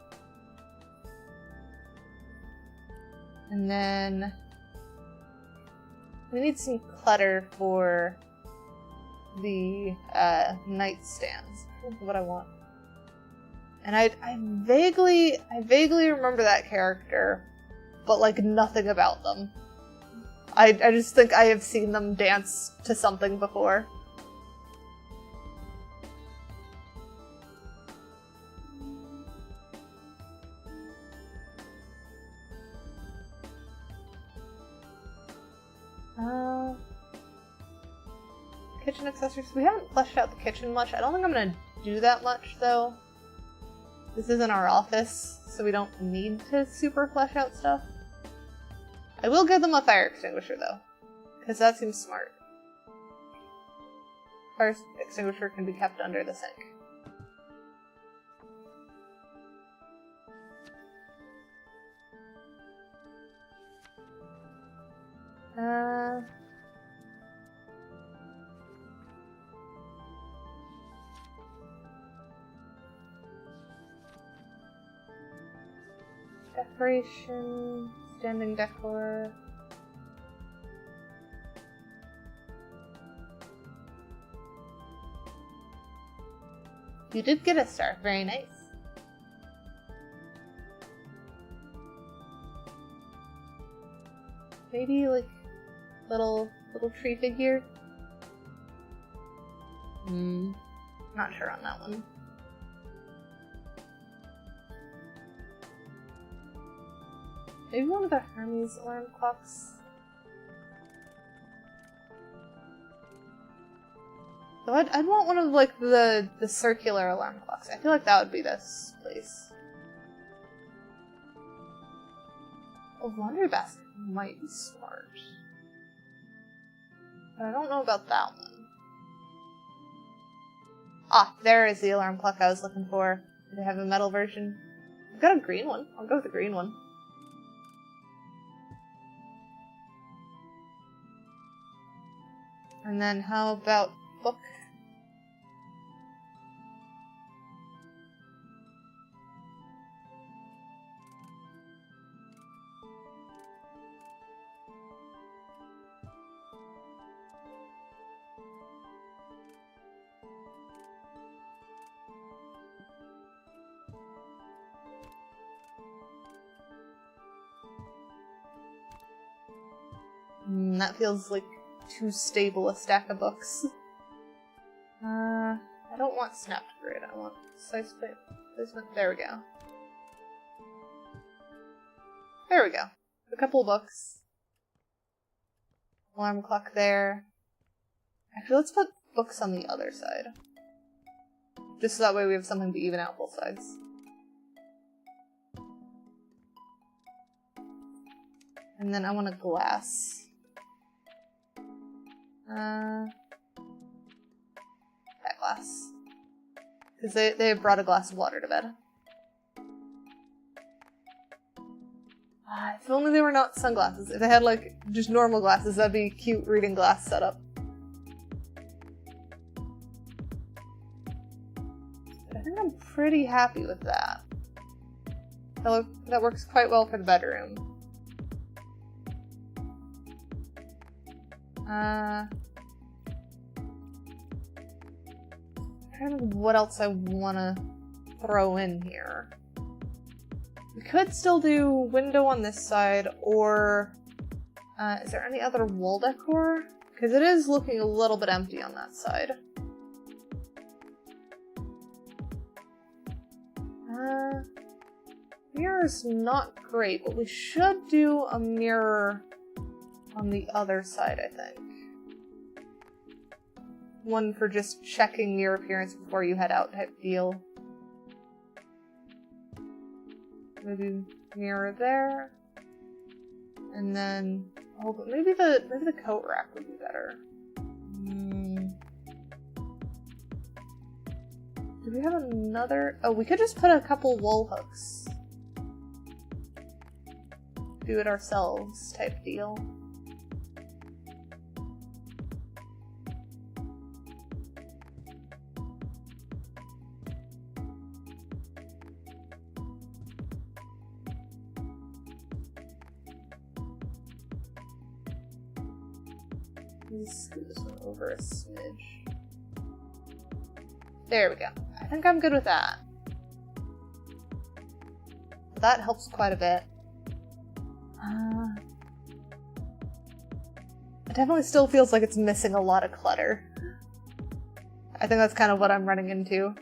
And then we need some clutter for the nightstands. That's what I want. And I vaguely remember that character, but like nothing about them. I just think I have seen them dance to something before. Kitchen accessories. We haven't fleshed out the kitchen much. I don't think I'm gonna do that much though. This isn't our office, so we don't need to super flesh out stuff. I will give them a fire extinguisher though, because that seems smart. Fire extinguisher can be kept under the sink. Decoration, standing decor. You did get a star, very nice. Maybe like little little tree figure. Not sure on that one. Maybe one of the Hermes alarm clocks. So I'd want one of like the circular alarm clocks. I feel like that would be this place. A laundry basket might be smart. But I don't know about that one. Ah, there is the alarm clock I was looking for. Do they have a metal version? I've got a green one. I'll go with the green one. And then how about book? That feels like too stable a stack of books. I don't want snapped grid, I want size placement. There we go. There we go. A couple of books. Alarm clock there. Actually, let's put books on the other side. Just so that way we have something to even out both sides. And then I want a glass. That glass. Because they brought a glass of water to bed. If only they were not sunglasses. If they had, like, just normal glasses, that'd be a cute reading glass setup. But I think I'm pretty happy with that. That works quite well for the bedroom. I'm trying to think of what else I want to throw in here. We could still do window on this side, or is there any other wall decor? Because it is looking a little bit empty on that side. Mirror's not great, but we should do a mirror on the other side, I think. One for just checking your appearance before you head out type deal. Maybe mirror there. And then, oh, but maybe the coat rack would be better. Do we have another? Oh, we could just put a couple wool hooks. Do it ourselves type deal. Let's scoot this one over a smidge. There we go. I think I'm good with that. That helps quite a bit. It definitely still feels like it's missing a lot of clutter. I think that's kind of what I'm running into.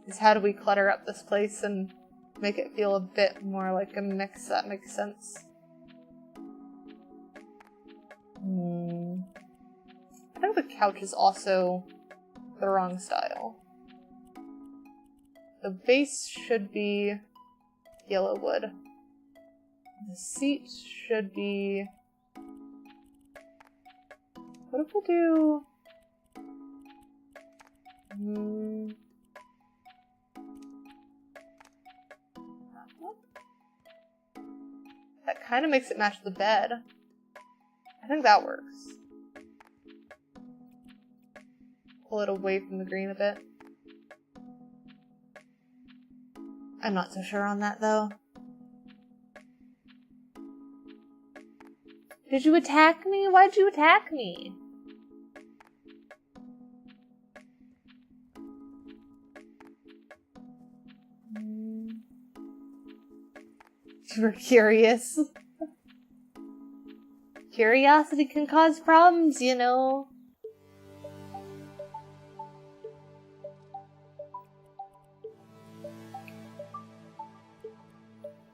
Is how do we clutter up this place and make it feel a bit more like a mix that makes sense. I think the couch is also the wrong style. The base should be yellow wood. The seat should be... What if we do... That kind of makes it match the bed. I think that works. Pull it away from the green a bit. I'm not so sure on that, though. Did you attack me? Why'd you attack me? You were curious. curiosity can cause problems, you know?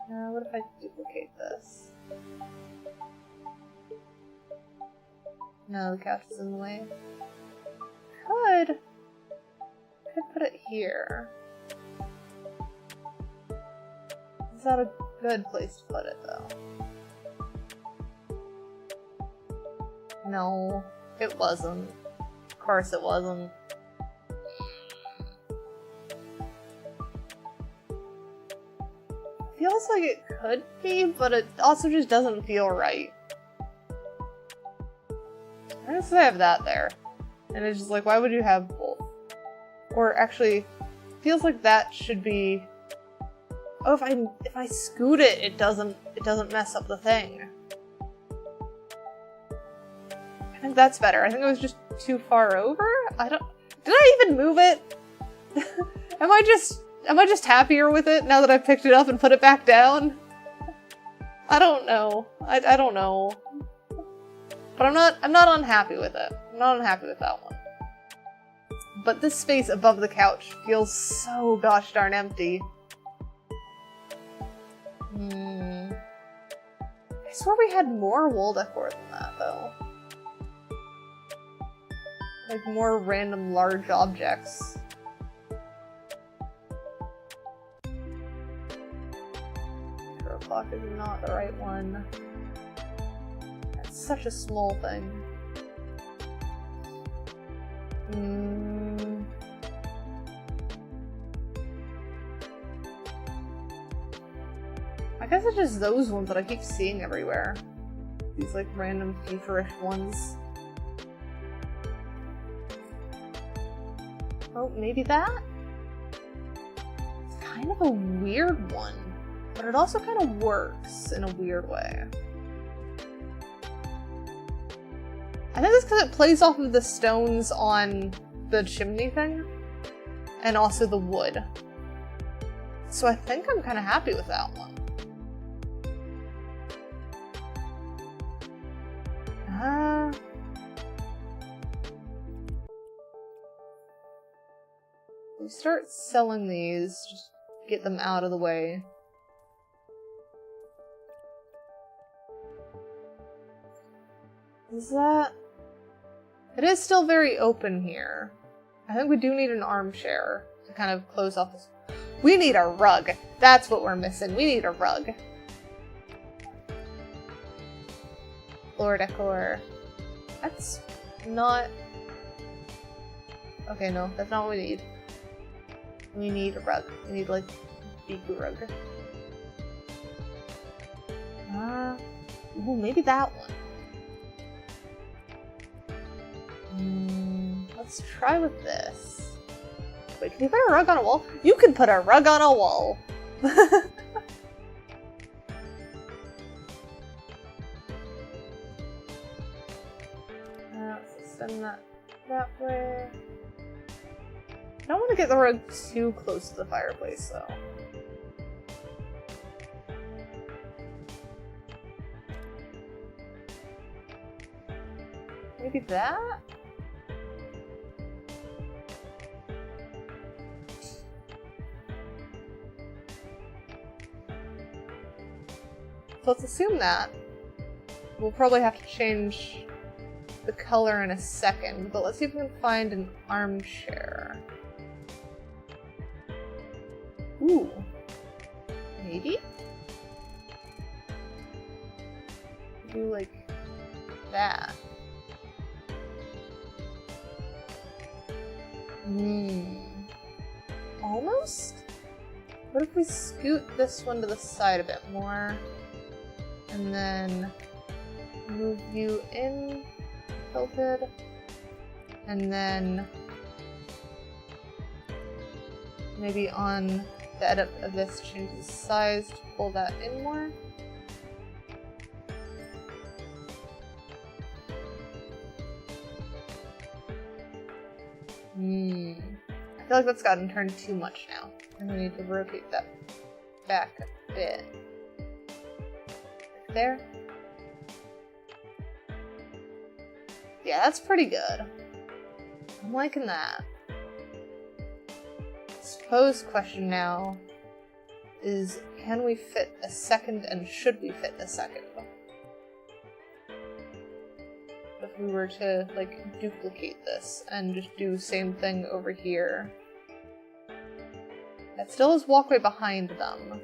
What if I duplicate this? No, the couch is in the way. I could put it here. Is that a good place to put it, though? No, it wasn't. Of course it wasn't. Feels like it could be, but it also just doesn't feel right. I guess I have that there. And it's just like, why would you have both? Or actually, feels like that should be... Oh, if I scoot it, it doesn't mess up the thing. I think that's better. I think it was just too far over? Did I even move it? Am I just happier with it now that I picked it up and put it back down? I don't know. I don't know. But I'm not unhappy with it. I'm not unhappy with that one. But this space above the couch feels so gosh darn empty. I swear we had more wall decor than that, though. Like, more random large objects. Clock is not the right one. That's such a small thing. I guess it's just those ones that I keep seeing everywhere. These like random futurish ones. Oh, maybe that? It's kind of a weird one. But it also kind of works in a weird way. I think it's because it plays off of the stones on the chimney thing. And also the wood. So I think I'm kind of happy with that one. We start selling these, just get them out of the way. Is that... It is still very open here. I think we do need an armchair to kind of close off this. We need a rug. That's what we're missing. We need a rug. Floor decor. That's not... Okay, no, that's not what we need. We need a rug. We need, like, a big rug. Ooh, maybe that one. Let's try with this. Wait, can you put a rug on a wall? You can put a rug on a wall! Let's send that way. I don't want to get the rug too close to the fireplace, though. Maybe that? So let's assume that. We'll probably have to change the color in a second, but let's see if we can find an armchair. Ooh. Maybe? Do like that. Almost? What if we scoot this one to the side a bit more? And then move you in, tilted, and then maybe on the edit of this, change the size to pull that in more. I feel like that's gotten turned too much now. And we need to rotate that back a bit. There. Yeah, that's pretty good. I'm liking that. Suppose question now is, can we fit a second and should we fit a second? If we were to, like, duplicate this and just do same thing over here. That still is walkway behind them.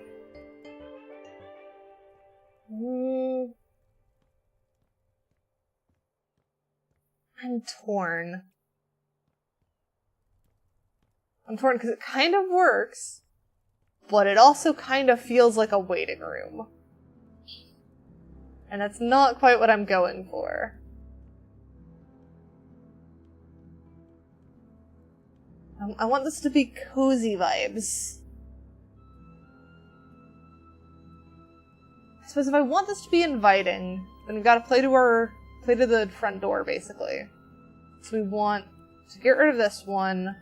I'm torn. I'm torn because it kind of works, but it also kind of feels like a waiting room. And that's not quite what I'm going for. I want this to be cozy vibes. I suppose if I want this to be inviting, then we gotta play to the front door, basically. So we want to get rid of this one,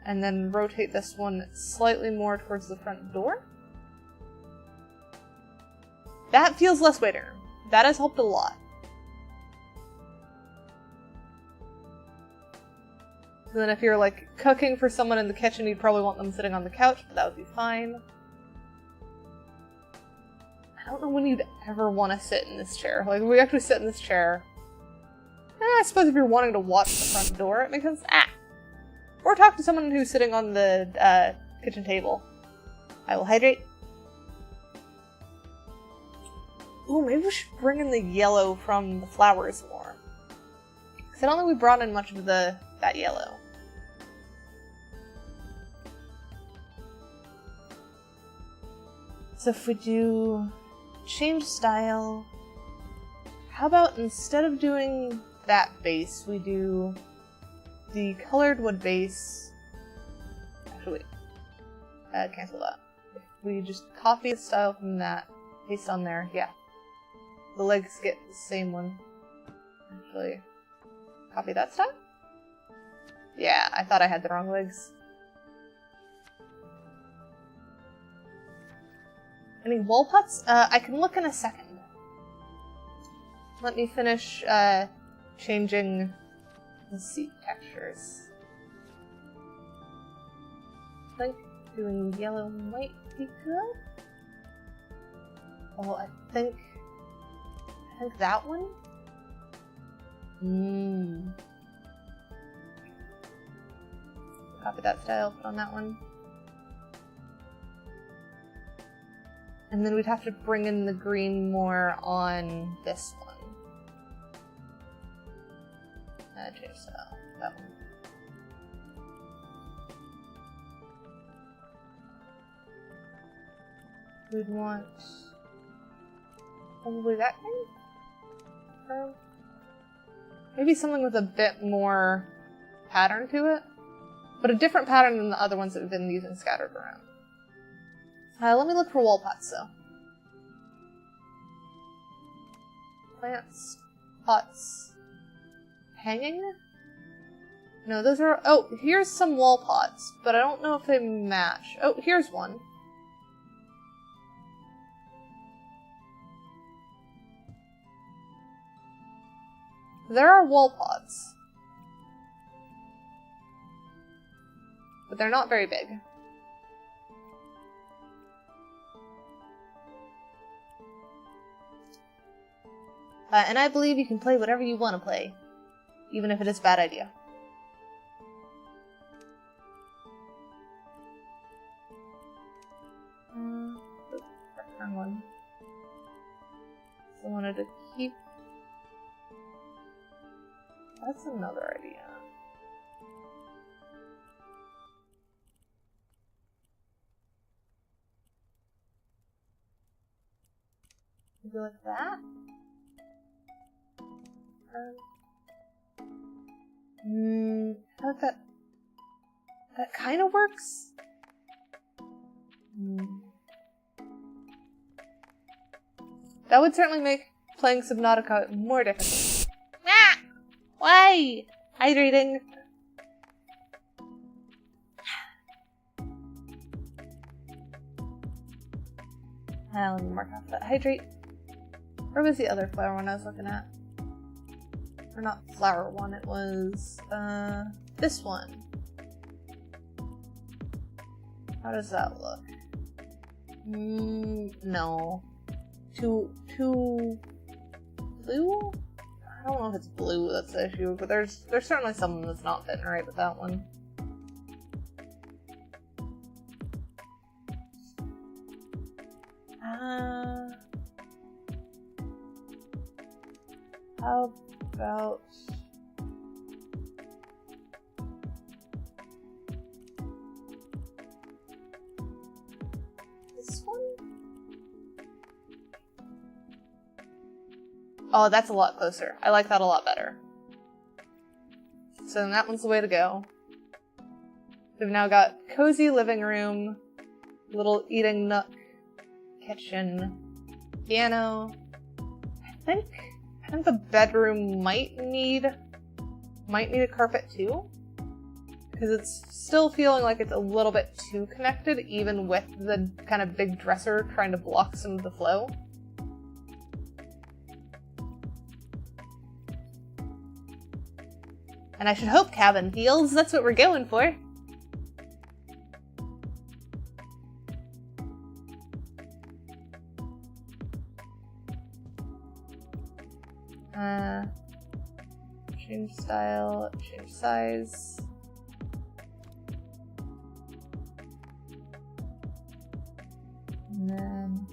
and then rotate this one slightly more towards the front door. That feels less waiting room. That has helped a lot. And then if you're, like, cooking for someone in the kitchen, you'd probably want them sitting on the couch, but that would be fine. I don't know when you'd ever want to sit in this chair. Like, if we actually sit in this chair... I suppose if you're wanting to watch the front door, it makes sense. Or talk to someone who's sitting on the kitchen table. I will hydrate. Ooh, maybe we should bring in the yellow from the flowers more. Because I don't think we brought in much of that yellow. So if we do change style, how about instead of doing that base, we do the colored wood base. Actually, wait. Cancel that. If we just copy the style from that, paste on there, yeah. The legs get the same one. Actually, copy that style? Yeah, I thought I had the wrong legs. Any wall pots? I can look in a second. Let me finish changing the seat textures. I think doing yellow might be good. Oh, I think that one? Copy that style, put on that one. And then we'd have to bring in the green more on this one. Change style. That one. We'd want probably that thing? Or maybe something with a bit more pattern to it. But a different pattern than the other ones that we've been using scattered around. Let me look for wall pots, though. Plants, pots, hanging? No, those are... Oh, here's some wall pots, but I don't know if they match. Oh, here's one. There are wall pots. But they're not very big. And I believe you can play whatever you want to play, even if it is a bad idea. Wrong one. I wanted to keep... That's another idea. Maybe like that? I like that. That kind of works. That would certainly make playing Subnautica more difficult. Ah! Why? Hydrating. Let me mark off that hydrate. Where was the other flower one I was looking at? Or not flower one, it was, this one. How does that look? No. Too blue? I don't know if it's blue that's the issue, but there's certainly something that's not fitting right with that one. How about this one? Oh, that's a lot closer. I like that a lot better. So then that one's the way to go. We've now got cozy living room, little eating nook, kitchen, piano. I think the bedroom might need a carpet too, because it's still feeling like it's a little bit too connected, even with the kind of big dresser trying to block some of the flow. And I should hope cabin feels. That's what we're going for. Change style, change size. And then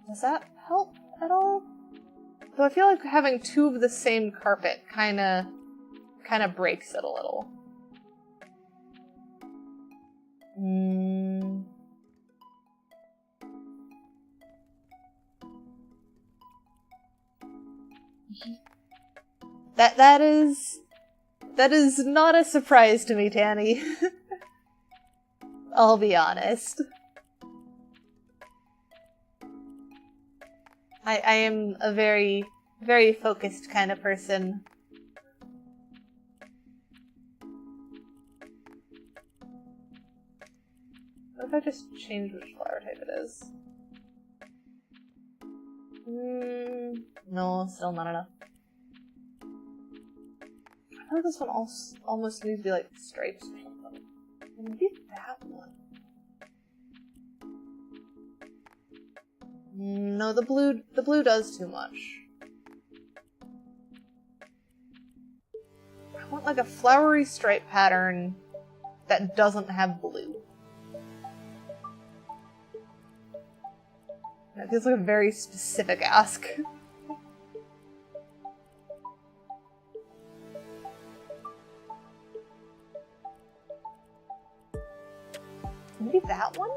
does that help at all? Though I feel like having two of the same carpet kinda breaks it a little. That is not a surprise to me, Tanny. I'll be honest. I am a very, very focused kind of person. What if I just change which flower type it is? No, still not enough. I feel like this one almost needs to be like stripes or something. Maybe that one. No, the blue does too much. I want like a flowery stripe pattern that doesn't have blue. That feels like a very specific ask. Maybe that one?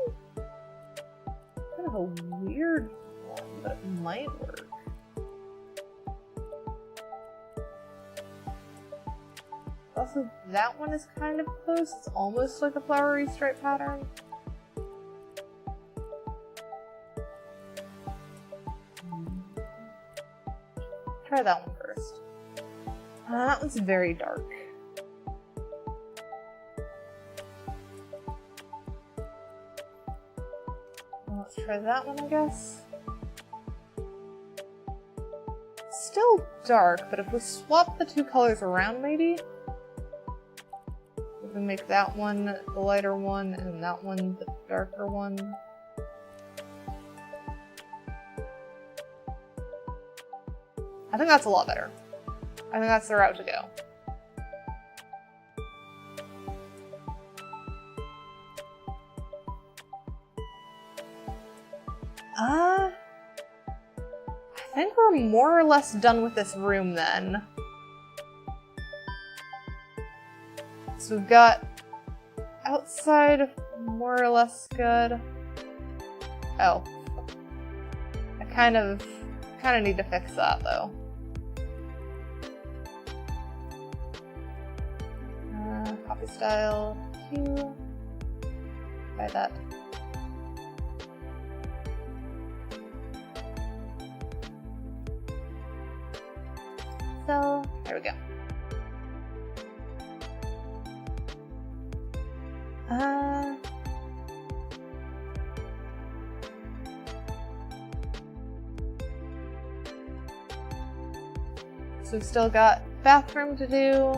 Kind of a weird one, but it might work. Also, that one is kind of close. It's almost like a flowery stripe pattern. Try that one first. That one's very dark. Let's try that one, I guess. Still dark, but if we swap the two colors around, maybe? We can make that one the lighter one, and that one the darker one. I think that's a lot better. I think that's the route to go. I think we're more or less done with this room then. So we've got outside more or less good. Oh. I kind of need to fix that though. Copy style, hue. Try that. So, there we go. So I've still got bathroom to do,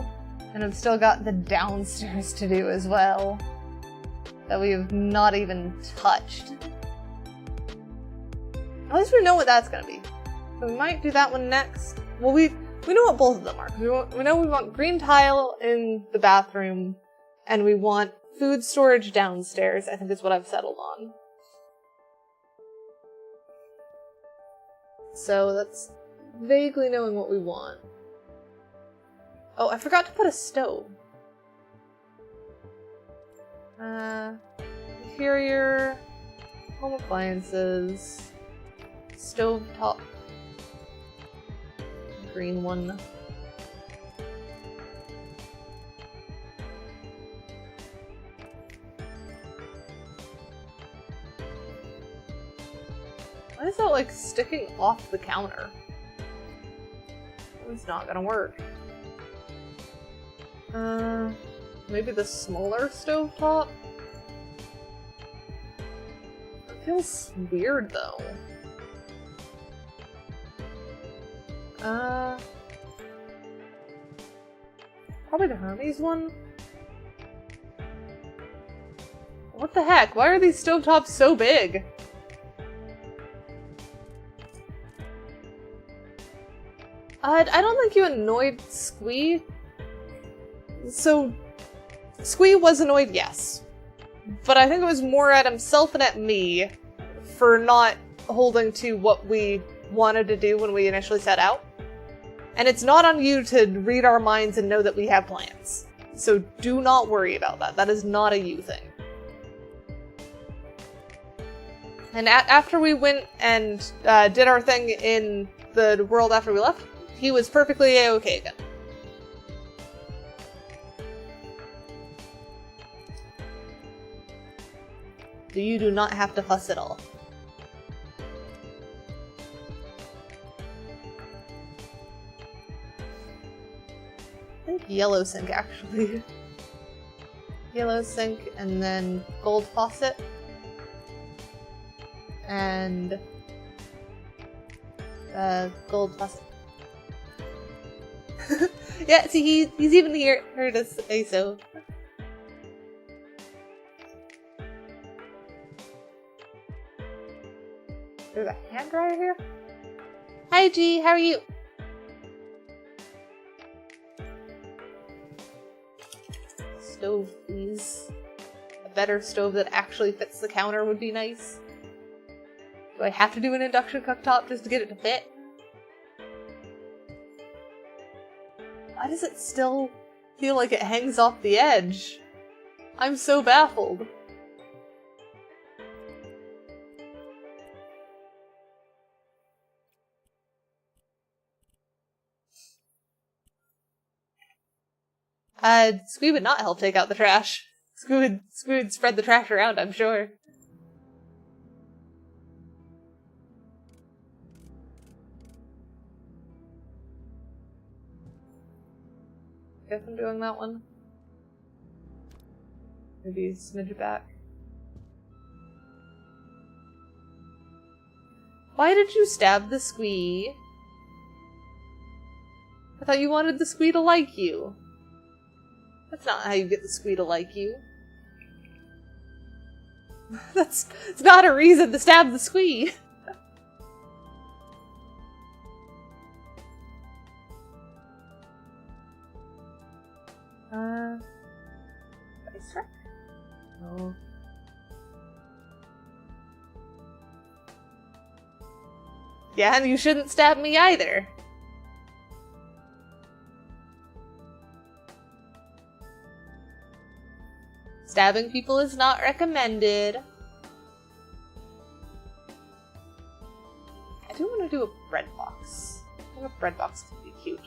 and I've still got the downstairs to do as well. That we have not even touched. At least we know what that's gonna be. So we might do that one next. Well, we know what both of them are. We know we want green tile in the bathroom, and we want food storage downstairs, I think is what I've settled on. So that's vaguely knowing what we want. Oh, I forgot to put a stove. Interior, home appliances, stove top, green one. Why is that like sticking off the counter? It's not gonna work. Maybe the smaller stovetop? It feels weird though. Probably the Hermes one? What the heck? Why are these stovetops so big? I don't think you annoyed Squee. So, Squee was annoyed, yes. But I think it was more at himself and at me for not holding to what we wanted to do when we initially set out. And it's not on you to read our minds and know that we have plans. So do not worry about that. That is not a you thing. And after we went and did our thing in the world after we left, he was perfectly a-okay again. You do not have to fuss at all. I think yellow sink, actually. Yellow sink, and then gold faucet. And gold faucet. Yeah, see, he's even here to say so. There's a hand dryer here? Hi G, how are you? Stove, please. A better stove that actually fits the counter would be nice. Do I have to do an induction cooktop just to get it to fit? Why does it still feel like it hangs off the edge? I'm so baffled. Squee would not help take out the trash. Squee would spread the trash around, I'm sure. Guess I'm doing that one. Maybe smidge it back. Why did you stab the Squee? I thought you wanted the Squee to like you. That's not how you get the Squee to like you. It's not a reason to stab the Squee. Ice rack? No. Yeah, and you shouldn't stab me either. Stabbing people is not recommended. I do want to do a bread box. I think a bread box would be cute.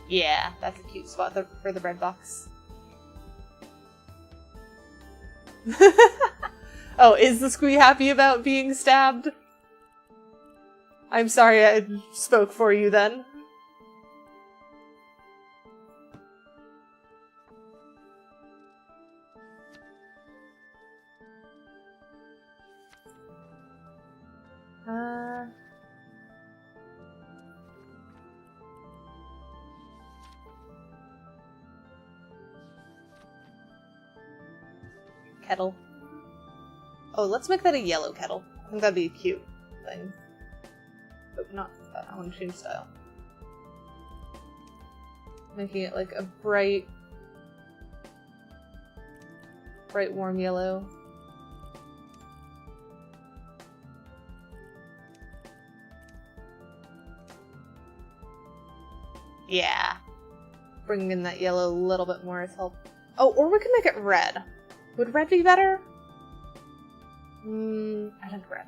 Yeah, that's a cute spot for the bread box. Oh, is the Squee happy about being stabbed? I'm sorry I spoke for you then. kettle. Oh, let's make that a yellow kettle. I think that'd be a cute thing. But not that. I want to change style. Making it like a bright warm yellow. Yeah. Bringing in that yellow a little bit more has helped. Oh, or we can make it red. Would red be better? I think red.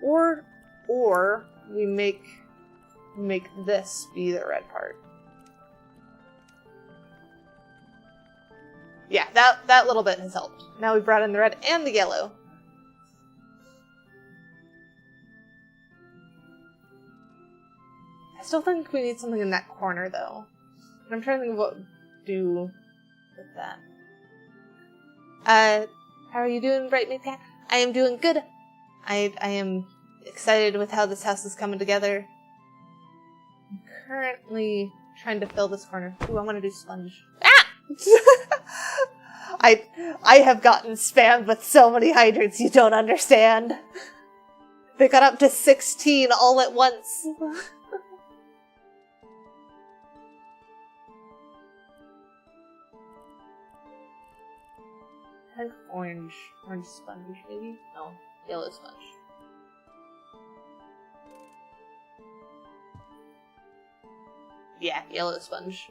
Or we make this be the red part. Yeah, that little bit has helped. Now we've brought in the red and the yellow. I still think we need something in that corner, though. I'm trying to think of what to do with that. How are you doing, Bright Meat Cat? I am doing good. I am excited with how this house is coming together. I'm currently trying to fill this corner. Ooh, I want to do sponge. Ah! I have gotten spammed with so many hydrants you don't understand. They got up to 16 all at once. I think orange sponge, maybe? No, yellow sponge. Yeah, yellow sponge.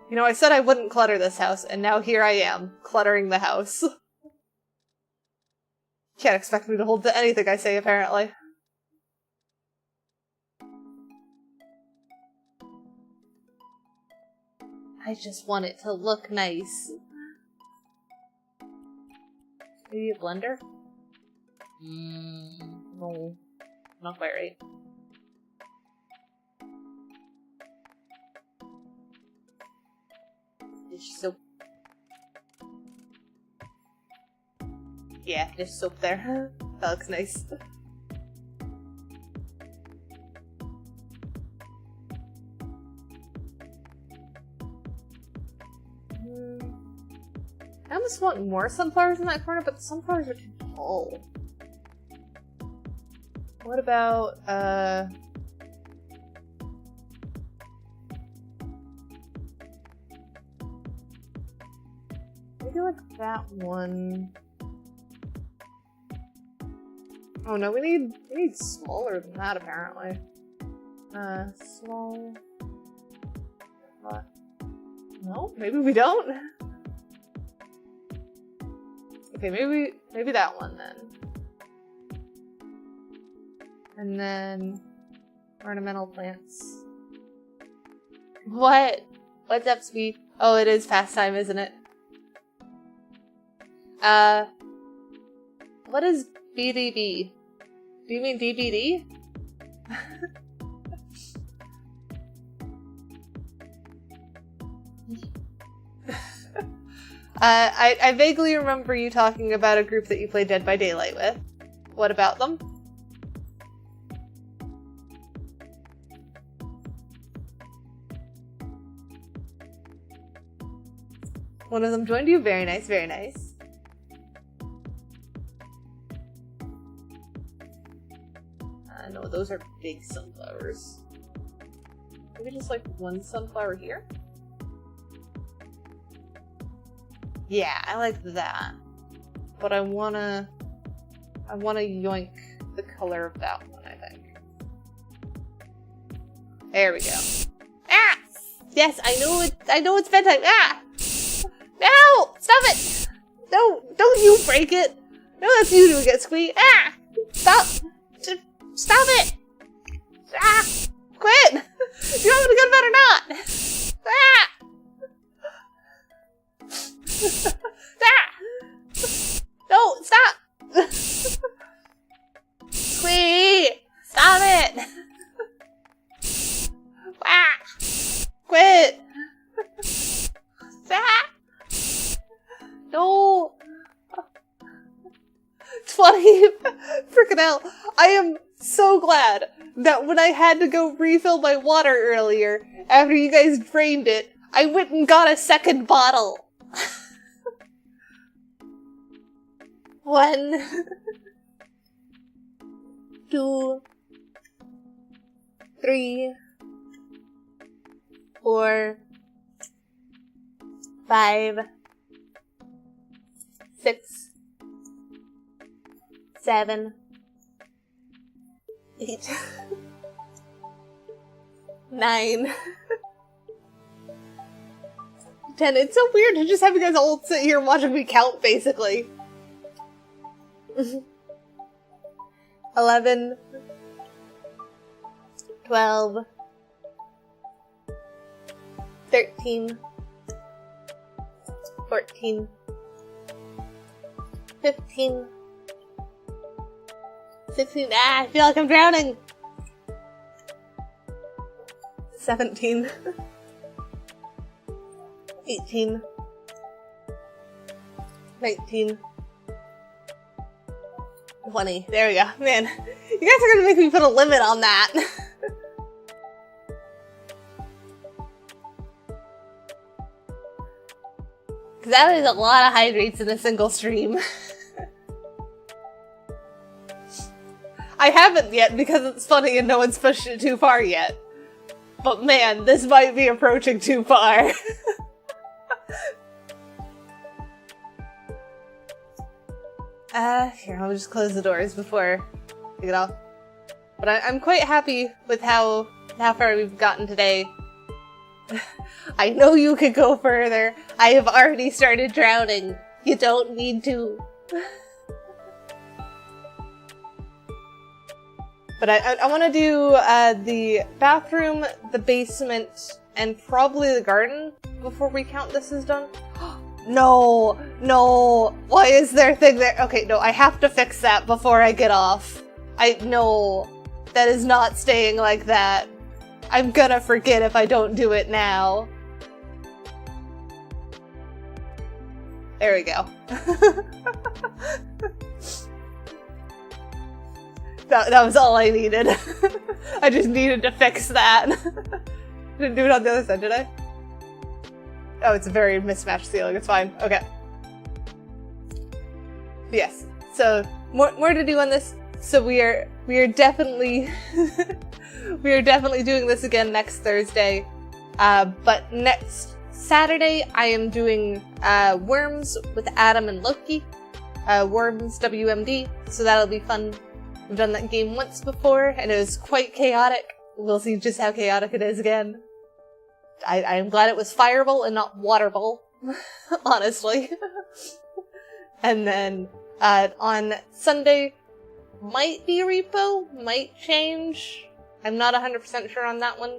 You know, I said I wouldn't clutter this house, and now here I am, cluttering the house. Can't expect me to hold to anything I say, apparently. I just want it to look nice. Maybe a blender? No. Not quite right. Dish soap. Yeah, dish soap there. That looks nice. I almost want more sunflowers in that corner, but the sunflowers are too tall. What about, maybe like that one. Oh no, we need smaller than that, apparently. Small. No, maybe we don't. Okay, maybe that one then. And then ornamental plants. What? What's up, Sweet? Oh, it is past time, isn't it? What is BDB? Do you mean DBD? I vaguely remember you talking about a group that you play Dead by Daylight with. What about them? One of them joined you? Very nice, very nice. No, those are big sunflowers. Maybe just like one sunflower here? Yeah, I like that. But I wanna yoink the color of that one, I think. There we go. Ah! Yes, I know it's bedtime. Ah! No! Stop it! No, don't you break it! No, that's you doing it, Squee. Ah! Stop! Stop it! Ah! Quit! Do you want me to go to bed or not? Ah! Ah! No, stop! Squee! Stop it! Ah! Quit! Stop! No! 20! Frickin' hell. I am so glad that when I had to go refill my water earlier, after you guys drained it, I went and got a second bottle. 1, 2, 3, 4, 5, 6, 7, 8, 9, 10. It's so weird to just have you guys all sit here watching me count, basically. 11, 12, 13, 14, 15, 16, I feel like I'm drowning! 17, 18, 19, 20. There we go. Man, you guys are gonna make me put a limit on that. Cause that is a lot of hydrates in a single stream. I haven't yet because it's funny and no one's pushed it too far yet. But man, this might be approaching too far. Here, I'll just close the doors before I get off. But I'm quite happy with how far we've gotten today. I know you could go further. I have already started drowning. You don't need to. But I want to do the bathroom, the basement, and probably the garden before we count this is done. No, no, why is there a thing there? Okay, no, I have to fix that before I get off. No, that is not staying like that. I'm gonna forget if I don't do it now. There we go. That was all I needed. I just needed to fix that. Didn't do it on the other side, did I? Oh, it's a very mismatched ceiling. It's fine. Okay. Yes. So more to do on this. So we are definitely we are definitely doing this again next Thursday. But next Saturday I am doing Worms with Adam and Loki. Worms WMD. So that'll be fun. I've done that game once before and it was quite chaotic. We'll see just how chaotic it is again. I am glad it was Fireball and not Waterball, honestly. And then on Sunday, might be Repo, might change. I'm not 100% sure on that one.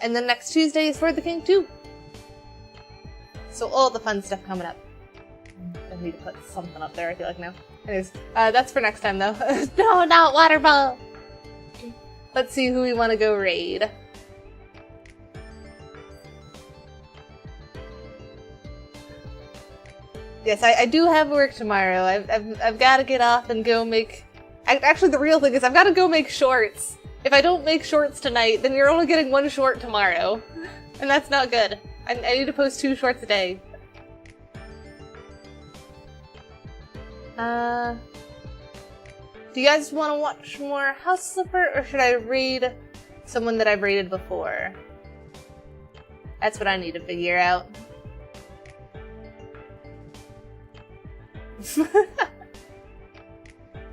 And then next Tuesday is For the King 2. So all the fun stuff coming up. I need to put something up there, I feel like now. Anyways, that's for next time though. No, not Waterball! Let's see who we want to go raid. Yes, I do have work tomorrow. I've got to get off and go make... Actually, the real thing is I've got to go make shorts. If I don't make shorts tonight, then you're only getting one short tomorrow. And that's not good. I need to post 2 shorts a day. Do you guys want to watch more House Flipper, or should I raid someone that I've raided before? That's what I need to figure out.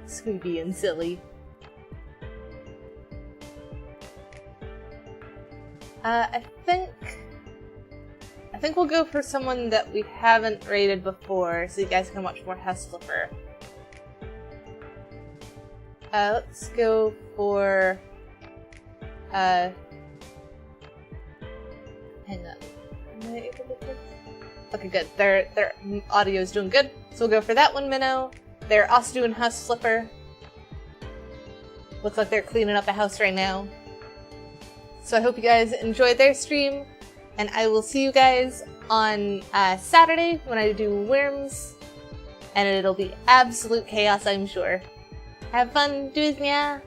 Squeaky and silly. I think we'll go for someone that we haven't rated before, so you guys can watch more House Flipper. Let's go for hang on. Am I able to click? Okay, good. Their audio's doing good. So we'll go for that one minnow. They're also doing House Flipper. Looks like they're cleaning up a house right now. So I hope you guys enjoyed their stream. And I will see you guys on Saturday when I do Worms. And it'll be absolute chaos, I'm sure. Have fun, Duznia!